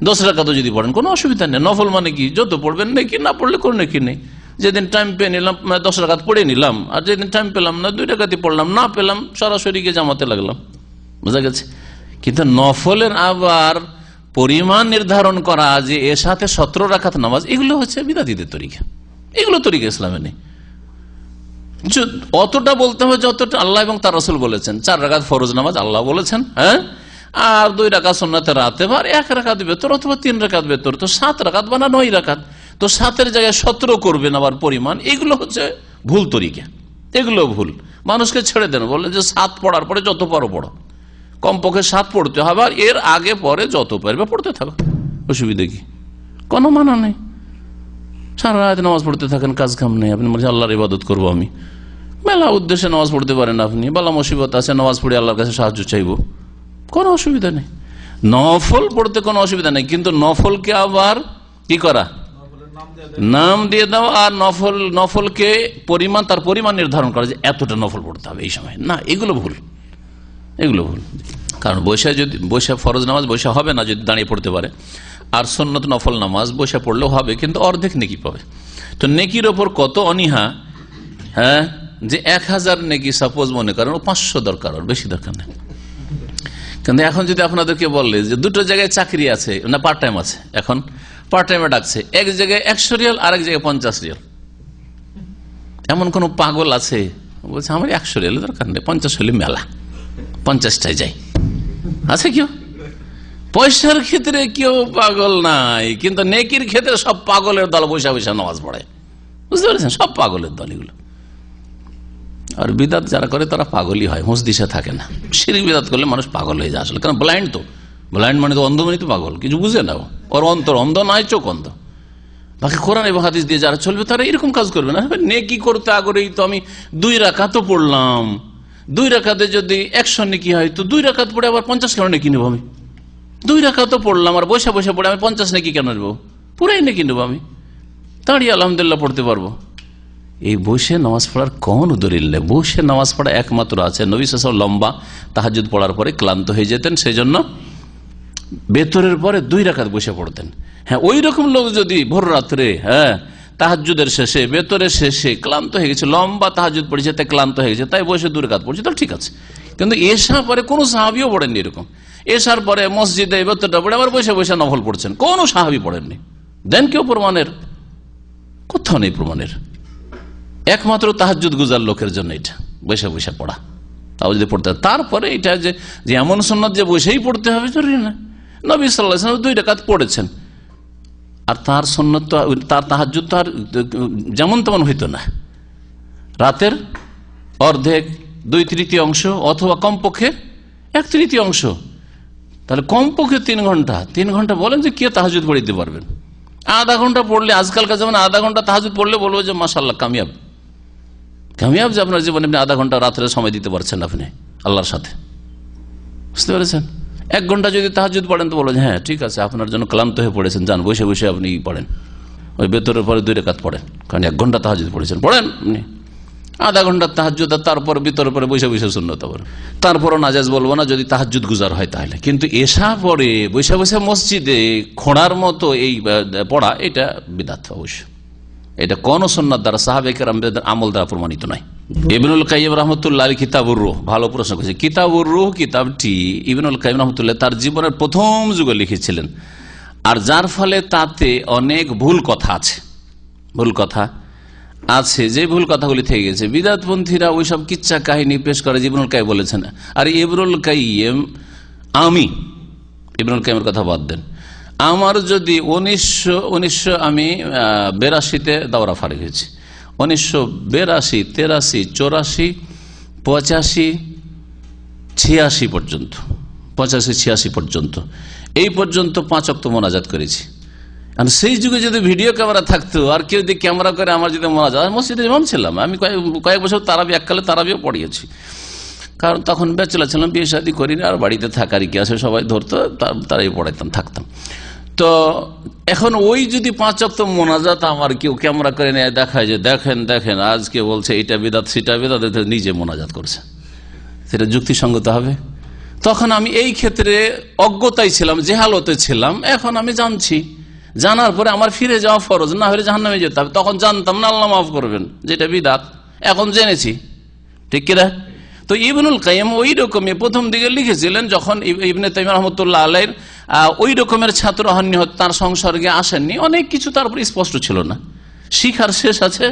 10 রাকাতও যদি পড়েন কোনো অসুবিধা নেই। নফল মানে কি, যত পড়বেন নাকি, না পড়লে কোনো নাকি নেই। যেদিন টাইম পেয়ে নিলাম 10 রাকাত পড়ে নিলাম, আর যেদিন টাইম পেলাম না 2 রাকাতই পড়লাম, না পেলাম সরাসরি গিয়ে জামাতে লাগলাম, বুঝা গেছে। কিন্তু নফলের আবার পরিমাণ নির্ধারণ করা যে এর সাথে 17 রাকাত নামাজ, এগুলো হচ্ছে বিদাতীদের তরিকা, এগুলো তরিকা ইসলামে নেই। অতটা বলতে হবে যতটা আল্লাহ এবং তার রাসূল বলেছেন। 4 রাকাত ফরজ নামাজ আল্লাহ বলেছেন, হ্যাঁ, আর 2 রাকাত সুন্নাতে রাতে, আর 1 রাকাত বেতর অথবা 3 রাকাত বেতর, তো 7 রাকাত বা 9 রাকাত, তো 7-এর জায়গায় 17 করবেন আবার পরিমাণ, এগুলো হচ্ছে ভুল তরিকা, এগুলো ভুল। মানুষকে ছেড়ে দেন, বললেন যে 7 পড়ার পরে যত পারো পড়ো, কমপক্ষে 7 পড়তে হবে, আর এর আগে পরে যত পারবে পড়তে থাকো, অসুবিধা কি? কোনো মানা নেই। সারা রাত নামাজ পড়তে থাকেন, কাজ কাম নেই, আপনি বলছেন আল্লাহর ইবাদত করবো আমি, মেলা উদ্দেশ্যে নামাজ পড়তে পারেন আপনি, বালা মুসিবত আছে, নামাজ পড়ে আল্লাহর কাছে সাহায্য চাইবো, কোনো অসুবিধা নেই। নফল পড়তে কোনো অসুবিধা নেই, কিন্তু নফলকে আবার কি করা, নাম দিয়ে দাও, আর নফলকে পরিমাণ, তার পরিমাণ নির্ধারণ করা যে এতটা নফল পড়তে হবে এই সময়, না, এগুলো ভুল, এগুলো ভুল। কারণ বৈশা ফরজ নামাজ বৈশা হবে না যদি দাঁড়িয়ে পড়তে পারে, আর সুন্নত নফল নামাজ বৈশা পড়লেও হবে, কিন্তু অর্ধেক নেকি পাবে। তো নেকির ওপর কত অনীহা, হ্যাঁ, যে 1000 নেকি সাপোজ মনে করেন, 500 দরকার, আর বেশি দরকার নেই। কিন্তু এখন যদি আপনাদেরকে বললে যে 2টো জায়গায় চাকরি আছে না, পার্ট টাইম আছে, এখন পার্ট টাইমে ডাকছে, এক জায়গায় 100 রিয়াল, আরেক জায়গায় 50 রিয়াল, এমন কোন পাগল আছে? বলছে আমার 100 রিয়াল দরকার নেই, 50 হলে মেলা, 50টায় যাই। আছে কেউ? পয়সার ক্ষেত্রে কেউ পাগল নাই, কিন্তু নেকির ক্ষেত্রে সব পাগলের দল বৈশা বৈশা নামাজ পড়ে, বুঝতে পেরেছেন? সব পাগলের দল এগুলো। আর বিদাত যারা করে তারা পাগলই হয়, হুঁশ দিশা থাকে না। শিরক বিদাত করলে মানুষ পাগল হয়ে যায় আসলে, কারণ ব্লাইন্ড, তো ব্লাইন্ড মানে তো অন্ধ, মানে তো পাগল, কিছু বুঝে না, ওর অন্তর অন্ধ নয়, চোখ অন্ধ। বাকি কোরআন এবং হাদিস দিয়ে যারা চলবে তারা এরকম কাজ করবে না। নেকি করতে আগরেই তো আমি 2 রাকাতও পড়লাম, 2 রাকাতে যদি 100 নেকি হয়, তো 2 রাকাত পড়ে আবার 50 কেন নেকি নেবো আমি? 2 রাকাতও পড়লাম, আর বসে বসে পড়ে আমি 50 নেকি কেন নেবো? পুরাই নেকি নেবো আমি, দাঁড়িয়ে আলহামদুলিল্লাহ পড়তে পারবো। এই বসে নামাজ পড়ার কোন দলিল নেই। বসে নামাজ পড়া একমাত্র আছে, নবী সাল্লাল্লাহু আলাইহি ওয়াসাল্লাম লম্বা তাহাজ্জুদ পড়ার পরে ক্লান্ত হয়ে যেতেন, সেই জন্য বেতরের পরে 2 রাকাত বসে পড়তেন। হ্যাঁ, ওই রকম লোক যদি ভোর রাত্রে, হ্যাঁ, তাহাজ্জুদের শেষে, বেতরের শেষে ক্লান্ত হয়ে গেছে, লম্বা তাহাজ্জুদ পড়েছে, তাই ক্লান্ত হয়ে গেছে, তাই বসে 2 রাকাত পড়ছে, তাহলে ঠিক আছে। কিন্তু এশার পরে কোনো সাহাবীও পড়েননি এরকম। এশার পরে মসজিদে বেতরটা পড়ে আবার বসে বসে নফল পড়ছেন, কোনো সাহাবী পড়েননি। দেন কেউ প্রমাণের? কোথাও নেই প্রমাণের। একমাত্র তাহাজ্জুদ গুজার লোকের জন্য এটা বসে বসে পড়া, তাও যদি পড়তে হয়। তারপরে এটা যে এমন সুন্নাত যে বসেই পড়তে হবে জরুরি না। নবী সাল্লাল্লাহু আলাইহি ওয়াসাল্লাম 2 রাকাত পড়েছেন, আর তার সুন্নাত তো, তার তাহাজ্জুদ তো আর যেমন তেমন হইতো না, রাতের অর্ধেক, 2/3 অংশ, অথবা কমপক্ষে 1/3 অংশ। তাহলে কমপক্ষে 3 ঘন্টা। 3 ঘন্টা বলেন যে কে তাহাজ্জুদ পড়িতে পারবেন? আধা ঘন্টা পড়লে, আজকালকার যেমন আধা ঘন্টা তাহাজ্জুদ পড়লে বলবো যে মাশাআল্লাহ, কামিয়াব, কামিয়াব যে আপনার জীবনে আপনি আধা ঘন্টা রাত্রে সময় দিতে পারছেন আপনি আল্লাহর সাথে, বুঝতে পেরেছেন? 1 ঘন্টা যদি তাহাজ্জুদ পড়েন তো বলবো যে হ্যাঁ ঠিক আছে, আপনার জন্য ক্লান্ত হয়ে পড়েছেন, যান বসে বসে আপনি পড়েন, ওই বেতরের পরে 2 রাকাত পড়েন, কারণ 1 ঘন্টা তাহাজ্জুদ পড়েছেন, পড়েন আপনি আধা ঘন্টা তাহাজ্জুদ, আর তারপর বেতরের পরে বসে বসে সুন্নত পড়েন। তারপরও নাজায়েজ বলবো না যদি তাহাজ্জুদ গুজার হয় তাহলে। কিন্তু এশা পরে বসে বসে মসজিদে খোঁড়ার মতো এই পড়া, এটা বিদআত অবশ্য। এটা কোন সুন্নাত দ্বারা, সাহাবায়ে কেরামদের আমল দ্বারা প্রমাণিত নয়। ইবনুল কাইয়িম রাহমাতুল্লাহ আলাইহি কিতাবুর রূহ, ভালো প্রশ্ন করেছে। কিতাবুর রূহ কিতাবটি ইবনুল কাইয়িম রাহমাতুল্লাহ তার জীবনের প্রথম যুগে লিখেছিলেন, আর যার ফলে তাতে অনেক ভুল কথা আছে, ভুল কথা আছে, যে ভুল কথাগুলি থেকে গেছে। বিদআতপন্থীরা ওইসব কিচ্ছা কাহিনী পেশ করে, ইবনুল কাইয়িম বলেছেন। আর ইবনুল কাইয়িম, আমি ইবনুল কাইয়িমের কথা বাদ দেন, আমার যদি 1982-তে দাওরা ফারিক হয়েছে, 1982, 83, 84, 85, 86 পর্যন্ত, 85-86 পর্যন্ত, এই পর্যন্ত 5 ওয়াক্ত মোনাজাত করেছি। আর সেই যুগে যদি ভিডিও ক্যামেরা থাকতো, আর কেউ যদি ক্যামেরা করে আমার যদি মোনাজাত, মসজিদে ইমাম ছিলাম আমি, কয়েক বছর তারাবি, এককালে তারাবিও পড়িয়েছি, কারণ তখন ব্যাচেলর ছিলাম, বিয়ে শাদী করিনি, আর বাড়িতে থাকারই কি আছে, সবাই ধরতো, তারাই পড়াইতাম, থাকতাম। তো এখন ওই যদি 5 ওয়াক্ত মোনাজাত আমার কেউ ক্যামেরা করে নেয়, দেখায় যে দেখেন দেখেন আজকে বলছে এটা বিদাত সেটা বিদাত, নিজে মোনাজাত করছে, সেটা যুক্তিসঙ্গত হবে? তখন আমি এই ক্ষেত্রে অজ্ঞতায় ছিলাম, জেহালতে ছিলাম। এখন আমি জানছি, জানার পরে আমার ফিরে যাওয়া ফরজ, না হলে জাহান্নামে যেতে হবে। তখন জানতাম না, আল্লাহ মাফ করবেন, যেটা বিদাত। এখন জেনেছি, ঠিক কিনা? তো ইবনুল কাইয়িম ওই রকমই প্রথম দিকে লিখেছিলেন, যখন ইবনে তাইমিয়া রাহমাতুল্লাহ আলাইহির ওই রকমের ছাত্র হননি, তার সংসর্গে আসেননি, অনেক কিছু তার উপর স্পষ্ট ছিল না। শিখার শেষ আছে,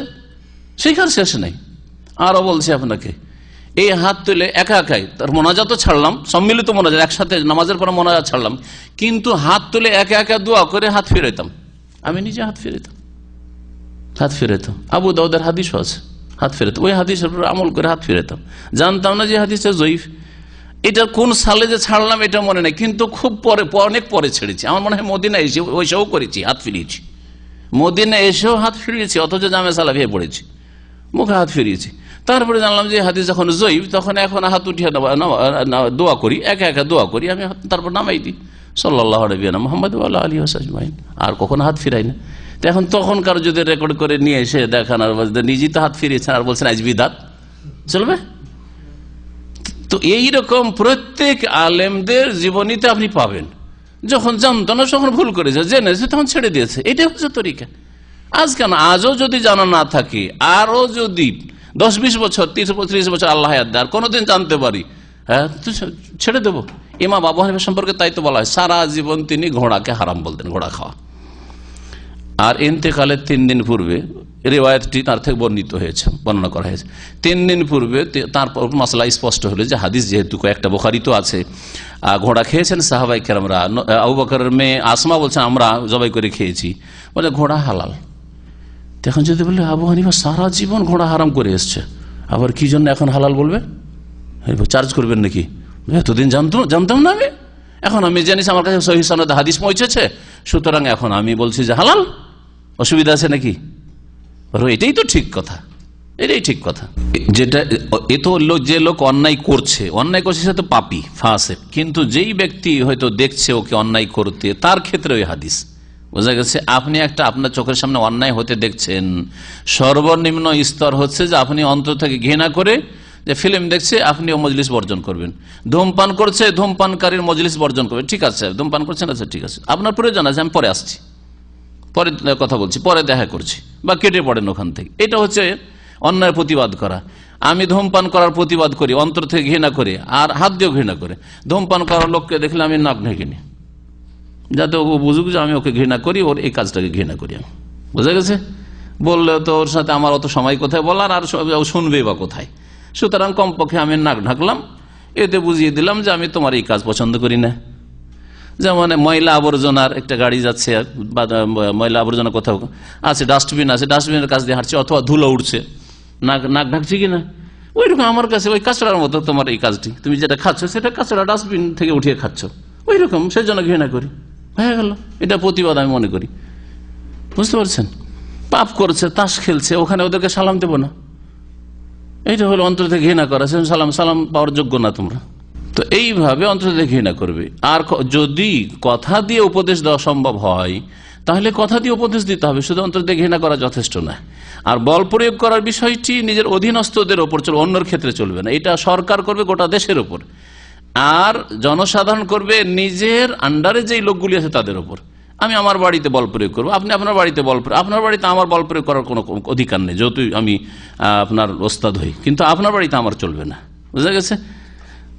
শিখার শেষ নেই। আরো বলছি আপনাকে, এই হাত তুলে একা একাই তার মোনাজাত ছাড়লাম, সম্মিলিত মোনাজাত, একসাথে নামাজের পর মোনাজাত ছাড়লাম, কিন্তু হাত তুলে একা একা দোয়া করে হাত ফিরাইতাম। আমি নিজে হাত ফিরাইতাম। আবু দাউদের হাদিসও আছে, হাত ফেরাতাম। ওই হাদিসের উপর আমল করে হাত ফিরাতাম। জানতাম না যে হাদিসটা জয়ীফ। এটা কোন সালে যে ছাড়লাম এটা মনে নেই, কিন্তু খুব পরে, অনেক পরে ছেড়েছি। আমার মনে হয় মদিনা এসে ওইসবও করেছি, হাত ফিরিয়েছি। মদিনা এসেও হাত ফিরিয়েছি, অথচ জামে সালাফিয়ে পড়েছি, মুখে হাত ফিরিয়েছি। তারপরে জানলাম যে হাদিস যখন জয়ীফ, তখন এখন হাত উঠিয়ে দোয়া করি, একা একা দোয়া করি আমি, তারপর নামাই দিই সাল্লাল্লাহু আলাইহি ওয়া মুহাম্মদ ওয়া আলা আলিহি ওয়া সাহবিহি, আর কখনো হাত ফিরাই না। এখন তখনকার যদি রেকর্ড করে নিয়ে এসে দেখান, আর নিজেই তো হাত ফিরিয়েছেন আর বলছেন আজ বিদাত, চলবে? তো এইরকম প্রত্যেক আলেমদের জীবনীতে আপনি পাবেন, যখন জানতো না তখন ভুল করেছে, জেনেছে তখন ছেড়ে দিয়েছে। এটাই হচ্ছে তরিকা। আজ কেন, আজও যদি জানা না থাকে, আরো যদি 10-20 বছর 30-35 বছর আল্লাহ হায়াত দেয়, আর কোনোদিন জানতে পারি, হ্যাঁ ছেড়ে দেবো। ইমাম আবু হানিফা সম্পর্কে তাই তো বলা হয়, সারা জীবন তিনি ঘোড়াকে হারাম বলতেন, ঘোড়া খাওয়া। আর ইন্তেকালের 3 দিন পূর্বে, রিওয়ায়াতটি তার থেকে বর্ণনা করা হয়েছে, 3 দিন পূর্বে তারপর মাসলা স্পষ্ট হলো যে হাদিস যেহেতু কয়েকটা, বুখারী তো আছে, ঘোড়া খেয়েছেন সাহাবায়ে কেরামরা। আবু বকরের মেয়ে আসমা বলছেন আমরা জবাই করে খেয়েছি, বলে ঘোড়া হালাল। এখন যদি বললে আবু হানিফা সারা জীবন ঘোড়া হারাম করে এসছে, আবার কি জন্য এখন হালাল বলবে? চার্জ করবেন নাকি? এতদিন জানতাম না আমি, এখন আমি জানিস, আমার কাছে সহিহ সনদে হাদিস পৌঁছেছে, সুতরাং এখন আমি বলছি যে হালাল, অসুবিধা আছে নাকি? এটাই তো ঠিক কথা, এটাই ঠিক কথা। যেটা এ তো যে লোক অন্যায় করছে সে তো পাপী, ফাসিক, কিন্তু যেই ব্যক্তি হয়তো দেখছে ওকে অন্যায় করতে, তার ক্ষেত্রে ওই হাদিস বোঝা গেছে। আপনি একটা আপনার চোখের সামনে অন্যায় হতে দেখছেন, সর্বনিম্ন স্তর হচ্ছে যে আপনি অন্তর থেকে ঘৃণা করে, যে ফিল্ম দেখছে আপনিও মজলিস বর্জন করবেন, ধূমপান করছে ধূমপানকারীর মজলিস বর্জন করবেন, ঠিক আছে ধূমপান করছেন, আচ্ছা ঠিক আছে, আপনার প্রয়োজন আছে, আমি পরে আসছি, পরে কথা বলছি, পরে দেখা করছি, বা কেটে পড়েন ওখান থেকে। এটা হচ্ছে অন্যায়ের প্রতিবাদ করা। আমি ধূমপান করার প্রতিবাদ করি অন্তর থেকে ঘৃণা করে, আর হাত দিয়েও ঘৃণা করে। ধূমপান করার লোককে দেখলে আমি নাক ঢেকে নি, যাতে ও বুঝুক যে আমি ওকে ঘৃণা করি, ওর এই কাজটাকে ঘৃণা করি আমি, বোঝা গেছে? বললে তো ওর সাথে আমার অত সময় কোথায় বলার, আর শুনবে বা কোথায়? সুতরাং কমপক্ষে আমি নাক ঢাকলাম, এতে বুঝিয়ে দিলাম যে আমি তোমার এই কাজ পছন্দ করি না। যেমন ময়লা আবর্জনার একটা গাড়ি যাচ্ছে, বা ময়লা আবর্জনা কোথাও আছে, ডাস্টবিন আছে, ডাস্টবিনের কাছ দিয়ে হাঁটছে, অথবা ধুলো উঠছে, নাক ঢাকছি কিনা, ওই রকম আমার কাছে ওই কাঁচড়ার মতো তোমার এই কাজটি, তুমি যেটা খাচ্ছ সেটা কাঁচড়া ডাস্টবিন থেকে উঠিয়ে খাচ্ছ, ওই রকম, সেই জন্য ঘৃণা করি, হয়ে গেল। এটা প্রতিবাদ আমি মনে করি, বুঝতে পারছেন? পাপ করছে, তাস খেলছে, ওখানে ওদেরকে সালাম দেবো না, এইটা হলো অন্তর থেকে ঘৃণা করা। সালাম পাওয়ার যোগ্য না তোমরা। তো এইভাবে অন্তর থেকে ঘৃণা করবে। আর যদি কথা দিয়ে উপদেশ দেওয়া সম্ভব হয়, তাহলে কথা দিয়ে উপদেশ দিতে হবে, শুধু অন্তর থেকে ঘৃণা করা যথেষ্ট না। আর বল প্রয়োগ করার বিষয়টি নিজের অধীনস্থদের ওপর চলবে, অন্যর ক্ষেত্রে চলবে না। এটা সরকার করবে গোটা দেশের ওপর, আর জনসাধারণ করবে নিজের আন্ডারে যেই লোকগুলি আছে তাদের ওপর। আমি আমার বাড়িতে বল প্রয়োগ করবো, আপনি আপনার বাড়িতে বল প্রয়োগ, আপনার বাড়িতে আমার বল প্রয়োগ করার কোনো অধিকার নেই, যেহেতু আমি আপনার ওস্তাদ হই, কিন্তু আপনার বাড়িতে আমার চলবে না, বুঝা গেছে?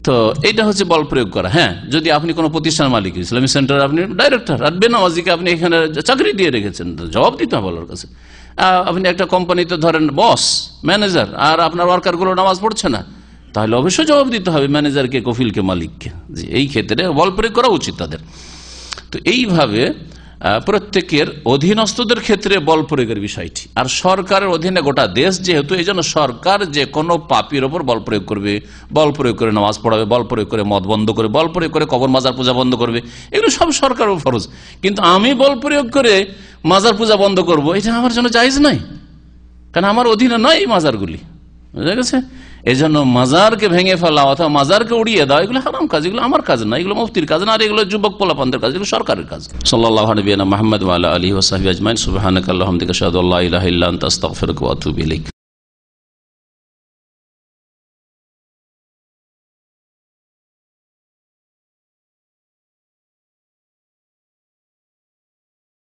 তো এটা হচ্ছে বল প্রয়োগ করা। হ্যাঁ, যদি আপনি কোনো প্রতিষ্ঠান মালিক, ইসলামিক সেন্টার আপনি ডাইরেক্টর, আর বেনামাজিকে আপনি এখানে চাকরি দিয়ে রেখেছেন, জবাব দিতে হবে আল্লাহর কাছে। আপনি একটা কোম্পানিতে ধরেন বস, ম্যানেজার, আর আপনার ওয়ার্কারগুলো নামাজ পড়ছে না, তাহলে অবশ্যই জবাব দিতে হবে ম্যানেজারকে, কফিলকে, মালিককে। এই ক্ষেত্রে বল প্রয়োগ করা উচিত তাদের। তো এইভাবে প্রত্যেকের অধীনস্থদের ক্ষেত্রে বল প্রয়োগের বিষয়টি। আর সরকারের অধীনে গোটা দেশ যেহেতু, এই জন্য সরকার যে কোনো পাপীর ওপর বল প্রয়োগ করবে, বল প্রয়োগ করে নামাজ পড়াবে, বল প্রয়োগ করে মদ বন্ধ করে, বল প্রয়োগ করে কবর মাজার পূজা বন্ধ করবে, এগুলো সব সরকারের ফরজ। কিন্তু আমি বল প্রয়োগ করে মাজার পূজা বন্ধ করব, এটা আমার জন্য জায়েজ নাই, কারণ আমার অধীনে নয় এই মাজারগুলি, বুঝা গেছে? এজন্য মাজারকে ভেঙে ফেলা অথবা মাজারকে উড়িয়ে দেওয়া এগুলো হারাম কাজ, এগুলো আমার কাজ না, এগুলো মুফতির কাজ না, আর এগুলো যুবক পোলাপানদের কাজ, এগুলো সরকারের কাজ। সাল্লাল্লাহু আলাইহি ওয়া সাল্লাম মুহাম্মদ ওয়া আলা আলিহি ওয়া সাহবিহি আজমাইন। সুবহানাকাল্লাহুম্মা ওয়া বিহামদিকা আশহাদু আল্লা ইলাহা ইল্লা আনতা আস্তাগফিরুকা ওয়া আতুবু ইলাইক।